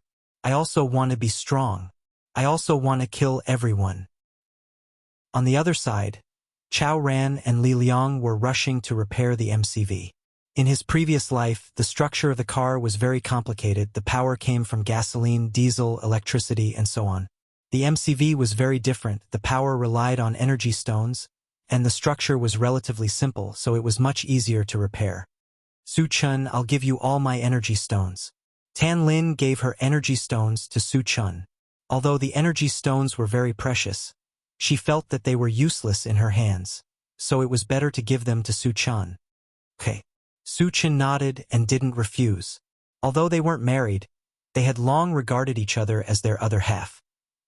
I also want to be strong. I also want to kill everyone. On the other side, Chao Ran and Li Liang were rushing to repair the MCV. In his previous life, the structure of the car was very complicated. The power came from gasoline, diesel, electricity, and so on. The MCV was very different. The power relied on energy stones, and the structure was relatively simple, so it was much easier to repair. Su Chun, I'll give you all my energy stones. Tan Lin gave her energy stones to Su Chun. Although the energy stones were very precious, she felt that they were useless in her hands, so it was better to give them to Su Chun. Okay. Su Chun nodded and didn't refuse. Although they weren't married, they had long regarded each other as their other half,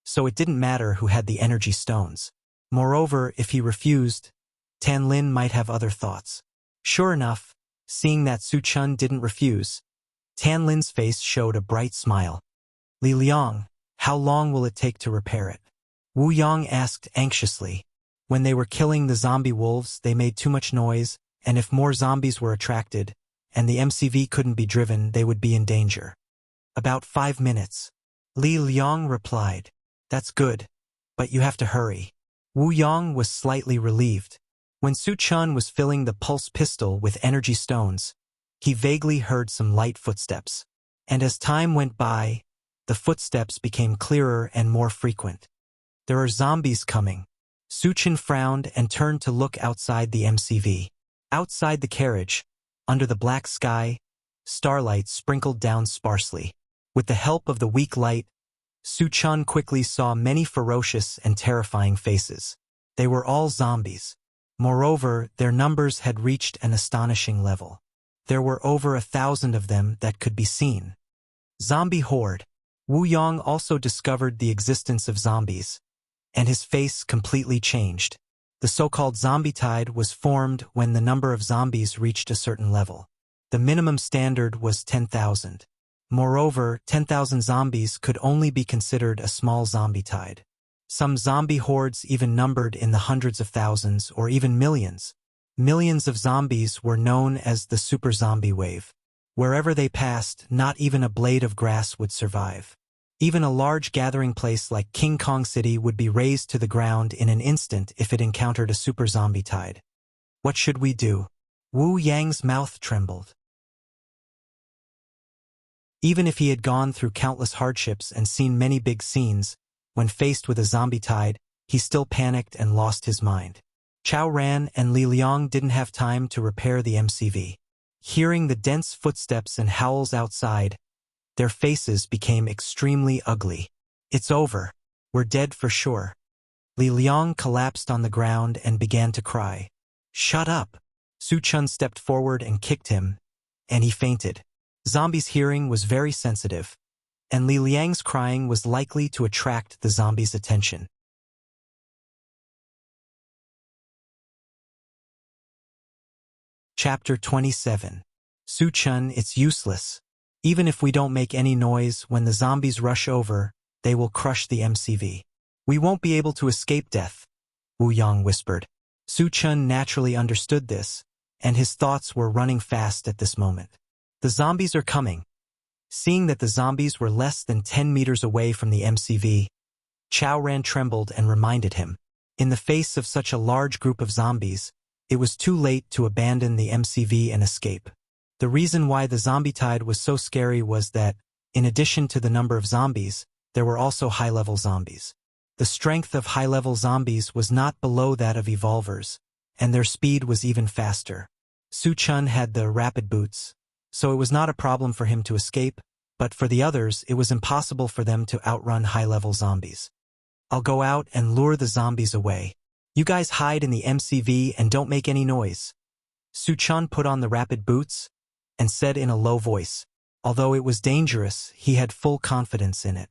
so it didn't matter who had the energy stones. Moreover, if he refused, Tan Lin might have other thoughts. Sure enough, seeing that Su Chun didn't refuse, Tan Lin's face showed a bright smile. Li Liang, how long will it take to repair it? Wu Yang asked anxiously. When they were killing the zombie wolves, they made too much noise, and if more zombies were attracted, and the MCV couldn't be driven, they would be in danger. About 5 minutes. Li Liang replied. That's good, but you have to hurry. Wu Yang was slightly relieved. When Su Chun was filling the pulse pistol with energy stones, he vaguely heard some light footsteps. And as time went by, the footsteps became clearer and more frequent. There are zombies coming. Su Chun frowned and turned to look outside the MCV. Outside the carriage, under the black sky, starlight sprinkled down sparsely. With the help of the weak light, Su Chun quickly saw many ferocious and terrifying faces. They were all zombies. Moreover, their numbers had reached an astonishing level. There were over 1,000 of them that could be seen. Zombie horde. Wu Yang also discovered the existence of zombies, and his face completely changed. The so-called zombie tide was formed when the number of zombies reached a certain level. The minimum standard was 10,000. Moreover, 10,000 zombies could only be considered a small zombie tide. Some zombie hordes even numbered in the hundreds of thousands or even millions. Millions of zombies were known as the super zombie wave. Wherever they passed, not even a blade of grass would survive. Even a large gathering place like King Kong City would be razed to the ground in an instant if it encountered a super zombie tide. What should we do? Wu Yang's mouth trembled. Even if he had gone through countless hardships and seen many big scenes, when faced with a zombie tide, he still panicked and lost his mind. Chao Ran and Li Liang didn't have time to repair the MCV. Hearing the dense footsteps and howls outside, their faces became extremely ugly. It's over. We're dead for sure. Li Liang collapsed on the ground and began to cry. Shut up! Su Chun stepped forward and kicked him, and he fainted. Zombie's hearing was very sensitive, and Li Liang's crying was likely to attract the zombie's attention. Chapter 27. Su Chun, it's useless. Even if we don't make any noise, when the zombies rush over, they will crush the MCV. We won't be able to escape death. Wu Yang whispered. Su Chun naturally understood this, and his thoughts were running fast at this moment. The zombies are coming. Seeing that the zombies were less than 10 meters away from the MCV, Chao Ran trembled and reminded him. In the face of such a large group of zombies, it was too late to abandon the MCV and escape. The reason why the zombie tide was so scary was that, in addition to the number of zombies, there were also high-level zombies. The strength of high-level zombies was not below that of evolvers, and their speed was even faster. Su Chun had the rapid boots, so it was not a problem for him to escape, but for the others it was impossible for them to outrun high-level zombies. I'll go out and lure the zombies away. You guys hide in the MCV and don't make any noise. Su Chun put on the rapid boots and said in a low voice. Although it was dangerous, he had full confidence in it.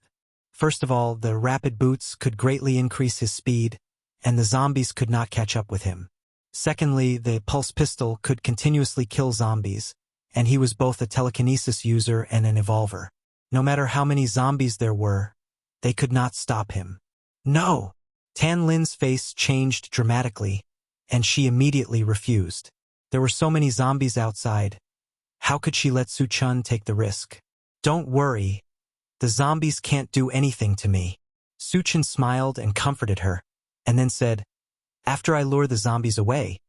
First of all, the rapid boots could greatly increase his speed, and the zombies could not catch up with him. Secondly, the pulse pistol could continuously kill zombies, and he was both a telekinesis user and an evolver. No matter how many zombies there were, they could not stop him. No! Tan Lin's face changed dramatically, and she immediately refused. There were so many zombies outside. How could she let Su Chun take the risk? Don't worry. The zombies can't do anything to me. Su Chun smiled and comforted her, and then said, after I lure the zombies away,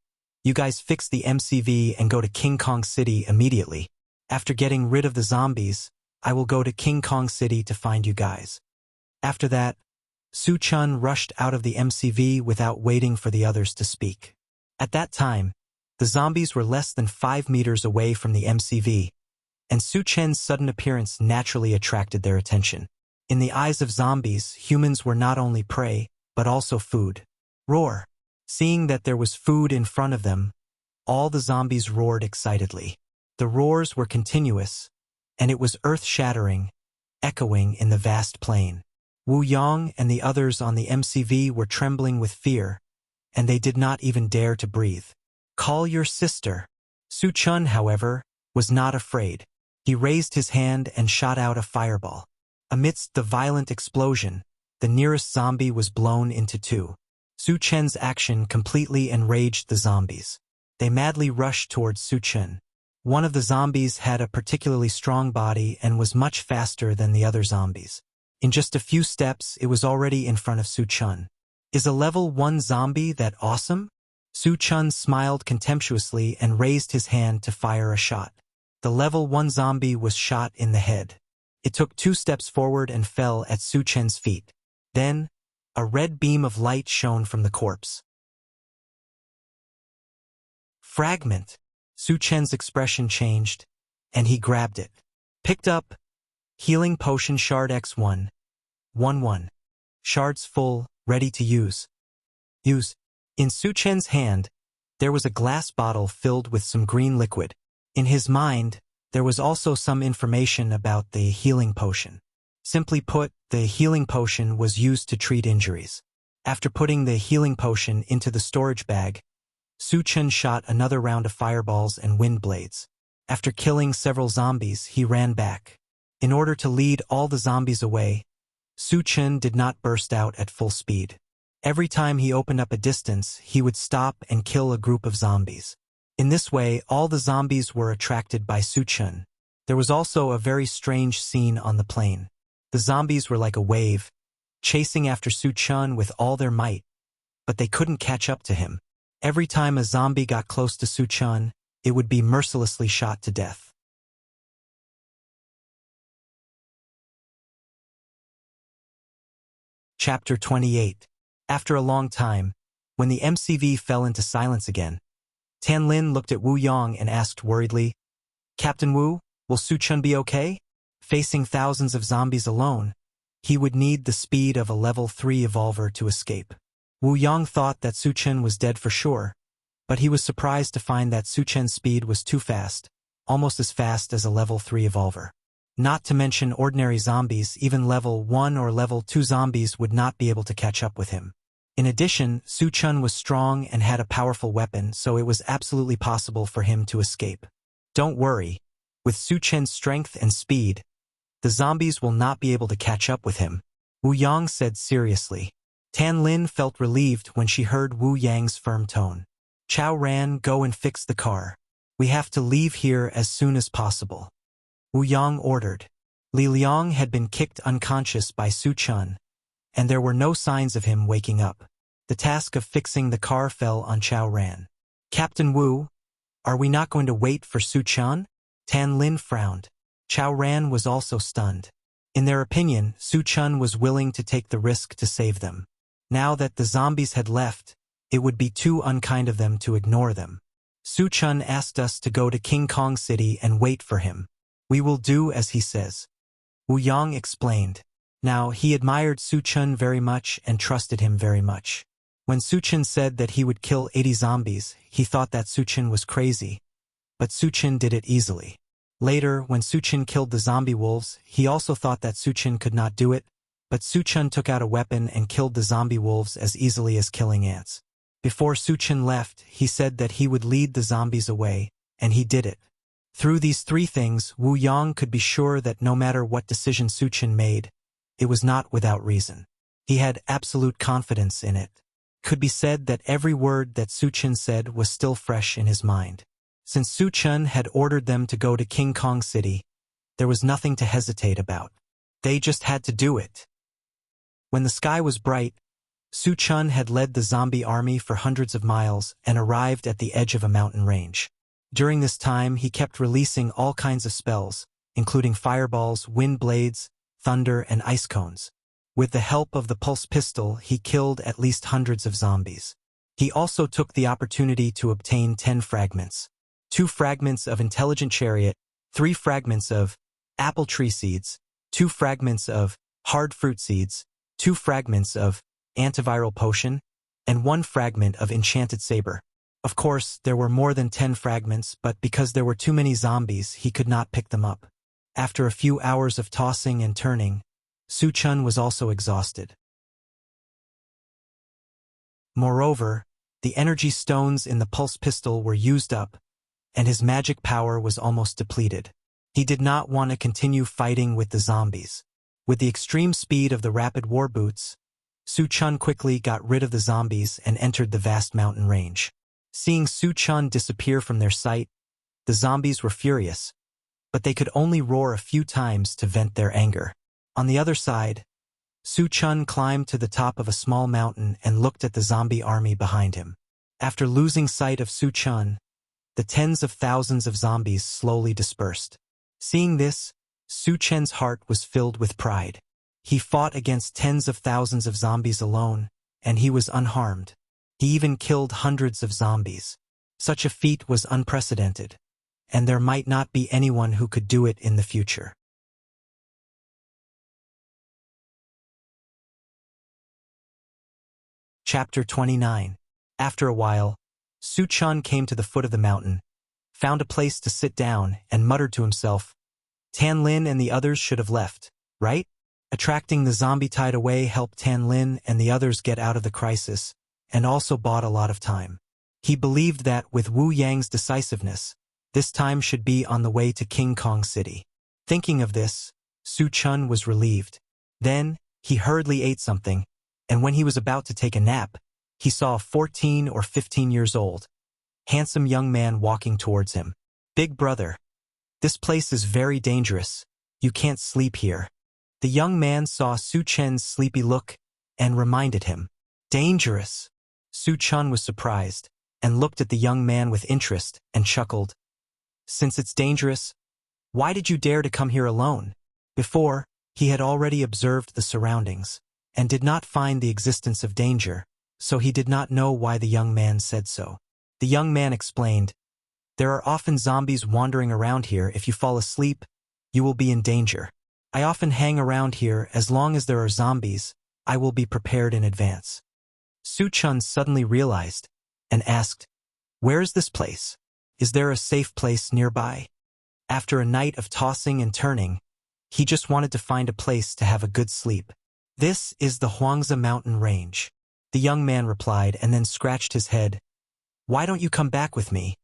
you guys fix the MCV and go to King Kong City immediately. After getting rid of the zombies, I will go to King Kong City to find you guys. After that, Su Chun rushed out of the MCV without waiting for the others to speak. At that time, the zombies were less than 5 meters away from the MCV, and Su Chen's sudden appearance naturally attracted their attention. In the eyes of zombies, humans were not only prey, but also food. Roar! Seeing that there was food in front of them, all the zombies roared excitedly. The roars were continuous, and it was earth-shattering, echoing in the vast plain. Wu Yang and the others on the MCV were trembling with fear, and they did not even dare to breathe. Call your sister. Su Chun, however, was not afraid. He raised his hand and shot out a fireball. Amidst the violent explosion, the nearest zombie was blown into two. Su Chen's action completely enraged the zombies. They madly rushed towards Su Chen. One of the zombies had a particularly strong body and was much faster than the other zombies. In just a few steps, it was already in front of Su Chun. Is a level 1 zombie that awesome? Su Chun smiled contemptuously and raised his hand to fire a shot. The level 1 zombie was shot in the head. It took 2 steps forward and fell at Su Chen's feet. Then, a red beam of light shone from the corpse. Fragment! Su Chen's expression changed, and he grabbed it. Picked up. Healing Potion Shard X1. 1-1. Shards full, ready to use. Use. In Su Chen's hand, there was a glass bottle filled with some green liquid. In his mind, there was also some information about the healing potion. Simply put, the healing potion was used to treat injuries. After putting the healing potion into the storage bag, Su Chen shot another round of fireballs and wind blades. After killing several zombies, he ran back. In order to lead all the zombies away, Su Chen did not burst out at full speed. Every time he opened up a distance, he would stop and kill a group of zombies. In this way, all the zombies were attracted by Su Chen. There was also a very strange scene on the plain. The zombies were like a wave, chasing after Su Chen with all their might, but they couldn't catch up to him. Every time a zombie got close to Su Chen, it would be mercilessly shot to death. Chapter 28. After a long time, when the MCV fell into silence again, Tan Lin looked at Wu Yang and asked worriedly, Captain Wu, will Su Chen be okay? Facing thousands of zombies alone, he would need the speed of a level 3 evolver to escape. Wu Yang thought that Su Chen was dead for sure, but he was surprised to find that Su Chen's speed was too fast, almost as fast as a level 3 evolver. Not to mention ordinary zombies, even level 1 or level 2 zombies would not be able to catch up with him. In addition, Su Chen was strong and had a powerful weapon, so it was absolutely possible for him to escape. Don't worry. With Su Chen's strength and speed, the zombies will not be able to catch up with him, Wu Yang said seriously. Tan Lin felt relieved when she heard Wu Yang's firm tone. Chao Ran, go and fix the car. We have to leave here as soon as possible. Wu Yang ordered. Li Liang had been kicked unconscious by Su Chun, and there were no signs of him waking up. The task of fixing the car fell on Chao Ran. Captain Wu, are we not going to wait for Su Chun? Tan Lin frowned. Chao Ran was also stunned. In their opinion, Su Chun was willing to take the risk to save them. Now that the zombies had left, it would be too unkind of them to ignore them. Su Chun asked us to go to King Kong City and wait for him. We will do as he says. Wu Yang explained. Now, he admired Su Chun very much and trusted him very much. When Su Chun said that he would kill 80 zombies, he thought that Su Chun was crazy. But Su Chun did it easily. Later, when Su Chun killed the zombie wolves, he also thought that Su Chun could not do it, but Su Chun took out a weapon and killed the zombie wolves as easily as killing ants. Before Su Chun left, he said that he would lead the zombies away, and he did it. Through these three things, Wu Yang could be sure that no matter what decision Su Chun made, it was not without reason. He had absolute confidence in it. Could be said that every word that Su Chun said was still fresh in his mind. Since Su Chun had ordered them to go to King Kong City, there was nothing to hesitate about. They just had to do it. When the sky was bright, Su Chun had led the zombie army for hundreds of miles and arrived at the edge of a mountain range. During this time, he kept releasing all kinds of spells, including fireballs, wind blades, thunder, and ice cones. With the help of the pulse pistol, he killed at least hundreds of zombies. He also took the opportunity to obtain 10 fragments. 2 fragments of intelligent chariot, 3 fragments of apple tree seeds, 2 fragments of hard fruit seeds, 2 fragments of antiviral potion, and 1 fragment of enchanted saber. Of course, there were more than 10 fragments, but because there were too many zombies, he could not pick them up. After a few hours of tossing and turning, Su Chun was also exhausted. Moreover, the energy stones in the pulse pistol were used up, and his magic power was almost depleted. He did not want to continue fighting with the zombies. With the extreme speed of the rapid war boots, Su Chun quickly got rid of the zombies and entered the vast mountain range. Seeing Su Chun disappear from their sight, the zombies were furious, but they could only roar a few times to vent their anger. On the other side, Su Chun climbed to the top of a small mountain and looked at the zombie army behind him. After losing sight of Su Chun, the tens of thousands of zombies slowly dispersed. Seeing this, Su Chun's heart was filled with pride. He fought against tens of thousands of zombies alone, and he was unharmed. He even killed hundreds of zombies. Such a feat was unprecedented, and there might not be anyone who could do it in the future. Chapter 29. After a while, Su Chun came to the foot of the mountain, found a place to sit down, and muttered to himself, Tan Lin and the others should have left, right? Attracting the zombie tide away helped Tan Lin and the others get out of the crisis, and also bought a lot of time. He believed that, with Wu Yang's decisiveness, this time should be on the way to King Kong City. Thinking of this, Su Chun was relieved. Then, he hurriedly ate something, and when he was about to take a nap, he saw a 14 or 15 years old, handsome young man walking towards him. Big brother, this place is very dangerous. You can't sleep here. The young man saw Su Chun's sleepy look and reminded him. Dangerous? Su Chun was surprised and looked at the young man with interest and chuckled. Since it's dangerous, why did you dare to come here alone? Before, he had already observed the surroundings and did not find the existence of danger, so he did not know why the young man said so. The young man explained, There are often zombies wandering around here. If you fall asleep, you will be in danger. I often hang around here. As long as there are zombies, I will be prepared in advance. Su Chun suddenly realized and asked, Where is this place? Is there a safe place nearby? After a night of tossing and turning, he just wanted to find a place to have a good sleep. This is the Huangzi mountain range. The young man replied and then scratched his head. Why don't you come back with me?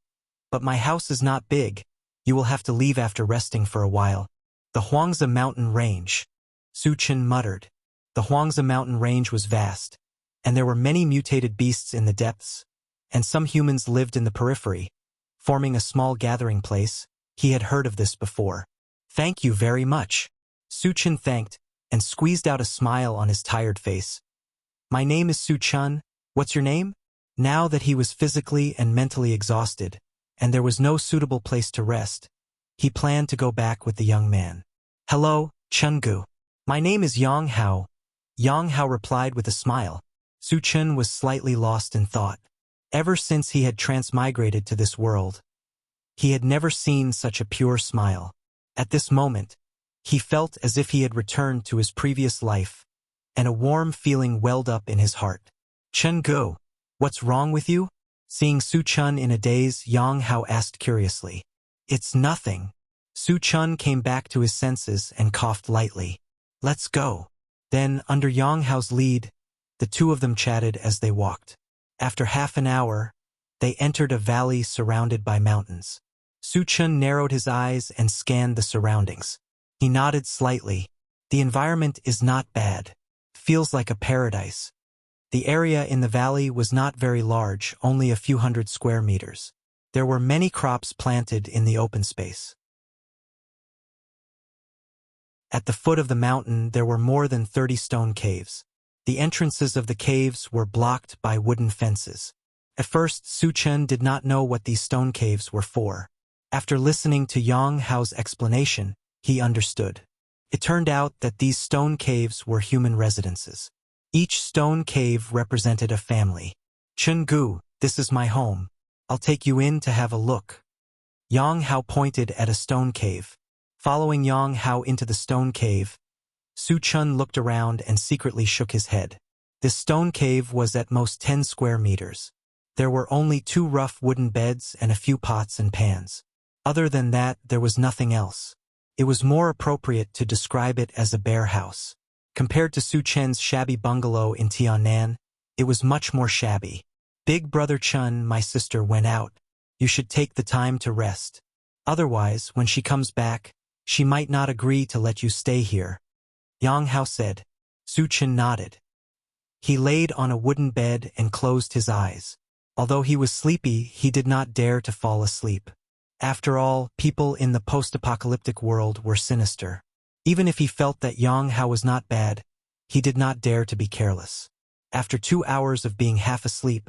But my house is not big. You will have to leave after resting for a while. The Huangzi mountain range. Su Chun muttered. The Huangzi mountain range was vast, and there were many mutated beasts in the depths, and some humans lived in the periphery, forming a small gathering place. He had heard of this before. "Thank you very much." Su-chun thanked and squeezed out a smile on his tired face. "My name is Su-chun. What's your name?" Now that he was physically and mentally exhausted, and there was no suitable place to rest, he planned to go back with the young man. "Hello, Chun-gu. My name is Yang Hao." Yang Hao replied with a smile. Su-chun was slightly lost in thought. Ever since he had transmigrated to this world, he had never seen such a pure smile. At this moment, he felt as if he had returned to his previous life, and a warm feeling welled up in his heart. "Chun-gu, what's wrong with you?" Seeing Su-chun in a daze, Yang Hao asked curiously. "It's nothing." Su-chun came back to his senses and coughed lightly. "Let's go." Then, under Yang Hao's lead, the two of them chatted as they walked. After half an hour, they entered a valley surrounded by mountains. Su-chun narrowed his eyes and scanned the surroundings. He nodded slightly. "The environment is not bad. Feels like a paradise." The area in the valley was not very large, only a few hundred square meters. There were many crops planted in the open space. At the foot of the mountain, there were more than 30 stone caves. The entrances of the caves were blocked by wooden fences. At first, Su-chun did not know what these stone caves were for. After listening to Yang Hao's explanation, he understood. It turned out that these stone caves were human residences. Each stone cave represented a family. "Chun-gu, this is my home. I'll take you in to have a look." Yang Hao pointed at a stone cave. Following Yang Hao into the stone cave, Su-chun looked around and secretly shook his head. This stone cave was at most 10 square meters. There were only 2 rough wooden beds and a few pots and pans. Other than that, there was nothing else. It was more appropriate to describe it as a bare house. Compared to Su-chun's shabby bungalow in Tiannan, it was much more shabby. "Big brother Chun, my sister went out. You should take the time to rest. Otherwise, when she comes back, she might not agree to let you stay here," Yang Hao said. Su-chun nodded. He laid on a wooden bed and closed his eyes. Although he was sleepy, he did not dare to fall asleep. After all, people in the post-apocalyptic world were sinister. Even if he felt that Yang Hao was not bad, he did not dare to be careless. After 2 hours of being half asleep,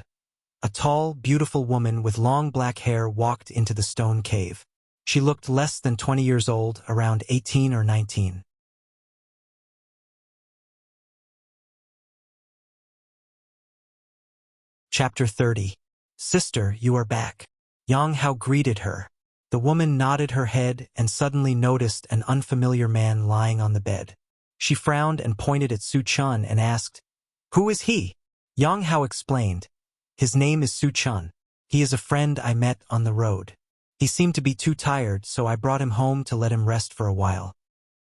a tall, beautiful woman with long black hair walked into the stone cave. She looked less than 20 years old, around 18 or 19. Chapter 30. "Sister, you are back." Yang Hao greeted her. The woman nodded her head and suddenly noticed an unfamiliar man lying on the bed. She frowned and pointed at Su-chun and asked, "Who is he?" Yang Hao explained, "His name is Su-chun. He is a friend I met on the road. He seemed to be too tired, so I brought him home to let him rest for a while."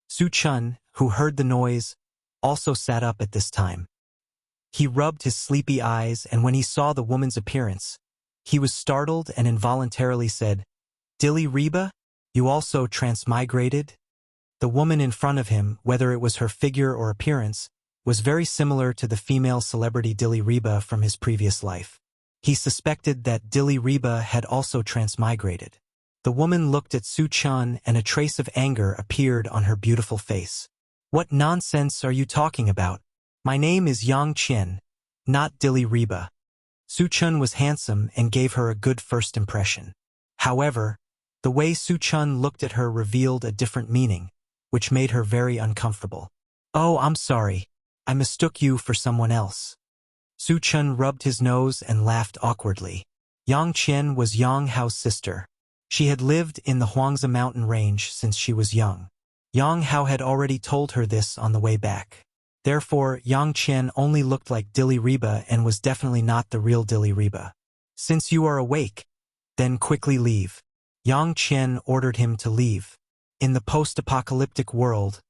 Su-chun, who heard the noise, also sat up at this time. He rubbed his sleepy eyes, and when he saw the woman's appearance, he was startled and involuntarily said, "Dilly Reba, you also transmigrated?" The woman in front of him, whether it was her figure or appearance, was very similar to the female celebrity Dilly Reba from his previous life. He suspected that Dilly Reba had also transmigrated. The woman looked at Su-chun and a trace of anger appeared on her beautiful face. "What nonsense are you talking about? My name is Yang Qian, not Dilly Reba." Su-chun was handsome and gave her a good first impression. However, the way Su-chun looked at her revealed a different meaning, which made her very uncomfortable. "Oh, I'm sorry. I mistook you for someone else." Su-chun rubbed his nose and laughed awkwardly. Yang Qian was Yang Hao's sister. She had lived in the Huangzi mountain range since she was young. Yang Hao had already told her this on the way back. Therefore, Yang Qian only looked like Dilly Reba and was definitely not the real Dilly Reba. "Since you are awake, then quickly leave." Yang Qian ordered him to leave. In the post-apocalyptic world,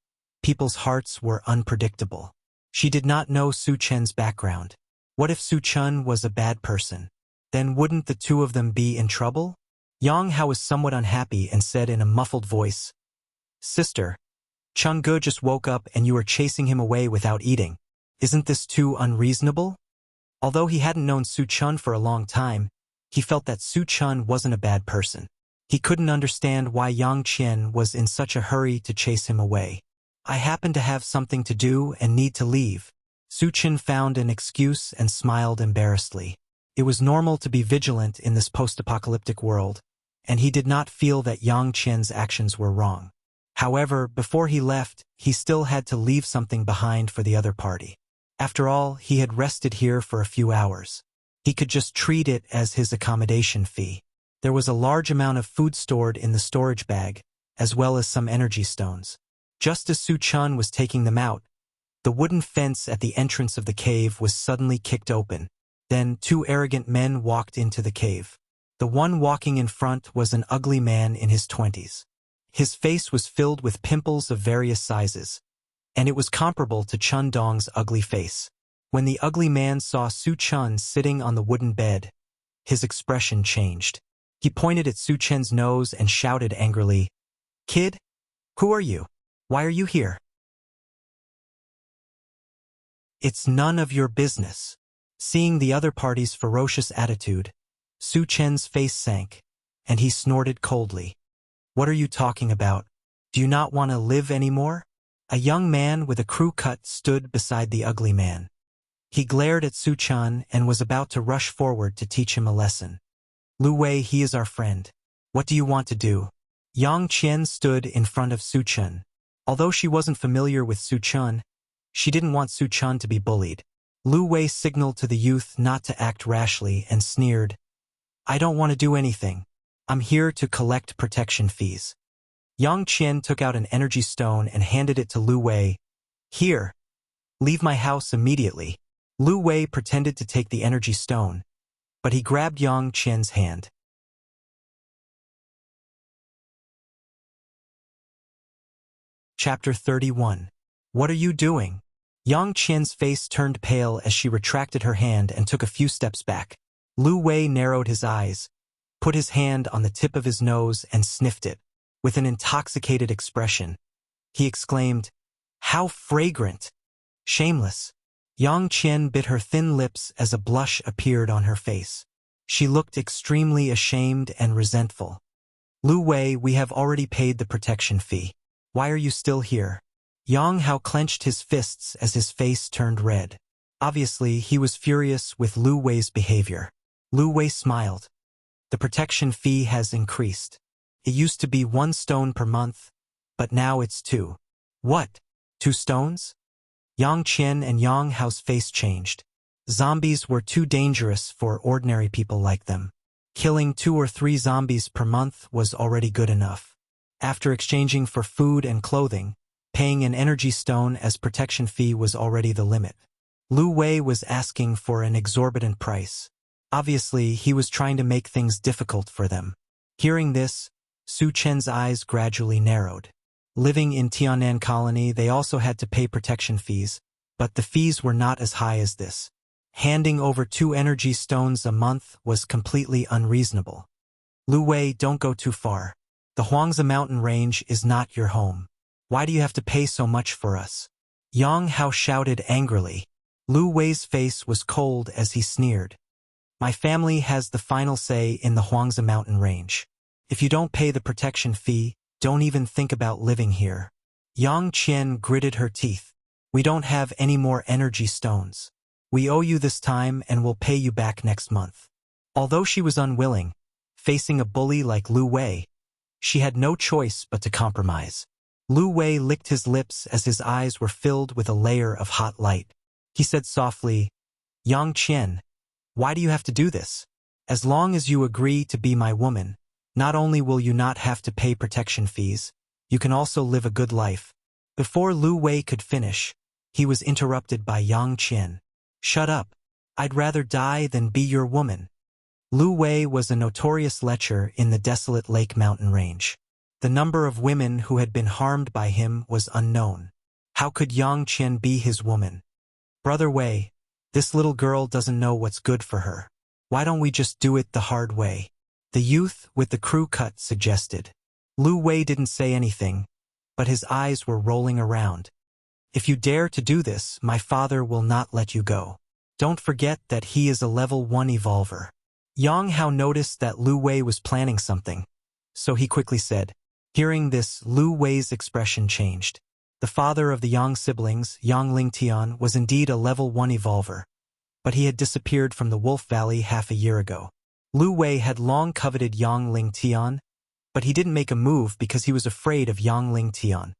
people's hearts were unpredictable. She did not know Su-chun's background. What if Su-chun was a bad person? Then wouldn't the two of them be in trouble? Yang Hao was somewhat unhappy and said in a muffled voice, "Sister, Chun-gu just woke up and you are chasing him away without eating. Isn't this too unreasonable?" Although he hadn't known Su Chun for a long time, he felt that Su Chun wasn't a bad person. He couldn't understand why Yang Qian was in such a hurry to chase him away. I happen to have something to do and need to leave. Su Chun found an excuse and smiled embarrassedly. It was normal to be vigilant in this post-apocalyptic world, and he did not feel that Yang Qian's actions were wrong. However, before he left, he still had to leave something behind for the other party. After all, he had rested here for a few hours. He could just treat it as his accommodation fee. There was a large amount of food stored in the storage bag, as well as some energy stones. Just as Su Chun was taking them out, the wooden fence at the entrance of the cave was suddenly kicked open. Then 2 arrogant men walked into the cave. The one walking in front was an ugly man in his 20s. His face was filled with pimples of various sizes, and it was comparable to Chun Dong's ugly face. When the ugly man saw Su Chun sitting on the wooden bed, his expression changed. He pointed at Su Chen's nose and shouted angrily, "Kid, who are you? Why are you here?" "It's none of your business." Seeing the other party's ferocious attitude, Su Chen's face sank, and he snorted coldly. "What are you talking about? Do you not want to live anymore?" A young man with a crew cut stood beside the ugly man. He glared at Su Chun and was about to rush forward to teach him a lesson. "Lu Wei, he is our friend. What do you want to do?" Yang Qian stood in front of Su Chun. Although she wasn't familiar with Su Chun, she didn't want Su Chun to be bullied. Lu Wei signaled to the youth not to act rashly and sneered, "I don't want to do anything. I'm here to collect protection fees." Yang Qian took out an energy stone and handed it to Lu Wei. "Here. Leave my house immediately." Lu Wei pretended to take the energy stone, but he grabbed Yang Qian's hand. Chapter 31. What are you doing? Yang Qian's face turned pale as she retracted her hand and took a few steps back. Lu Wei narrowed his eyes, put his hand on the tip of his nose and sniffed it. With an intoxicated expression, he exclaimed, "How fragrant! Shameless!" Yang Qian bit her thin lips as a blush appeared on her face. She looked extremely ashamed and resentful. "Lu Wei, we have already paid the protection fee. Why are you still here?" Yang Hao clenched his fists as his face turned red. Obviously, he was furious with Lu Wei's behavior. Lu Wei smiled. "The protection fee has increased. It used to be 1 stone per month, but now it's 2. "What? 2 stones? Yang Qian and Yang Hao's face changed. Zombies were too dangerous for ordinary people like them. Killing 2 or 3 zombies per month was already good enough. After exchanging for food and clothing, paying an energy stone as protection fee was already the limit. Lu Wei was asking for an exorbitant price. Obviously, he was trying to make things difficult for them. Hearing this, Su Chen's eyes gradually narrowed. Living in Tianan Colony, they also had to pay protection fees, but the fees were not as high as this. Handing over 2 energy stones a month was completely unreasonable. "Lu Wei, don't go too far. The Huangzi mountain range is not your home. Why do you have to pay so much for us?" Yang Hao shouted angrily. Lu Wei's face was cold as he sneered. "My family has the final say in the Huangzi mountain range. If you don't pay the protection fee, don't even think about living here." Yang Qian gritted her teeth. "We don't have any more energy stones. We owe you this time and we'll pay you back next month." Although she was unwilling, facing a bully like Lu Wei, she had no choice but to compromise. Lu Wei licked his lips as his eyes were filled with a layer of hot light. He said softly, "Yang Qian, why do you have to do this? As long as you agree to be my woman, not only will you not have to pay protection fees, you can also live a good life." Before Lu Wei could finish, he was interrupted by Yang Qian. "Shut up. I'd rather die than be your woman." Lu Wei was a notorious lecher in the desolate Lake Mountain Range. The number of women who had been harmed by him was unknown. How could Yang Qian be his woman? "Brother Wei, this little girl doesn't know what's good for her. Why don't we just do it the hard way?" The youth with the crew cut suggested. Lu Wei didn't say anything, but his eyes were rolling around. "If you dare to do this, my father will not let you go." Don't forget that he is a level 1 evolver. Yang Hao noticed that Lu Wei was planning something, so he quickly said. Hearing this, Lu Wei's expression changed. The father of the Yang siblings, Yang Lingtian, was indeed a level 1 evolver, but he had disappeared from the Wolf Valley half a year ago. Lu Wei had long coveted Yang Lingtian, but he didn't make a move because he was afraid of Yang Lingtian.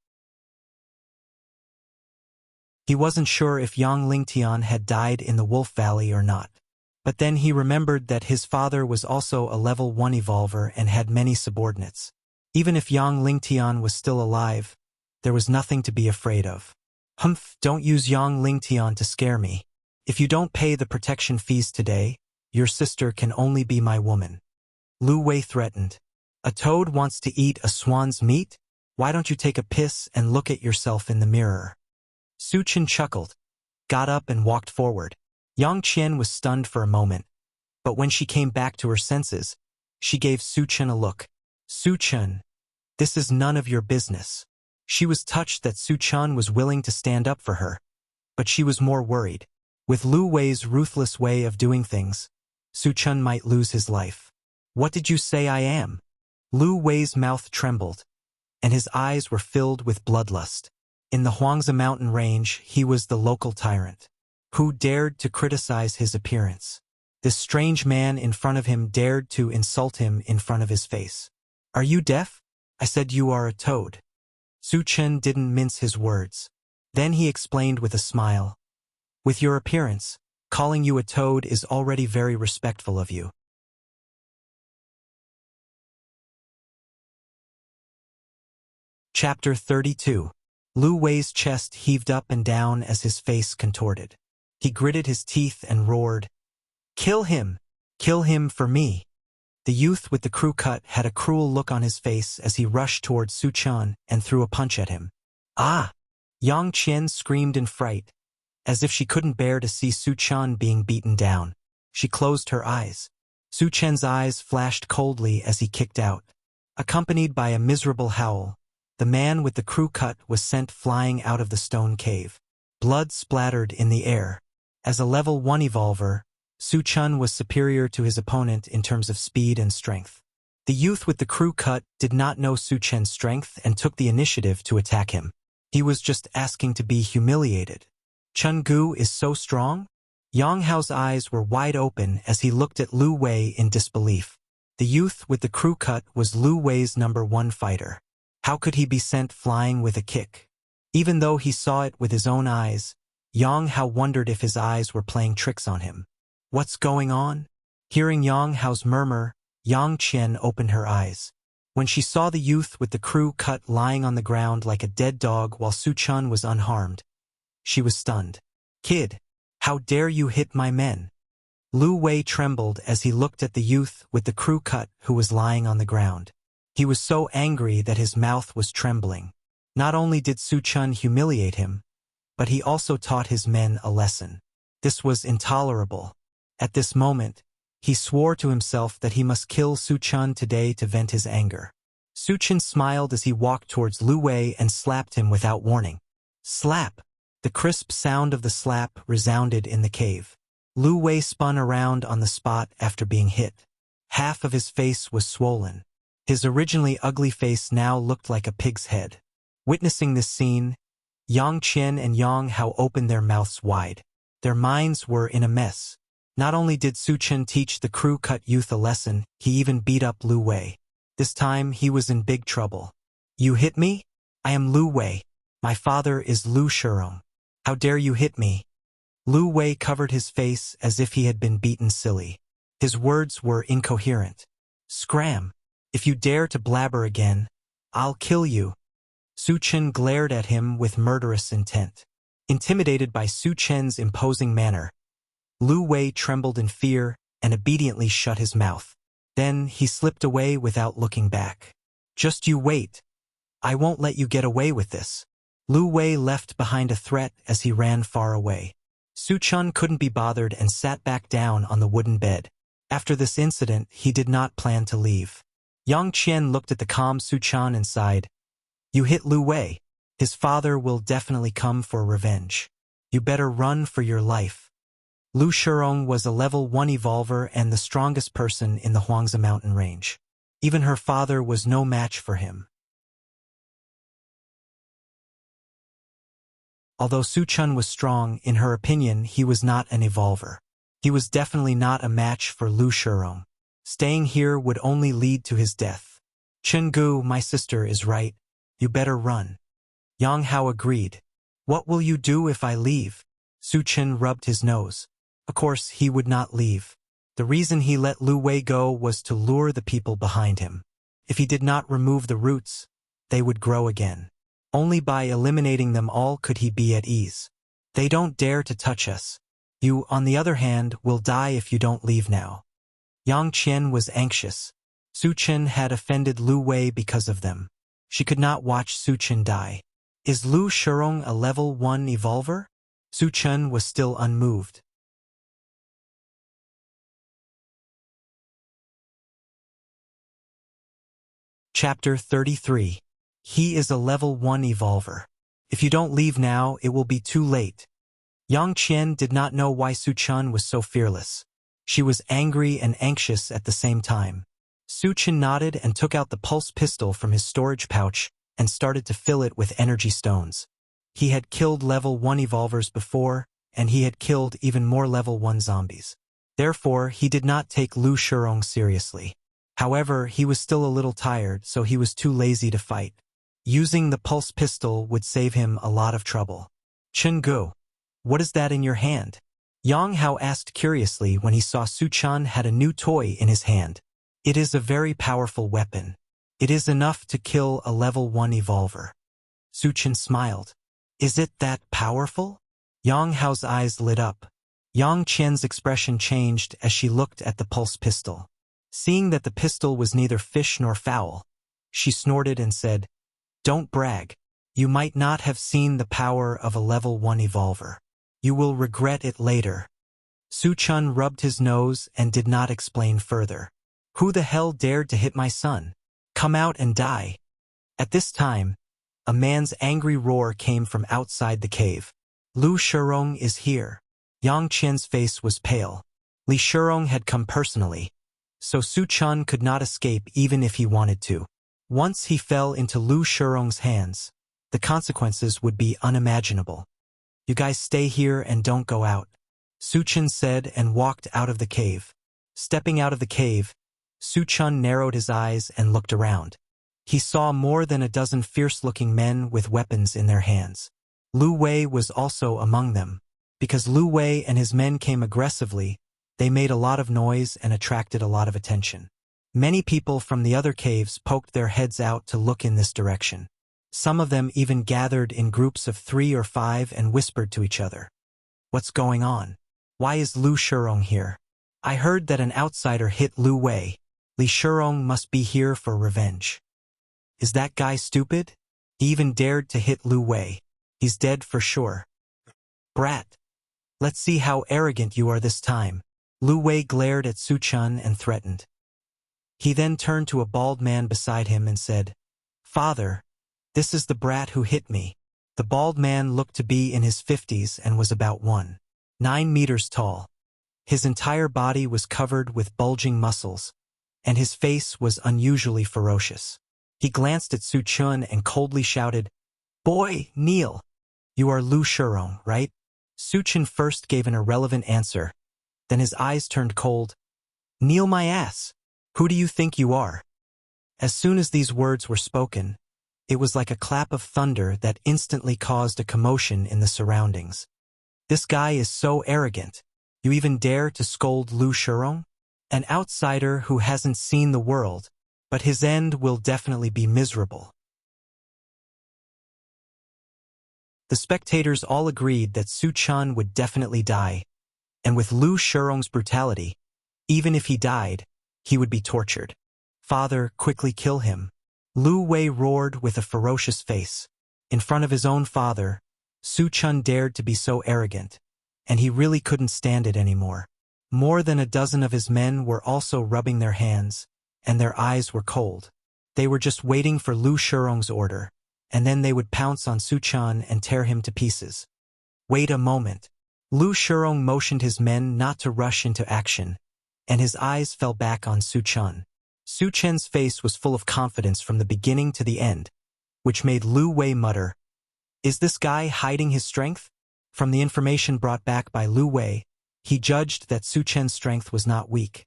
He wasn't sure if Yang Lingtian had died in the Wolf Valley or not. But then he remembered that his father was also a level 1 evolver and had many subordinates. Even if Yang Lingtian was still alive, there was nothing to be afraid of. Humph, don't use Yang Lingtian to scare me. If you don't pay the protection fees today, your sister can only be my woman. Lu Wei threatened. A toad wants to eat a swan's meat? Why don't you take a piss and look at yourself in the mirror? Su Chen chuckled, got up and walked forward. Yang Qian was stunned for a moment, but when she came back to her senses, she gave Su Chen a look. Su Chen, this is none of your business. She was touched that Su Chen was willing to stand up for her, but she was more worried. With Lu Wei's ruthless way of doing things, Su Chen might lose his life. What did you say I am? Lu Wei's mouth trembled, and his eyes were filled with bloodlust. In the Huangzi mountain range, he was the local tyrant. Who dared to criticize his appearance? This strange man in front of him dared to insult him in front of his face. Are you deaf? I said you are a toad. Su Chen didn't mince his words. Then he explained with a smile. With your appearance, calling you a toad is already very respectful of you. Chapter 32. Lu Wei's chest heaved up and down as his face contorted. He gritted his teeth and roared, "Kill him! Kill him for me!" The youth with the crew cut had a cruel look on his face as he rushed toward Su Chen and threw a punch at him. Ah! Yang Qian screamed in fright, as if she couldn't bear to see Su Chen being beaten down. She closed her eyes. Su Chen's eyes flashed coldly as he kicked out. Accompanied by a miserable howl, the man with the crew cut was sent flying out of the stone cave. Blood splattered in the air. As a level 1 evolver, Su Chen was superior to his opponent in terms of speed and strength. The youth with the crew cut did not know Su Chen's strength and took the initiative to attack him. He was just asking to be humiliated. Chen Gu is so strong? Yang Hao's eyes were wide open as he looked at Lu Wei in disbelief. The youth with the crew cut was Lu Wei's number 1 fighter. How could he be sent flying with a kick? Even though he saw it with his own eyes, Yang Hao wondered if his eyes were playing tricks on him. What's going on? Hearing Yang Hao's murmur, Yang Qian opened her eyes. When she saw the youth with the crew cut lying on the ground like a dead dog while Su Chen was unharmed, she was stunned. Kid, how dare you hit my men? Lu Wei trembled as he looked at the youth with the crew cut who was lying on the ground. He was so angry that his mouth was trembling. Not only did Su Chen humiliate him, but he also taught his men a lesson. This was intolerable. At this moment, he swore to himself that he must kill Su Chen today to vent his anger. Su Chen smiled as he walked towards Lu Wei and slapped him without warning. Slap! The crisp sound of the slap resounded in the cave. Lu Wei spun around on the spot after being hit. Half of his face was swollen. His originally ugly face now looked like a pig's head. Witnessing this scene, Yang Qian and Yang Hao opened their mouths wide. Their minds were in a mess. Not only did Su Chen teach the crew-cut youth a lesson, he even beat up Lu Wei. This time he was in big trouble. You hit me? I am Lu Wei. My father is Lu Shirong. How dare you hit me? Lu Wei covered his face as if he had been beaten silly. His words were incoherent. Scram! If you dare to blabber again, I'll kill you. Su Chen glared at him with murderous intent. Intimidated by Su Chen's imposing manner, Lu Wei trembled in fear and obediently shut his mouth. Then he slipped away without looking back. Just you wait. I won't let you get away with this. Lu Wei left behind a threat as he ran far away. Su Chen couldn't be bothered and sat back down on the wooden bed. After this incident, he did not plan to leave. Yang Qian looked at the calm Su Chen and sighed. You hit Lu Wei. His father will definitely come for revenge. You better run for your life. Lu Shirong was a level 1 evolver and the strongest person in the Huangzi mountain range. Even her father was no match for him. Although Su Chun was strong, in her opinion he was not an evolver. He was definitely not a match for Lu Shirong. Staying here would only lead to his death. Chen Gu, my sister is right. You better run. Yang Hao agreed. What will you do if I leave? Su Chen rubbed his nose. Of course, he would not leave. The reason he let Lu Wei go was to lure the people behind him. If he did not remove the roots, they would grow again. Only by eliminating them all could he be at ease. They don't dare to touch us. You, on the other hand, will die if you don't leave now. Yang Qian was anxious. Su Chen had offended Lu Wei because of them. She could not watch Su Chen die. Is Lu Shirong a level 1 evolver? Su Chen was still unmoved. Chapter 33. He is a level 1 evolver. If you don't leave now, it will be too late. Yang Qian did not know why Su Chen was so fearless. She was angry and anxious at the same time. Su Chen nodded and took out the pulse pistol from his storage pouch and started to fill it with energy stones. He had killed level 1 evolvers before, and he had killed even more level 1 zombies. Therefore, he did not take Lu Shirong seriously. However, he was still a little tired, so he was too lazy to fight. Using the pulse pistol would save him a lot of trouble. Chen Gu, what is that in your hand? Yang Hao asked curiously when he saw Su Chen had a new toy in his hand. It is a very powerful weapon. It is enough to kill a level 1 evolver. Su Chen smiled. Is it that powerful? Yang Hao's eyes lit up. Yang Qian's expression changed as she looked at the pulse pistol. Seeing that the pistol was neither fish nor fowl, she snorted and said, Don't brag. You might not have seen the power of a level 1 evolver. You will regret it later. Su Chen rubbed his nose and did not explain further. Who the hell dared to hit my son? Come out and die. At this time, a man's angry roar came from outside the cave. Lu Shirong is here. Yang Qian's face was pale. Li Shirong had come personally, so Su Chen could not escape even if he wanted to. Once he fell into Lu Shirong's hands, the consequences would be unimaginable. You guys stay here and don't go out, Su Chen said and walked out of the cave. Stepping out of the cave, Su Chen narrowed his eyes and looked around. He saw more than a dozen fierce-looking men with weapons in their hands. Lu Wei was also among them. Because Lu Wei and his men came aggressively, they made a lot of noise and attracted a lot of attention. Many people from the other caves poked their heads out to look in this direction. Some of them even gathered in groups of 3 or 5 and whispered to each other. What's going on? Why is Lu Shirong here? I heard that an outsider hit Lu Wei. Li Shirong must be here for revenge. Is that guy stupid? He even dared to hit Lu Wei. He's dead for sure. Brat. Let's see how arrogant you are this time. Lu Wei glared at Su Chen and threatened. He then turned to a bald man beside him and said, Father, this is the brat who hit me. The bald man looked to be in his 50s and was about 1.9 meters tall. His entire body was covered with bulging muscles, and his face was unusually ferocious. He glanced at Su Chen and coldly shouted, Boy, kneel. You are Lu Shirong, right? Su Chen first gave an irrelevant answer. Then his eyes turned cold. Kneel my ass. Who do you think you are? As soon as these words were spoken, it was like a clap of thunder that instantly caused a commotion in the surroundings. This guy is so arrogant. You even dare to scold Lu Shirong? An outsider who hasn't seen the world, but his end will definitely be miserable. The spectators all agreed that Su Chen would definitely die, and with Lu Shirong's brutality, even if he died, he would be tortured. Father, quickly kill him. Lu Wei roared with a ferocious face. In front of his own father, Su Chen dared to be so arrogant, and he really couldn't stand it anymore. More than a dozen of his men were also rubbing their hands, and their eyes were cold. They were just waiting for Lu Shirong's order, and then they would pounce on Su Chen and tear him to pieces. Wait a moment. Lu Shurong motioned his men not to rush into action, and his eyes fell back on Su Chen. Su Chen's face was full of confidence from the beginning to the end, which made Lu Wei mutter, "Is this guy hiding his strength?" From the information brought back by Lu Wei, he judged that Su Chen's strength was not weak,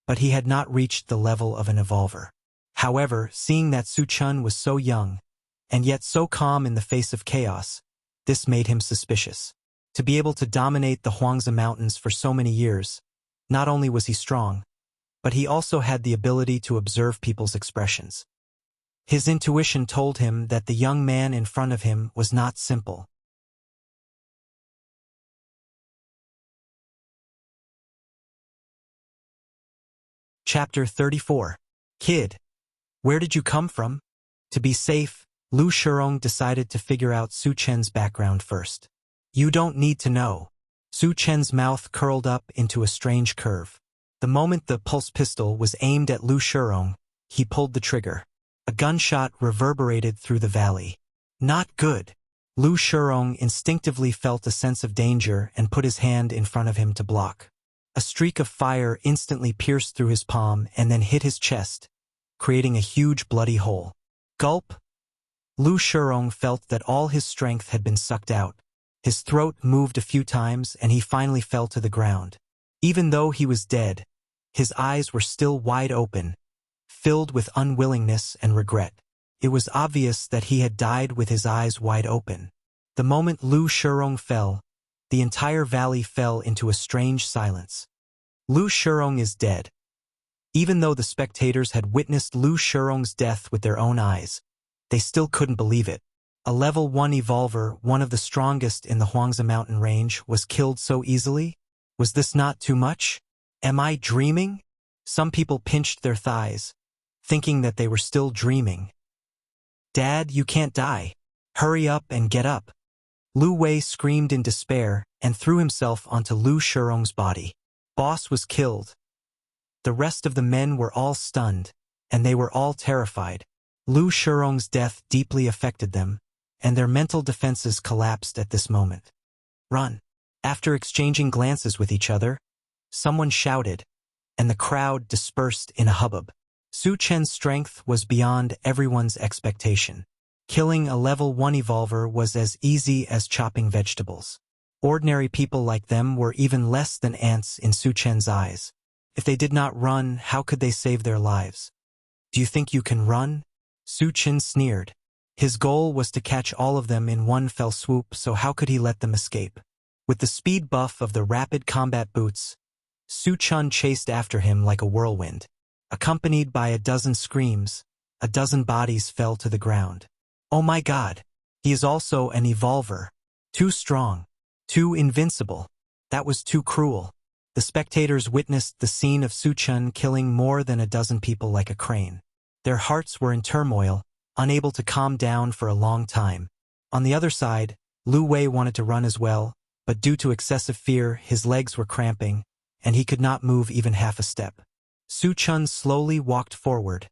but he had not reached the level of an evolver. However, seeing that Su Chen was so young, and yet so calm in the face of chaos, this made him suspicious. To be able to dominate the Huangzi Mountains for so many years, not only was he strong, but he also had the ability to observe people's expressions. His intuition told him that the young man in front of him was not simple. Chapter 34. Kid, where did you come from? To be safe, Lu Shurong decided to figure out Su Chen's background first. You don't need to know. Su Chen's mouth curled up into a strange curve. The moment the pulse pistol was aimed at Lu Shurong, he pulled the trigger. A gunshot reverberated through the valley. Not good. Lu Shurong instinctively felt a sense of danger and put his hand in front of him to block. A streak of fire instantly pierced through his palm and then hit his chest, creating a huge bloody hole. Gulp! Lu Shurong felt that all his strength had been sucked out. His throat moved a few times and he finally fell to the ground. Even though he was dead, his eyes were still wide open, filled with unwillingness and regret. It was obvious that he had died with his eyes wide open. The moment Lu Shurong fell, the entire valley fell into a strange silence. Lu Shurong is dead. Even though the spectators had witnessed Lu Shurong's death with their own eyes, they still couldn't believe it. A level 1 evolver, one of the strongest in the Huangzi mountain range, was killed so easily? Was this not too much? Am I dreaming? Some people pinched their thighs, thinking that they were still dreaming. Dad, you can't die. Hurry up and get up. Lu Wei screamed in despair and threw himself onto Lu Shurong's body. Boss was killed. The rest of the men were all stunned, and they were all terrified. Lu Shurong's death deeply affected them, and their mental defenses collapsed at this moment. Run. After exchanging glances with each other, someone shouted, and the crowd dispersed in a hubbub. Su Chen's strength was beyond everyone's expectation. Killing a level 1 evolver was as easy as chopping vegetables. Ordinary people like them were even less than ants in Su Chen's eyes. If they did not run, how could they save their lives? Do you think you can run? Su Chen sneered. His goal was to catch all of them in one fell swoop, so how could he let them escape? With the speed buff of the rapid combat boots, Su Chen chased after him like a whirlwind. Accompanied by a dozen screams, a dozen bodies fell to the ground. Oh my God! He is also an evolver. Too strong. Too invincible. That was too cruel. The spectators witnessed the scene of Su Chen killing more than a dozen people like a crane. Their hearts were in turmoil, unable to calm down for a long time. On the other side, Lu Wei wanted to run as well, but due to excessive fear, his legs were cramping, and he could not move even half a step. Su Chen slowly walked forward,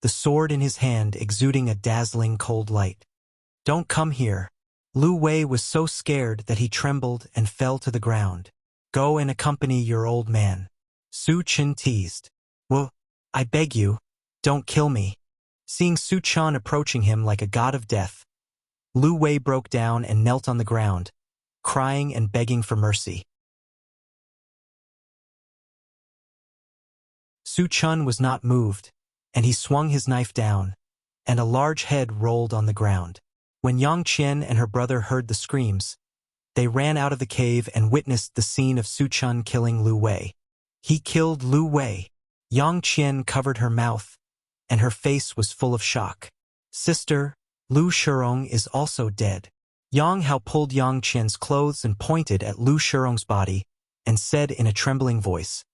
the sword in his hand exuding a dazzling cold light. Don't come here. Lu Wei was so scared that he trembled and fell to the ground. Go and accompany your old man. Su Chen teased. Well, I beg you, don't kill me. Seeing Su Chen approaching him like a god of death, Lu Wei broke down and knelt on the ground, crying and begging for mercy. Su Chen was not moved, and he swung his knife down, and a large head rolled on the ground. When Yang Qian and her brother heard the screams, they ran out of the cave and witnessed the scene of Su Chen killing Lu Wei. He killed Lu Wei. Yang Qian covered her mouth, and her face was full of shock. Sister, Lu Shurong is also dead. Yang Hao pulled Yang Qian's clothes and pointed at Lu Shurong's body, and said in a trembling voice,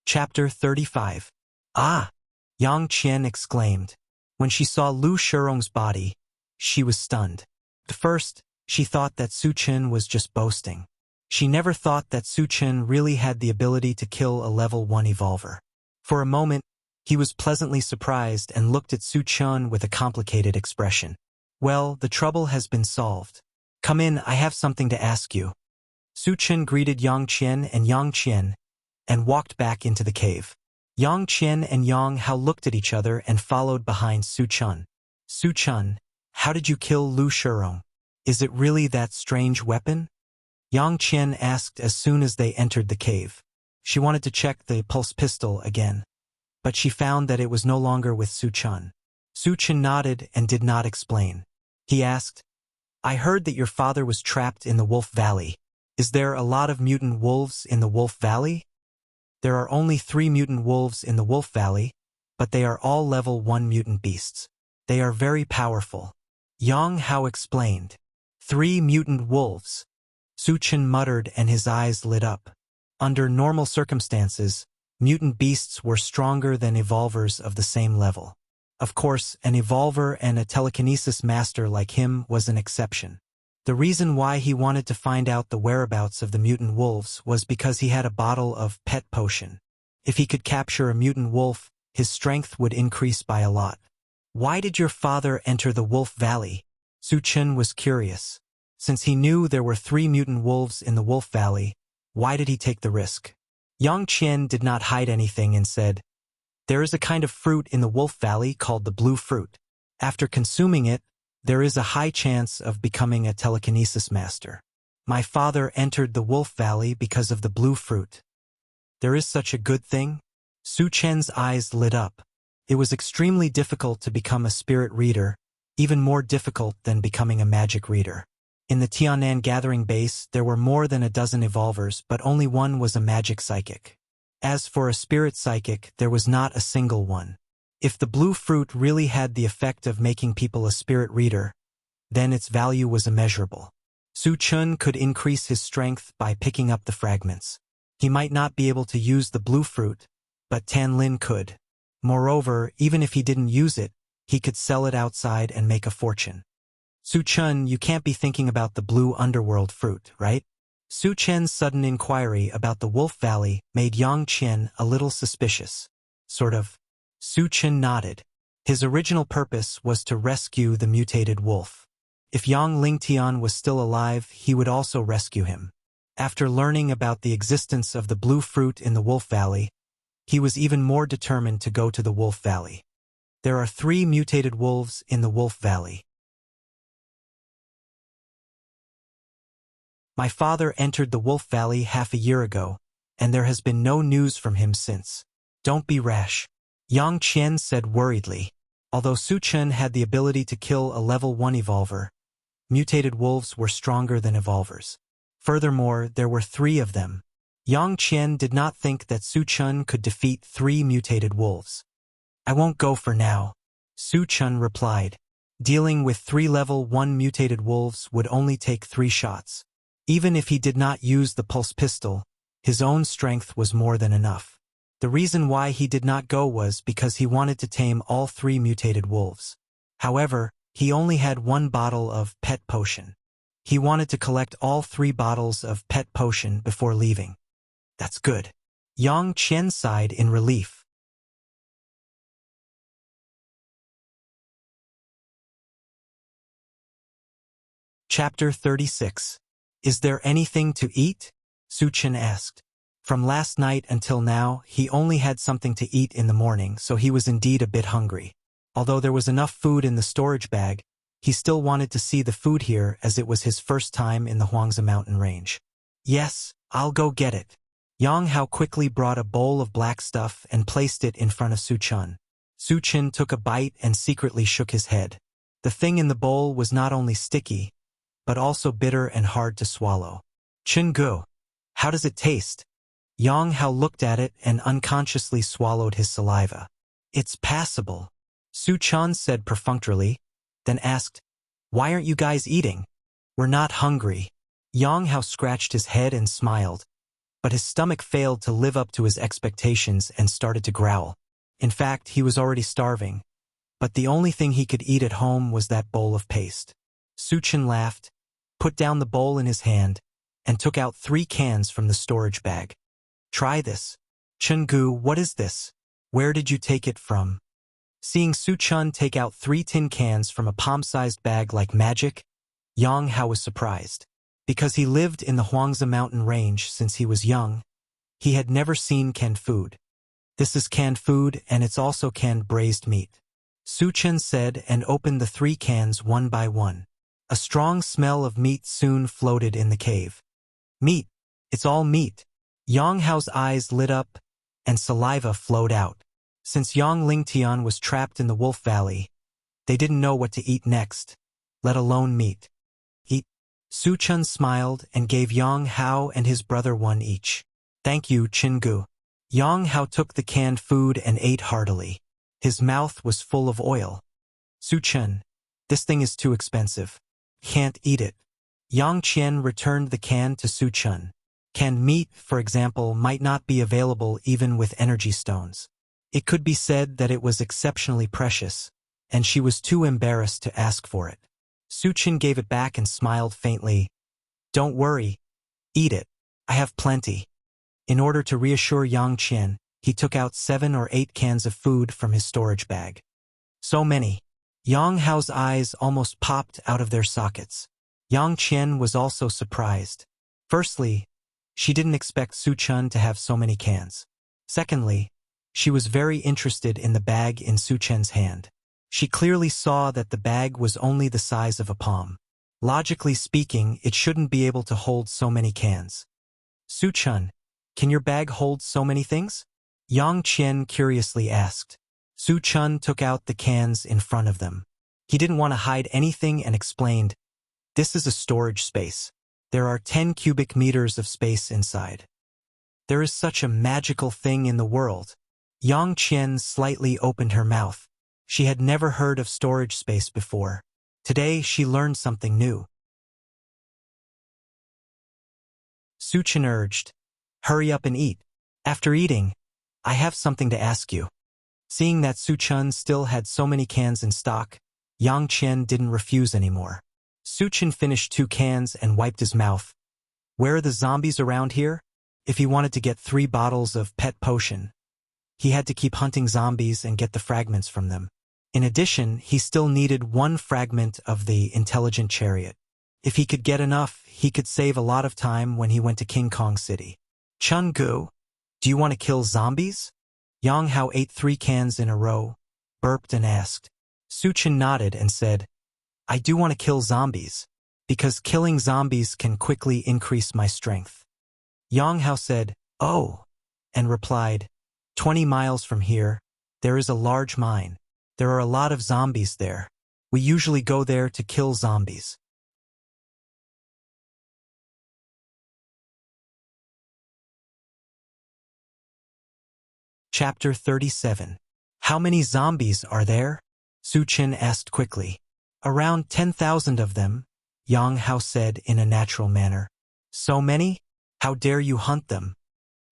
Chapter 35. Ah! Yang Qian exclaimed. When she saw Lu Shurong's body, she was stunned. At first, she thought that Su Chen was just boasting. She never thought that Su Chen really had the ability to kill a level 1 evolver. For a moment, he was pleasantly surprised and looked at Su Chen with a complicated expression. Well, the trouble has been solved. Come in, I have something to ask you. Su Chen greeted Yang Qian and Yang Qian and walked back into the cave. Yang Qian and Yang Hao looked at each other and followed behind Su Chen. Su Chen, how did you kill Lu Shirong? Is it really that strange weapon? Yang Qian asked as soon as they entered the cave. She wanted to check the pulse pistol again, but she found that it was no longer with Su Chen. Su Chen nodded and did not explain. He asked, I heard that your father was trapped in the Wolf Valley. Is there a lot of mutant wolves in the Wolf Valley? There are only 3 mutant wolves in the Wolf Valley, but they are all level 1 mutant beasts. They are very powerful. Yang Hao explained. 3 mutant wolves. Su Chen muttered and his eyes lit up. Under normal circumstances, mutant beasts were stronger than evolvers of the same level. Of course, an evolver and a telekinesis master like him was an exception. The reason why he wanted to find out the whereabouts of the mutant wolves was because he had a bottle of pet potion. If he could capture a mutant wolf, his strength would increase by a lot. Why did your father enter the Wolf Valley? Su Chen was curious. Since he knew there were 3 mutant wolves in the Wolf Valley, why did he take the risk? Yang Qian did not hide anything and said, there is a kind of fruit in the Wolf Valley called the blue fruit. After consuming it, there is a high chance of becoming a telekinesis master. My father entered the Wolf Valley because of the blue fruit. There is such a good thing? Su Chen's eyes lit up. It was extremely difficult to become a spirit reader, even more difficult than becoming a magic reader. In the Tianan Gathering base, there were more than a dozen evolvers, but only one was a magic psychic. As for a spirit psychic, there was not a single one. If the blue fruit really had the effect of making people a spirit reader, then its value was immeasurable. Su Chen could increase his strength by picking up the fragments. He might not be able to use the blue fruit, but Tan Lin could. Moreover, even if he didn't use it, he could sell it outside and make a fortune. Su Chen, you can't be thinking about the blue underworld fruit, right? Su Chen's sudden inquiry about the Wolf Valley made Yang Qian a little suspicious. Sort of. Su Chen nodded. His original purpose was to rescue the mutated wolf. If Yang Lingtian was still alive, he would also rescue him. After learning about the existence of the blue fruit in the Wolf Valley, he was even more determined to go to the Wolf Valley. There are 3 mutated wolves in the Wolf Valley. My father entered the Wolf Valley half a year ago, and there has been no news from him since. Don't be rash. Yang Qian said worriedly. Although Su Chen had the ability to kill a level 1 evolver, mutated wolves were stronger than evolvers. Furthermore, there were 3 of them. Yang Qian did not think that Su Chen could defeat 3 mutated wolves. I won't go for now, Su Chen replied. Dealing with 3 level 1 mutated wolves would only take 3 shots. Even if he did not use the pulse pistol, his own strength was more than enough. The reason why he did not go was because he wanted to tame all 3 mutated wolves. However, he only had 1 bottle of pet potion. He wanted to collect all 3 bottles of pet potion before leaving. That's good. Yang Qian sighed in relief. Chapter 36. Is there anything to eat? Su Chen asked. From last night until now, he only had something to eat in the morning, so he was indeed a bit hungry. Although there was enough food in the storage bag, he still wanted to see the food here as it was his first time in the Huangzi mountain range. Yes, I'll go get it. Yang Hao quickly brought a bowl of black stuff and placed it in front of Su Chen. Su Chen took a bite and secretly shook his head. The thing in the bowl was not only sticky, but also bitter and hard to swallow. Gu, how does it taste? Yang Hao looked at it and unconsciously swallowed his saliva. It's passable, Su Chen said perfunctorily, then asked, why aren't you guys eating? We're not hungry. Yang Hao scratched his head and smiled, but his stomach failed to live up to his expectations and started to growl. In fact, he was already starving, but the only thing he could eat at home was that bowl of paste. Su Chen laughed, put down the bowl in his hand, and took out 3 cans from the storage bag. Try this. Gu, what is this? Where did you take it from? Seeing Su Chun take out 3 tin cans from a palm-sized bag like magic, Yang Hao was surprised. Because he lived in the Huangzi mountain range since he was young, he had never seen canned food. "This is canned food, and it's also canned braised meat," Su Chun said and opened the 3 cans one by one. A strong smell of meat soon floated in the cave. "Meat! It's all meat!" Yang Hao's eyes lit up, and saliva flowed out. Since Yang Lingtian was trapped in the Wolf Valley, they didn't know what to eat next, let alone meat. "Eat." Su Chun smiled and gave Yang Hao and his brother one each. "Thank you, Chingu." Yang Hao took the canned food and ate heartily. His mouth was full of oil. "Su Chun, this thing is too expensive. Can't eat it." Yang Qian returned the can to Su Chun. Canned meat, for example, might not be available even with energy stones. It could be said that it was exceptionally precious, and she was too embarrassed to ask for it. Su Chun gave it back and smiled faintly. "Don't worry. Eat it. I have plenty." In order to reassure Yang Qian, he took out 7 or 8 cans of food from his storage bag. So many. Yang Hao's eyes almost popped out of their sockets. Yang Qian was also surprised. Firstly, she didn't expect Su Chun to have so many cans. Secondly, she was very interested in the bag in Su Chun's hand. She clearly saw that the bag was only the size of a palm. Logically speaking, it shouldn't be able to hold so many cans. "Su Chun, can your bag hold so many things?" Yang Qian curiously asked. Su Chun took out the cans in front of them. He didn't want to hide anything and explained, "This is a storage space. There are 10 cubic meters of space inside." There is such a magical thing in the world. Yang Qian slightly opened her mouth. She had never heard of storage space before. Today she learned something new. Su Chun urged, "Hurry up and eat. After eating, I have something to ask you." Seeing that Su Chun still had so many cans in stock, Yang Qian didn't refuse anymore. Su Chun finished 2 cans and wiped his mouth. Where are the zombies around here? If he wanted to get 3 bottles of pet potion, he had to keep hunting zombies and get the fragments from them. In addition, he still needed 1 fragment of the intelligent chariot. If he could get enough, he could save a lot of time when he went to King Kong City. "Chun Gu, do you want to kill zombies?" Yang Hao ate 3 cans in a row, burped and asked. Su Chun nodded and said, "I do want to kill zombies, because killing zombies can quickly increase my strength." Yang Hao said, "Oh," and replied, 20 miles from here, there is a large mine. There are a lot of zombies there. We usually go there to kill zombies." Chapter 37. How many zombies are there? Su Chun asked quickly. "Around 10,000 of them," Yang Hao said in a natural manner. "So many? How dare you hunt them?"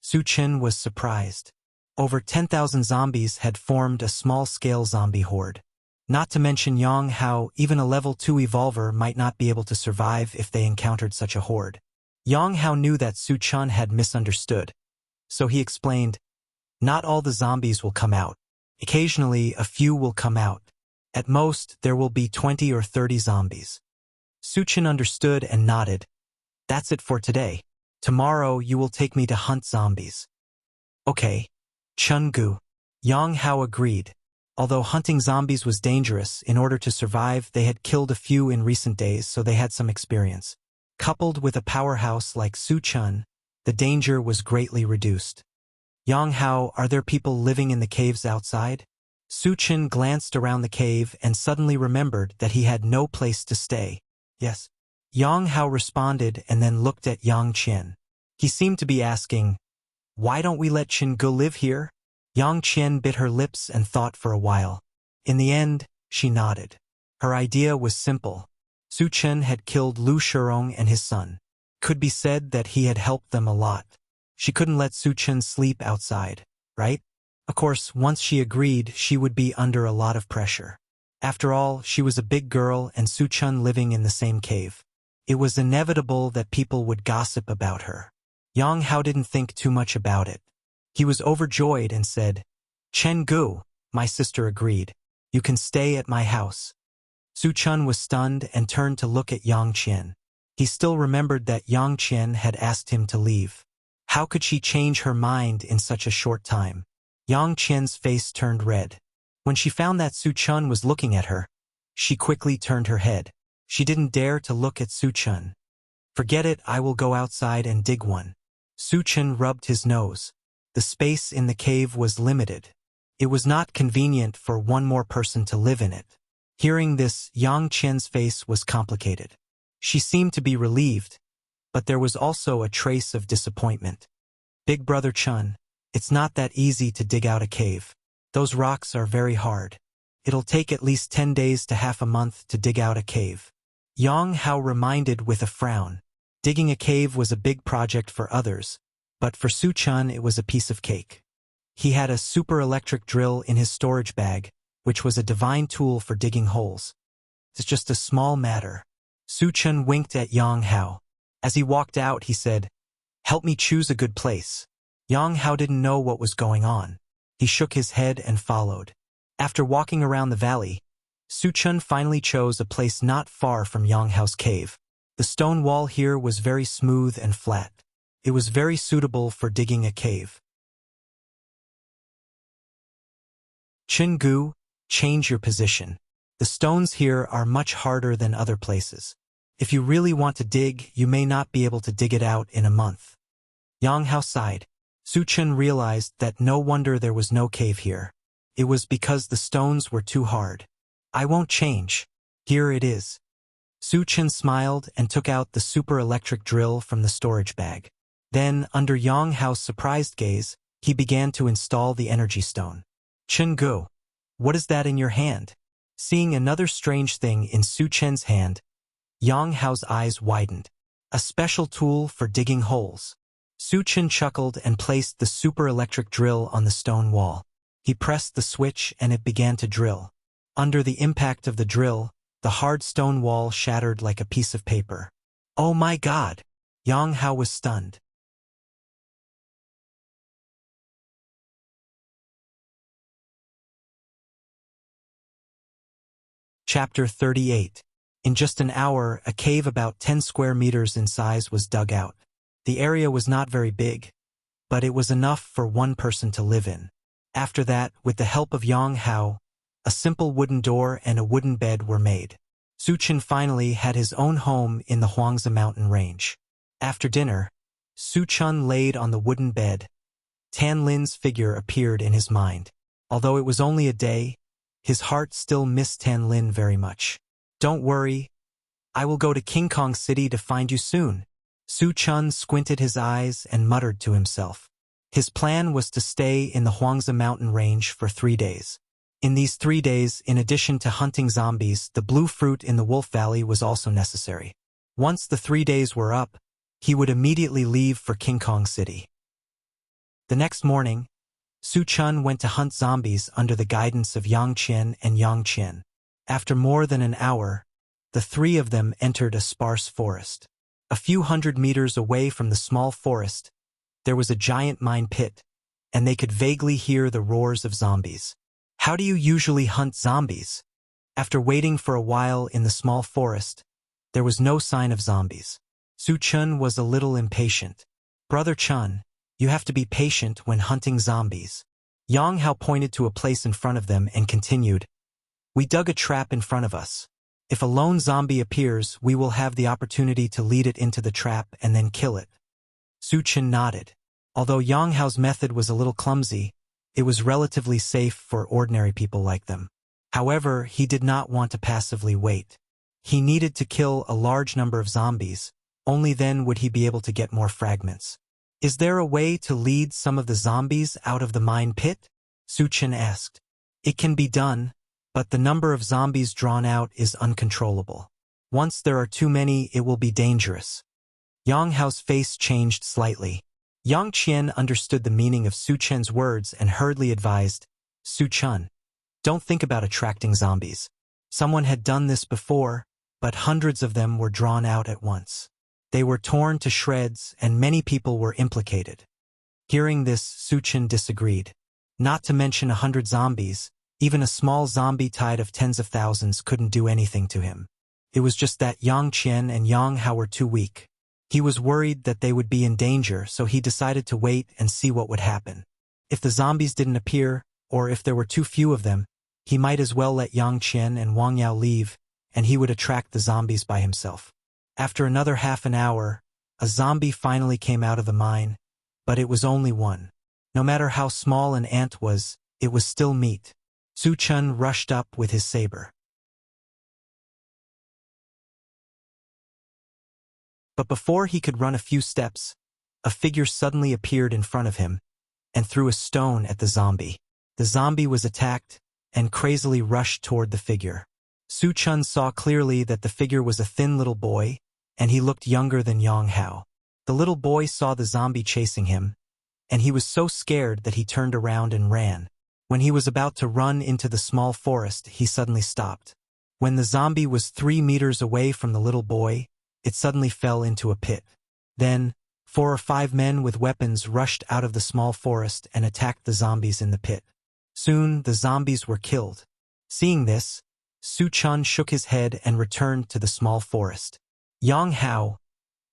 Su Chun was surprised. Over 10,000 zombies had formed a small-scale zombie horde. Not to mention Yang Hao, even a level 2 evolver might not be able to survive if they encountered such a horde. Yang Hao knew that Su Chun had misunderstood. So he explained, "Not all the zombies will come out. Occasionally, a few will come out. At most, there will be 20 or 30 zombies." Su Chun understood and nodded. "That's it for today. Tomorrow, you will take me to hunt zombies." "Okay. Chun Gu." Yang Hao agreed. Although hunting zombies was dangerous, in order to survive, they had killed a few in recent days, so they had some experience. Coupled with a powerhouse like Su Chun, the danger was greatly reduced. "Yang Hao, are there people living in the caves outside?" Su Chun glanced around the cave and suddenly remembered that he had no place to stay. "Yes." Yang Hao responded and then looked at Yang Qian. He seemed to be asking, "Why don't we let Qin Gu live here?" Yang Qian bit her lips and thought for a while. In the end, she nodded. Her idea was simple. Su Chun had killed Lu Shurong and his son. Could be said that he had helped them a lot. She couldn't let Su Chun sleep outside, right? Of course, once she agreed, she would be under a lot of pressure. After all, she was a big girl and Su Chun living in the same cave. It was inevitable that people would gossip about her. Yang Hao didn't think too much about it. He was overjoyed and said, "Chen Gu, My sister agreed. You can stay at my house. Su Chun was stunned and turned to look at Yang Qian. He still remembered that Yang Qian had asked him to leave. How could she change her mind in such a short time? Yang Qian's face turned red. When she found that Su Chun was looking at her, she quickly turned her head. She didn't dare to look at Su Chun. Forget it, I will go outside and dig one. Su Chun rubbed his nose. The space in the cave was limited. It was not convenient for one more person to live in it. Hearing this, Yang Qian's face was complicated. She seemed to be relieved, but there was also a trace of disappointment. Big brother Chun, it's not that easy to dig out a cave. Those rocks are very hard. It'll take at least 10 days to half a month to dig out a cave. Yang Hao reminded with a frown. Digging a cave was a big project for others, but for Su Chun it was a piece of cake. He had a super electric drill in his storage bag, which was a divine tool for digging holes. It's just a small matter. Su Chun winked at Yang Hao. As he walked out, he said, "Help me choose a good place." Yang Hao didn't know what was going on. He shook his head and followed. After walking around the valley, Su Chun finally chose a place not far from Yang Hao's cave. The stone wall here was very smooth and flat. It was very suitable for digging a cave. Chingu, change your position. The stones here are much harder than other places. If you really want to dig, you may not be able to dig it out in a month. Yang Hao sighed. Su Chun realized that no wonder there was no cave here. It was because the stones were too hard. I won't change. Here it is. Su Chun smiled and took out the super electric drill from the storage bag. Then, under Yang Hao's surprised gaze, he began to install the energy stone. Chingu, what is that in your hand? Seeing another strange thing in Su Chun's hand, Yang Hao's eyes widened. A special tool for digging holes. Su Chun chuckled and placed the super electric drill on the stone wall. He pressed the switch and it began to drill. Under the impact of the drill, the hard stone wall shattered like a piece of paper. Oh my God! Yang Hao was stunned. Chapter 38. In just an hour, a cave about 10 square meters in size was dug out. The area was not very big, but it was enough for one person to live in. After that, with the help of Yang Hao, a simple wooden door and a wooden bed were made. Su Chun finally had his own home in the Wuxia mountain range. After dinner, Su Chun laid on the wooden bed. Tan Lin's figure appeared in his mind. Although it was only a day, his heart still missed Tan Lin very much. Don't worry, I will go to King Kong City to find you soon. Su Chun squinted his eyes and muttered to himself. His plan was to stay in the Wuxia mountain range for 3 days. In these 3 days, in addition to hunting zombies, the blue fruit in the Wolf Valley was also necessary. Once the 3 days were up, he would immediately leave for King Kong City. The next morning, Su Chun went to hunt zombies under the guidance of Yang Qian and Yang Qian. After more than an hour, the three of them entered a sparse forest. A few hundred meters away from the small forest, there was a giant mine pit, and they could vaguely hear the roars of zombies. How do you usually hunt zombies? After waiting for a while in the small forest, there was no sign of zombies. Su Chun was a little impatient. Brother Chun, you have to be patient when hunting zombies. Yang Hao pointed to a place in front of them and continued, We dug a trap in front of us. If a lone zombie appears, we will have the opportunity to lead it into the trap and then kill it. Su Chun nodded. Although Yang Hao's method was a little clumsy, it was relatively safe for ordinary people like them. However, he did not want to passively wait. He needed to kill a large number of zombies. Only then would he be able to get more fragments. Is there a way to lead some of the zombies out of the mine pit? Su Chun asked. It can be done, but the number of zombies drawn out is uncontrollable. Once there are too many, it will be dangerous. Yang Hao's face changed slightly. Yang Qian understood the meaning of Su Chun's words and hurriedly advised, Su Chun, don't think about attracting zombies. Someone had done this before, but hundreds of them were drawn out at once. They were torn to shreds and many people were implicated. Hearing this, Su Chun disagreed. Not to mention 100 zombies, Even a small zombie tide of tens of thousands couldn't do anything to him. It was just that Yang Qian and Yang Hao were too weak. He was worried that they would be in danger, so he decided to wait and see what would happen. If the zombies didn't appear, or if there were too few of them, he might as well let Yang Qian and Wang Yao leave, and he would attract the zombies by himself. After another half an hour, a zombie finally came out of the mine, but it was only one. No matter how small an ant was, it was still meat. Su Chun rushed up with his saber. But before he could run a few steps, a figure suddenly appeared in front of him and threw a stone at the zombie. The zombie was attacked and crazily rushed toward the figure. Su Chun saw clearly that the figure was a thin little boy, and he looked younger than Yang Hao. The little boy saw the zombie chasing him, and he was so scared that he turned around and ran. When he was about to run into the small forest, he suddenly stopped. When the zombie was 3 meters away from the little boy, it suddenly fell into a pit. Then, 4 or 5 men with weapons rushed out of the small forest and attacked the zombies in the pit. Soon, the zombies were killed. Seeing this, Su Chun shook his head and returned to the small forest. Yang Hao,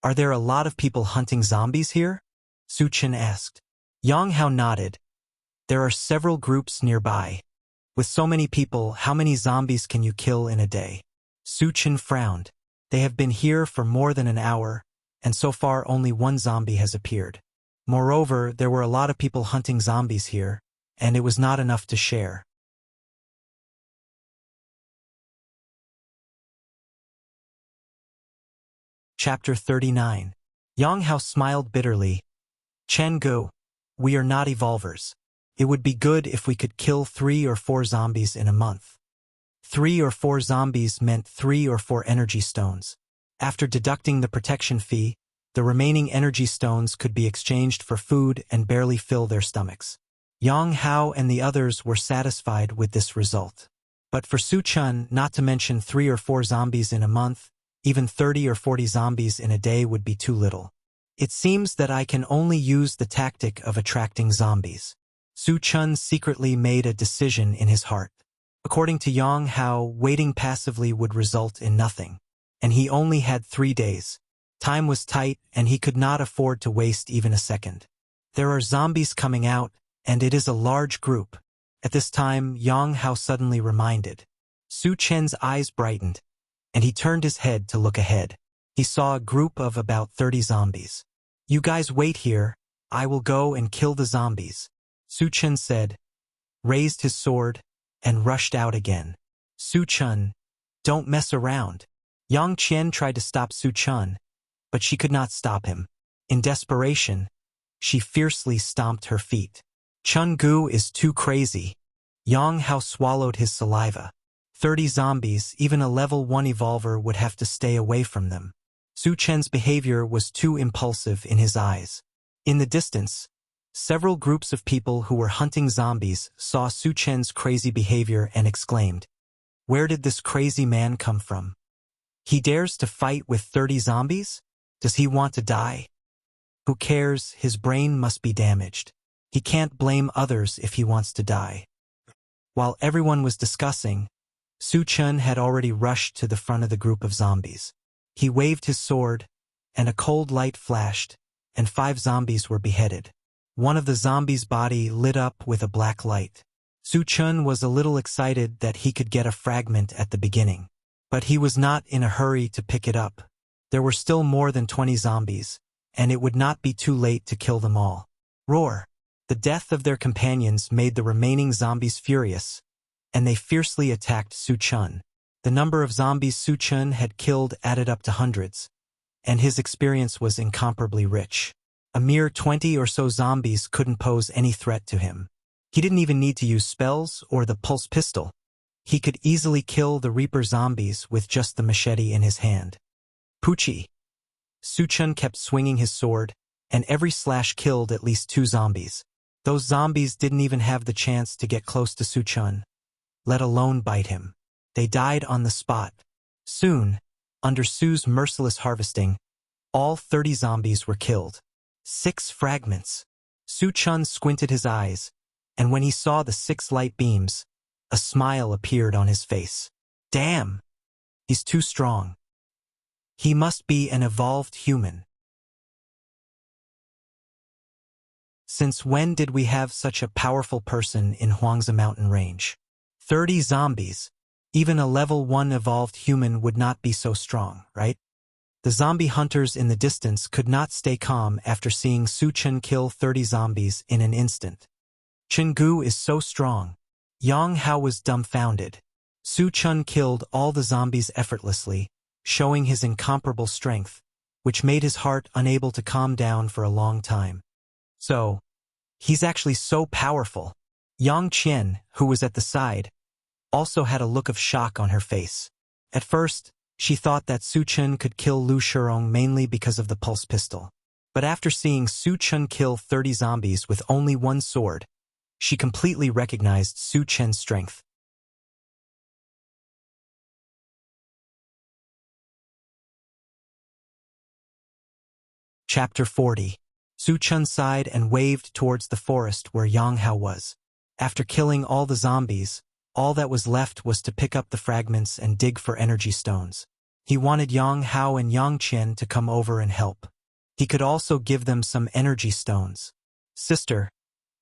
are there a lot of people hunting zombies here? Su Chun asked. Yang Hao nodded. There are several groups nearby. With so many people, how many zombies can you kill in a day? Su Chun frowned. They have been here for more than an hour, and so far only one zombie has appeared. Moreover, there were a lot of people hunting zombies here, and it was not enough to share. Chapter 39. Yang Hao smiled bitterly. Chen Gu, we are not evolvers. It would be good if we could kill 3 or 4 zombies in a month. 3 or 4 zombies meant 3 or 4 energy stones. After deducting the protection fee, the remaining energy stones could be exchanged for food and barely fill their stomachs. Yang Hao and the others were satisfied with this result. But for Su Chun, not to mention 3 or 4 zombies in a month, even 30 or 40 zombies in a day would be too little. It seems that I can only use the tactic of attracting zombies. Su Chun secretly made a decision in his heart. According to Yang Hao, waiting passively would result in nothing. And he only had 3 days. Time was tight, and he could not afford to waste even a second. There are zombies coming out, and it is a large group. At this time, Yang Hao suddenly reminded. Su Chen's eyes brightened, and he turned his head to look ahead. He saw a group of about 30 zombies. You guys wait here, I will go and kill the zombies, Su Chen said, raised his sword, and rushed out again. Su Chun, don't mess around. Yang Qian tried to stop Su Chun, but she could not stop him. In desperation, she fiercely stomped her feet. Chun Gu is too crazy. Yang Hao swallowed his saliva. 30 zombies, even a level 1 evolver would have to stay away from them. Su Chen's behavior was too impulsive in his eyes. In the distance, several groups of people who were hunting zombies saw Su Chen's crazy behavior and exclaimed, "Where did this crazy man come from? He dares to fight with 30 zombies? Does he want to die? Who cares, his brain must be damaged. He can't blame others if he wants to die." While everyone was discussing, Su Chun had already rushed to the front of the group of zombies. He waved his sword, and a cold light flashed, and 5 zombies were beheaded. One of the zombies' body lit up with a black light. Su Chun was a little excited that he could get a fragment at the beginning. But he was not in a hurry to pick it up. There were still more than 20 zombies, and it would not be too late to kill them all. Roar! The death of their companions made the remaining zombies furious, and they fiercely attacked Su Chun. The number of zombies Su Chun had killed added up to hundreds, and his experience was incomparably rich. A mere 20 or so zombies couldn't pose any threat to him. He didn't even need to use spells or the pulse pistol. He could easily kill the Reaper zombies with just the machete in his hand. Poochie! Su Chun kept swinging his sword, and every slash killed at least 2 zombies. Those zombies didn't even have the chance to get close to Su Chun, let alone bite him. They died on the spot. Soon, under Su's merciless harvesting, all 30 zombies were killed. 6 fragments. Su Chun squinted his eyes, and when he saw the 6 light beams, A smile appeared on his face. Damn! He's too strong. He must be an evolved human. Since when did we have such a powerful person in Huangzi mountain range? 30 zombies. Even a level 1 evolved human would not be so strong, right? The zombie hunters in the distance could not stay calm after seeing Su Chen kill 30 zombies in an instant. Chen Gu is so strong. Yang Hao was dumbfounded. Su Chen killed all the zombies effortlessly, showing his incomparable strength, which made his heart unable to calm down for a long time. So, he's actually so powerful. Yang Qian, who was at the side, also had a look of shock on her face. At first, she thought that Su Chen could kill Lu Shirong mainly because of the pulse pistol. But after seeing Su Chen kill 30 zombies with only one sword, she completely recognized Su Chen's strength. Chapter 40. Su Chen sighed and waved towards the forest where Yang Hao was. After killing all the zombies, all that was left was to pick up the fragments and dig for energy stones. He wanted Yang Hao and Yang Qian to come over and help. He could also give them some energy stones. Sister,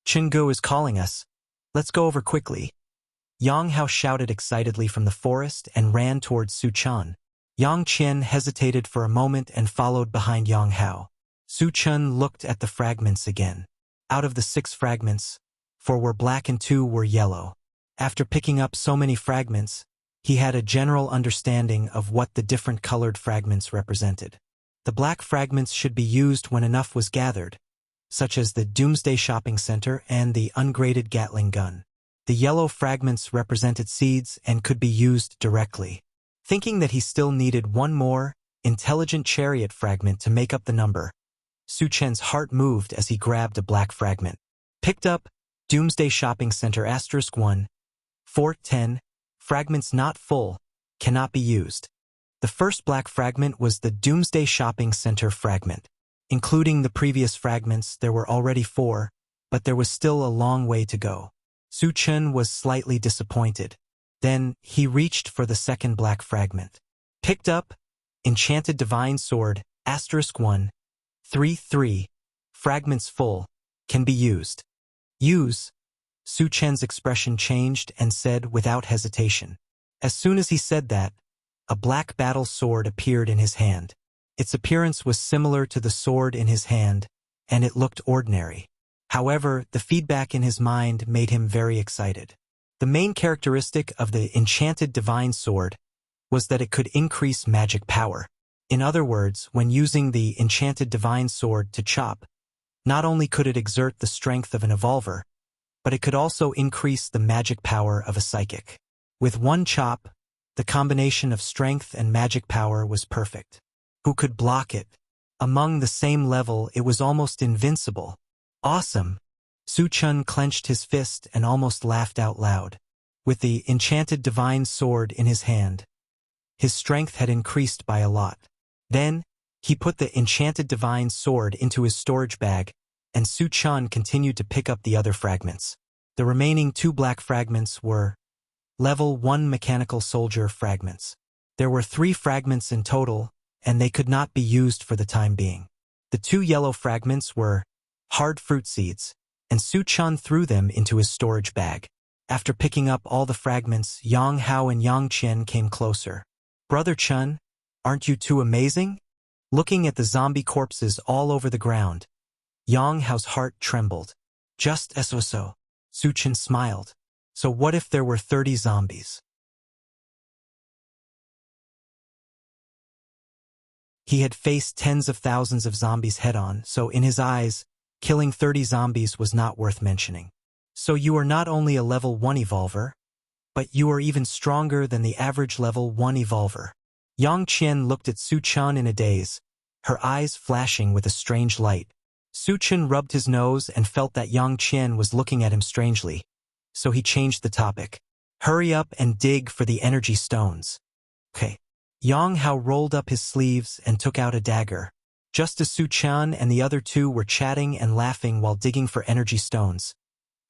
Chen Gu is calling us. Let's go over quickly. Yang Hao shouted excitedly from the forest and ran towards Su Chen. Yang Qian hesitated for a moment and followed behind Yang Hao. Su Chen looked at the fragments again. Out of the 6 fragments, 4 were black and 2 were yellow. After picking up so many fragments, he had a general understanding of what the different colored fragments represented. The black fragments should be used when enough was gathered, such as the Doomsday Shopping Center and the ungraded Gatling gun. The yellow fragments represented seeds and could be used directly. Thinking that he still needed one more intelligent chariot fragment to make up the number, Su Chen's heart moved as he grabbed a black fragment. Picked up Doomsday Shopping Center *1, 410, fragments not full, cannot be used. The first black fragment was the Doomsday Shopping Center fragment. Including the previous fragments, there were already 4, but there was still a long way to go. Su Chen was slightly disappointed. Then, he reached for the second black fragment. Picked up Enchanted Divine Sword *1, 3-3, fragments full, can be used. Use. Su Chen's expression changed and said without hesitation. As soon as he said that, a black battle sword appeared in his hand. Its appearance was similar to the sword in his hand, and it looked ordinary. However, the feedback in his mind made him very excited. The main characteristic of the Enchanted Divine Sword was that it could increase magic power. In other words, when using the Enchanted Divine Sword to chop, not only could it exert the strength of an evolver, but it could also increase the magic power of a psychic. With one chop, the combination of strength and magic power was perfect. Who could block it? Among the same level, it was almost invincible. Awesome! Su Chen clenched his fist and almost laughed out loud. With the Enchanted Divine Sword in his hand, his strength had increased by a lot. Then, he put the Enchanted Divine Sword into his storage bag, and Su Chen continued to pick up the other fragments. The remaining 2 black fragments were Level 1 Mechanical Soldier fragments. There were 3 fragments in total, and they could not be used for the time being. The 2 yellow fragments were Hard Fruit Seeds, and Su Chen threw them into his storage bag. After picking up all the fragments, Yang Hao and Yang Qian came closer. Brother Chen, aren't you too amazing? Looking at the zombie corpses all over the ground, Yang Hao's heart trembled. Just so. Su Chen smiled. So what if there were 30 zombies? He had faced tens of thousands of zombies head-on, so in his eyes, killing 30 zombies was not worth mentioning. So you are not only a level 1 evolver, but you are even stronger than the average level 1 evolver. Yang Qian looked at Su Chen in a daze, her eyes flashing with a strange light. Su Chen rubbed his nose and felt that Yang Qian was looking at him strangely, so he changed the topic. Hurry up and dig for the energy stones. Okay. Yang Hao rolled up his sleeves and took out a dagger. Just as Su Chen and the other 2 were chatting and laughing while digging for energy stones,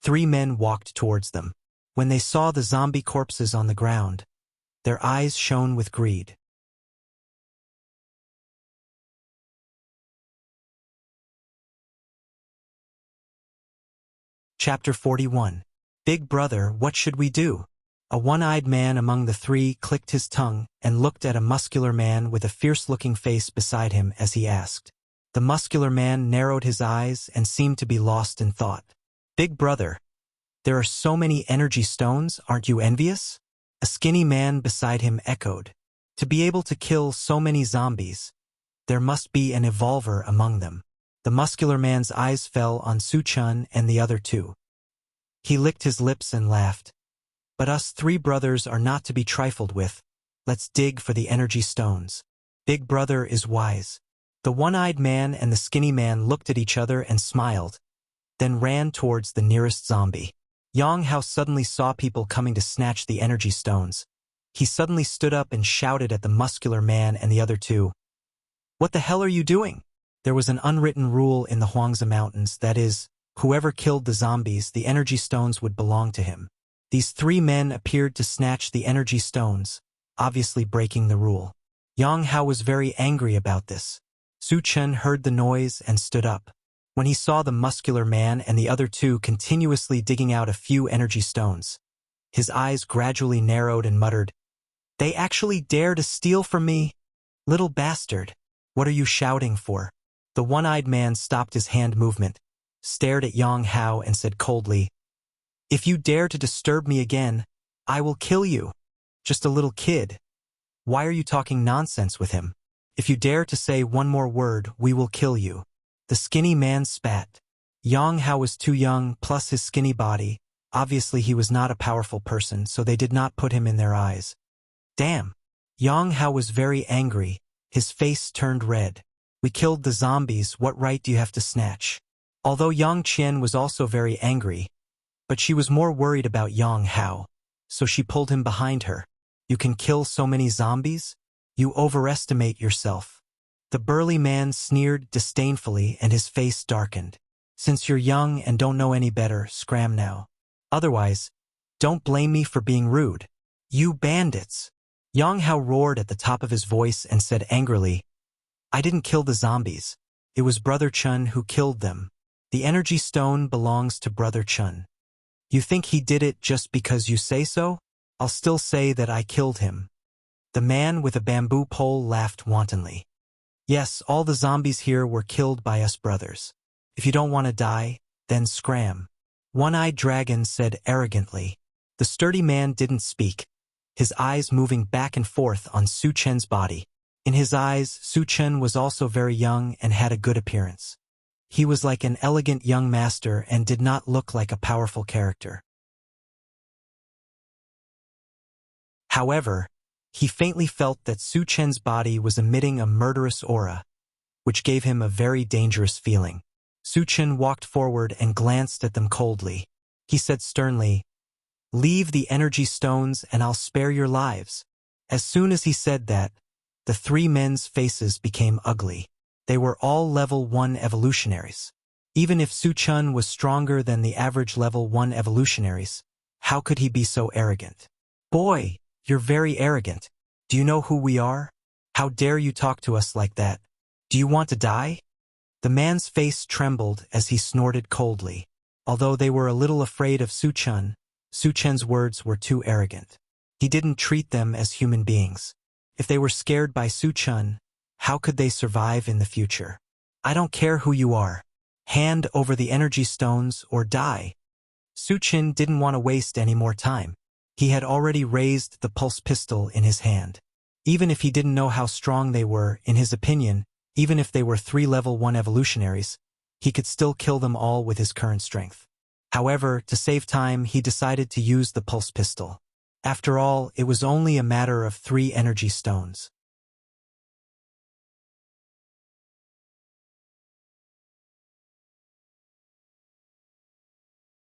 3 men walked towards them. When they saw the zombie corpses on the ground, their eyes shone with greed. Chapter 41. Big Brother, what should we do? A one-eyed man among the three clicked his tongue and looked at a muscular man with a fierce-looking face beside him as he asked. The muscular man narrowed his eyes and seemed to be lost in thought. Big Brother, there are so many energy stones, aren't you envious? A skinny man beside him echoed. To be able to kill so many zombies, there must be an evolver among them. The muscular man's eyes fell on Su-chun and the other two. He licked his lips and laughed. But us three brothers are not to be trifled with. Let's dig for the energy stones. Big Brother is wise. The one-eyed man and the skinny man looked at each other and smiled, then ran towards the nearest zombie. Yang Hao suddenly saw people coming to snatch the energy stones. He suddenly stood up and shouted at the muscular man and the other two. What the hell are you doing? There was an unwritten rule in the Huangzi Mountains, that is, whoever killed the zombies, the energy stones would belong to him. These three men appeared to snatch the energy stones, obviously breaking the rule. Yang Hao was very angry about this. Su-chun heard the noise and stood up. When he saw the muscular man and the other two continuously digging out a few energy stones, his eyes gradually narrowed and muttered, "They actually dare to steal from me? Little bastard, what are you shouting for?" The one-eyed man stopped his hand movement, stared at Yang Hao and said coldly, "If you dare to disturb me again, I will kill you. Just a little kid. Why are you talking nonsense with him? If you dare to say one more word, we will kill you." The skinny man spat. Yang Hao was too young, plus his skinny body. Obviously he was not a powerful person, so they did not put him in their eyes. Damn! Yang Hao was very angry. His face turned red. "We killed the zombies, what right do you have to snatch?" Although Yang Qian was also very angry, but she was more worried about Yang Hao, so she pulled him behind her. "You can kill so many zombies? You overestimate yourself." The burly man sneered disdainfully and his face darkened. "Since you're young and don't know any better, scram now. Otherwise, don't blame me for being rude. You bandits!" Yang Hao roared at the top of his voice and said angrily, "I didn't kill the zombies. It was Brother Chun who killed them. The energy stone belongs to Brother Chun. You think he did it just because you say so? I'll still say that I killed him." The man with a bamboo pole laughed wantonly. "Yes, all the zombies here were killed by us brothers. If you don't want to die, then scram." One-eyed Dragon said arrogantly. The sturdy man didn't speak, his eyes moving back and forth on Su-chen's body. In his eyes, Su-chen was also very young and had a good appearance. He was like an elegant young master and did not look like a powerful character. However, he faintly felt that Su-chen's body was emitting a murderous aura, which gave him a very dangerous feeling. Su-chen walked forward and glanced at them coldly. He said sternly, "Leave the energy stones and I'll spare your lives." As soon as he said that, the three men's faces became ugly. They were all level 1 evolutionaries. Even if Su-chun was stronger than the average level 1 evolutionaries, how could he be so arrogant? "Boy, you're very arrogant. Do you know who we are? How dare you talk to us like that? Do you want to die?" The man's face trembled as he snorted coldly. Although they were a little afraid of Su-chun, Su-chen's words were too arrogant. He didn't treat them as human beings. If they were scared by Su-chun, how could they survive in the future? "I don't care who you are. Hand over the energy stones or die." Su-chen didn't want to waste any more time. He had already raised the pulse pistol in his hand. Even if he didn't know how strong they were, in his opinion, even if they were 3 level 1 evolutionaries, he could still kill them all with his current strength. However, to save time, he decided to use the pulse pistol. After all, it was only a matter of 3 energy stones.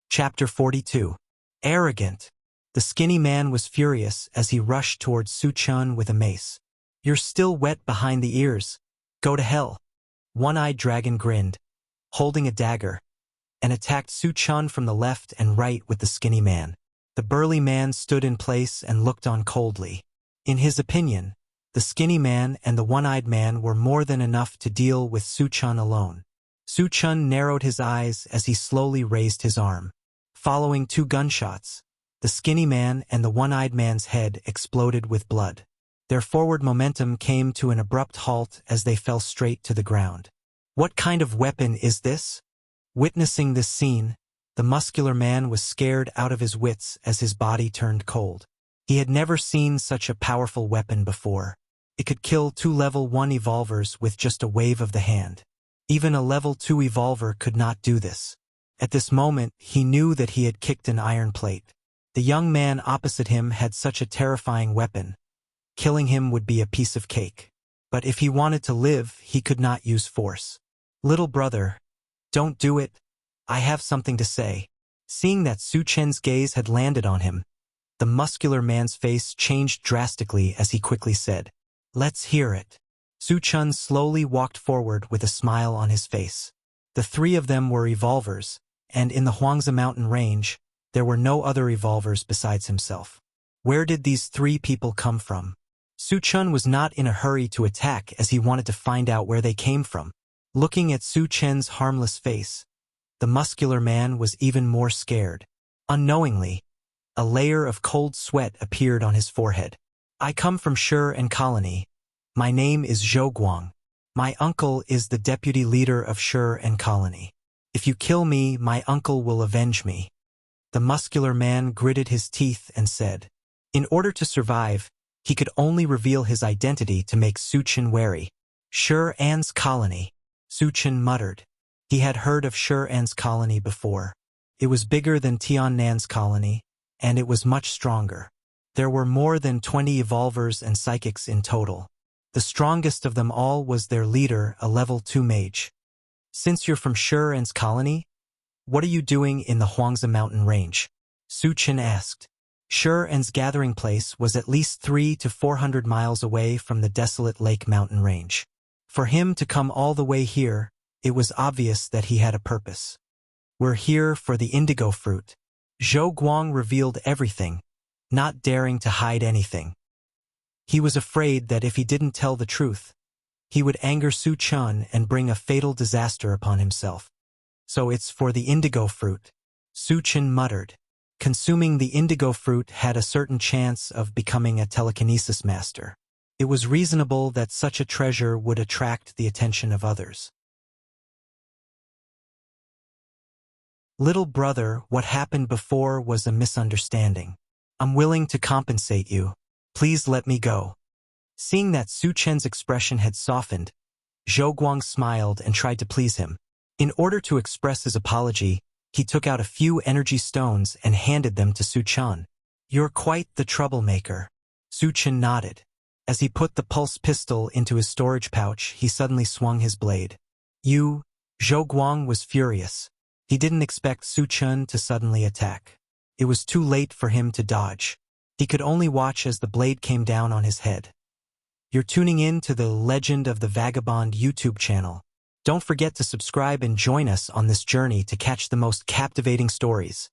Chapter 42. Arrogant. The skinny man was furious as he rushed towards Su-chun with a mace. "You're still wet behind the ears. Go to hell." One-eyed Dragon grinned, holding a dagger, and attacked Su-chun from the left and right with the skinny man. The burly man stood in place and looked on coldly. In his opinion, the skinny man and the one-eyed man were more than enough to deal with Su Chun alone. Su Chun narrowed his eyes as he slowly raised his arm. Following 2 gunshots, the skinny man and the one-eyed man's head exploded with blood. Their forward momentum came to an abrupt halt as they fell straight to the ground. What kind of weapon is this? Witnessing this scene, the muscular man was scared out of his wits as his body turned cold. He had never seen such a powerful weapon before. It could kill 2 level 1 evolvers with just a wave of the hand. Even a level 2 evolver could not do this. At this moment, he knew that he had kicked an iron plate. The young man opposite him had such a terrifying weapon. Killing him would be a piece of cake. But if he wanted to live, he could not use force. Little brother, don't do it. I have something to say. Seeing that Su Chen's gaze had landed on him, the muscular man's face changed drastically as he quickly said, "Let's hear it." Su Chun slowly walked forward with a smile on his face. The 3 of them were evolvers, and in the Huangzi mountain range, there were no other evolvers besides himself. Where did these 3 people come from? Su Chun was not in a hurry to attack as he wanted to find out where they came from. Looking at Su Chen's harmless face, the muscular man was even more scared. Unknowingly, a layer of cold sweat appeared on his forehead. "I come from Shi and Colony. My name is Zhou Guang. My uncle is the deputy leader of Shi and Colony. If you kill me, my uncle will avenge me." The muscular man gritted his teeth and said, in order to survive, he could only reveal his identity to make Su Chen wary. "Shi An's Colony," Su Chen muttered. He had heard of Shi An's colony before. It was bigger than Tiannan's colony, and it was much stronger. There were more than 20 evolvers and psychics in total. The strongest of them all was their leader, a level 2 mage. "Since you're from Shi An's colony, what are you doing in the Huangzi mountain range?" Su Chen asked. Shi An's gathering place was at least 300 to 400 miles away from the desolate Lake Mountain range. For him to come all the way here, it was obvious that he had a purpose. "We're here for the indigo fruit." Zhou Guang revealed everything, not daring to hide anything. He was afraid that if he didn't tell the truth, he would anger Su Chun and bring a fatal disaster upon himself. "So it's for the indigo fruit," Su Chen muttered. Consuming the indigo fruit had a certain chance of becoming a telekinesis master. It was reasonable that such a treasure would attract the attention of others. "Little brother, what happened before was a misunderstanding. I'm willing to compensate you. Please let me go." Seeing that Su Chen's expression had softened, Zhou Guang smiled and tried to please him. In order to express his apology, he took out a few energy stones and handed them to Su Chen. "You're quite the troublemaker." Su Chen nodded. As he put the pulse pistol into his storage pouch, he suddenly swung his blade. Zhou Guang was furious. He didn't expect Su Chen to suddenly attack. It was too late for him to dodge. He could only watch as the blade came down on his head. You're tuning in to the Legend of the Vagabond YouTube channel. Don't forget to subscribe and join us on this journey to catch the most captivating stories.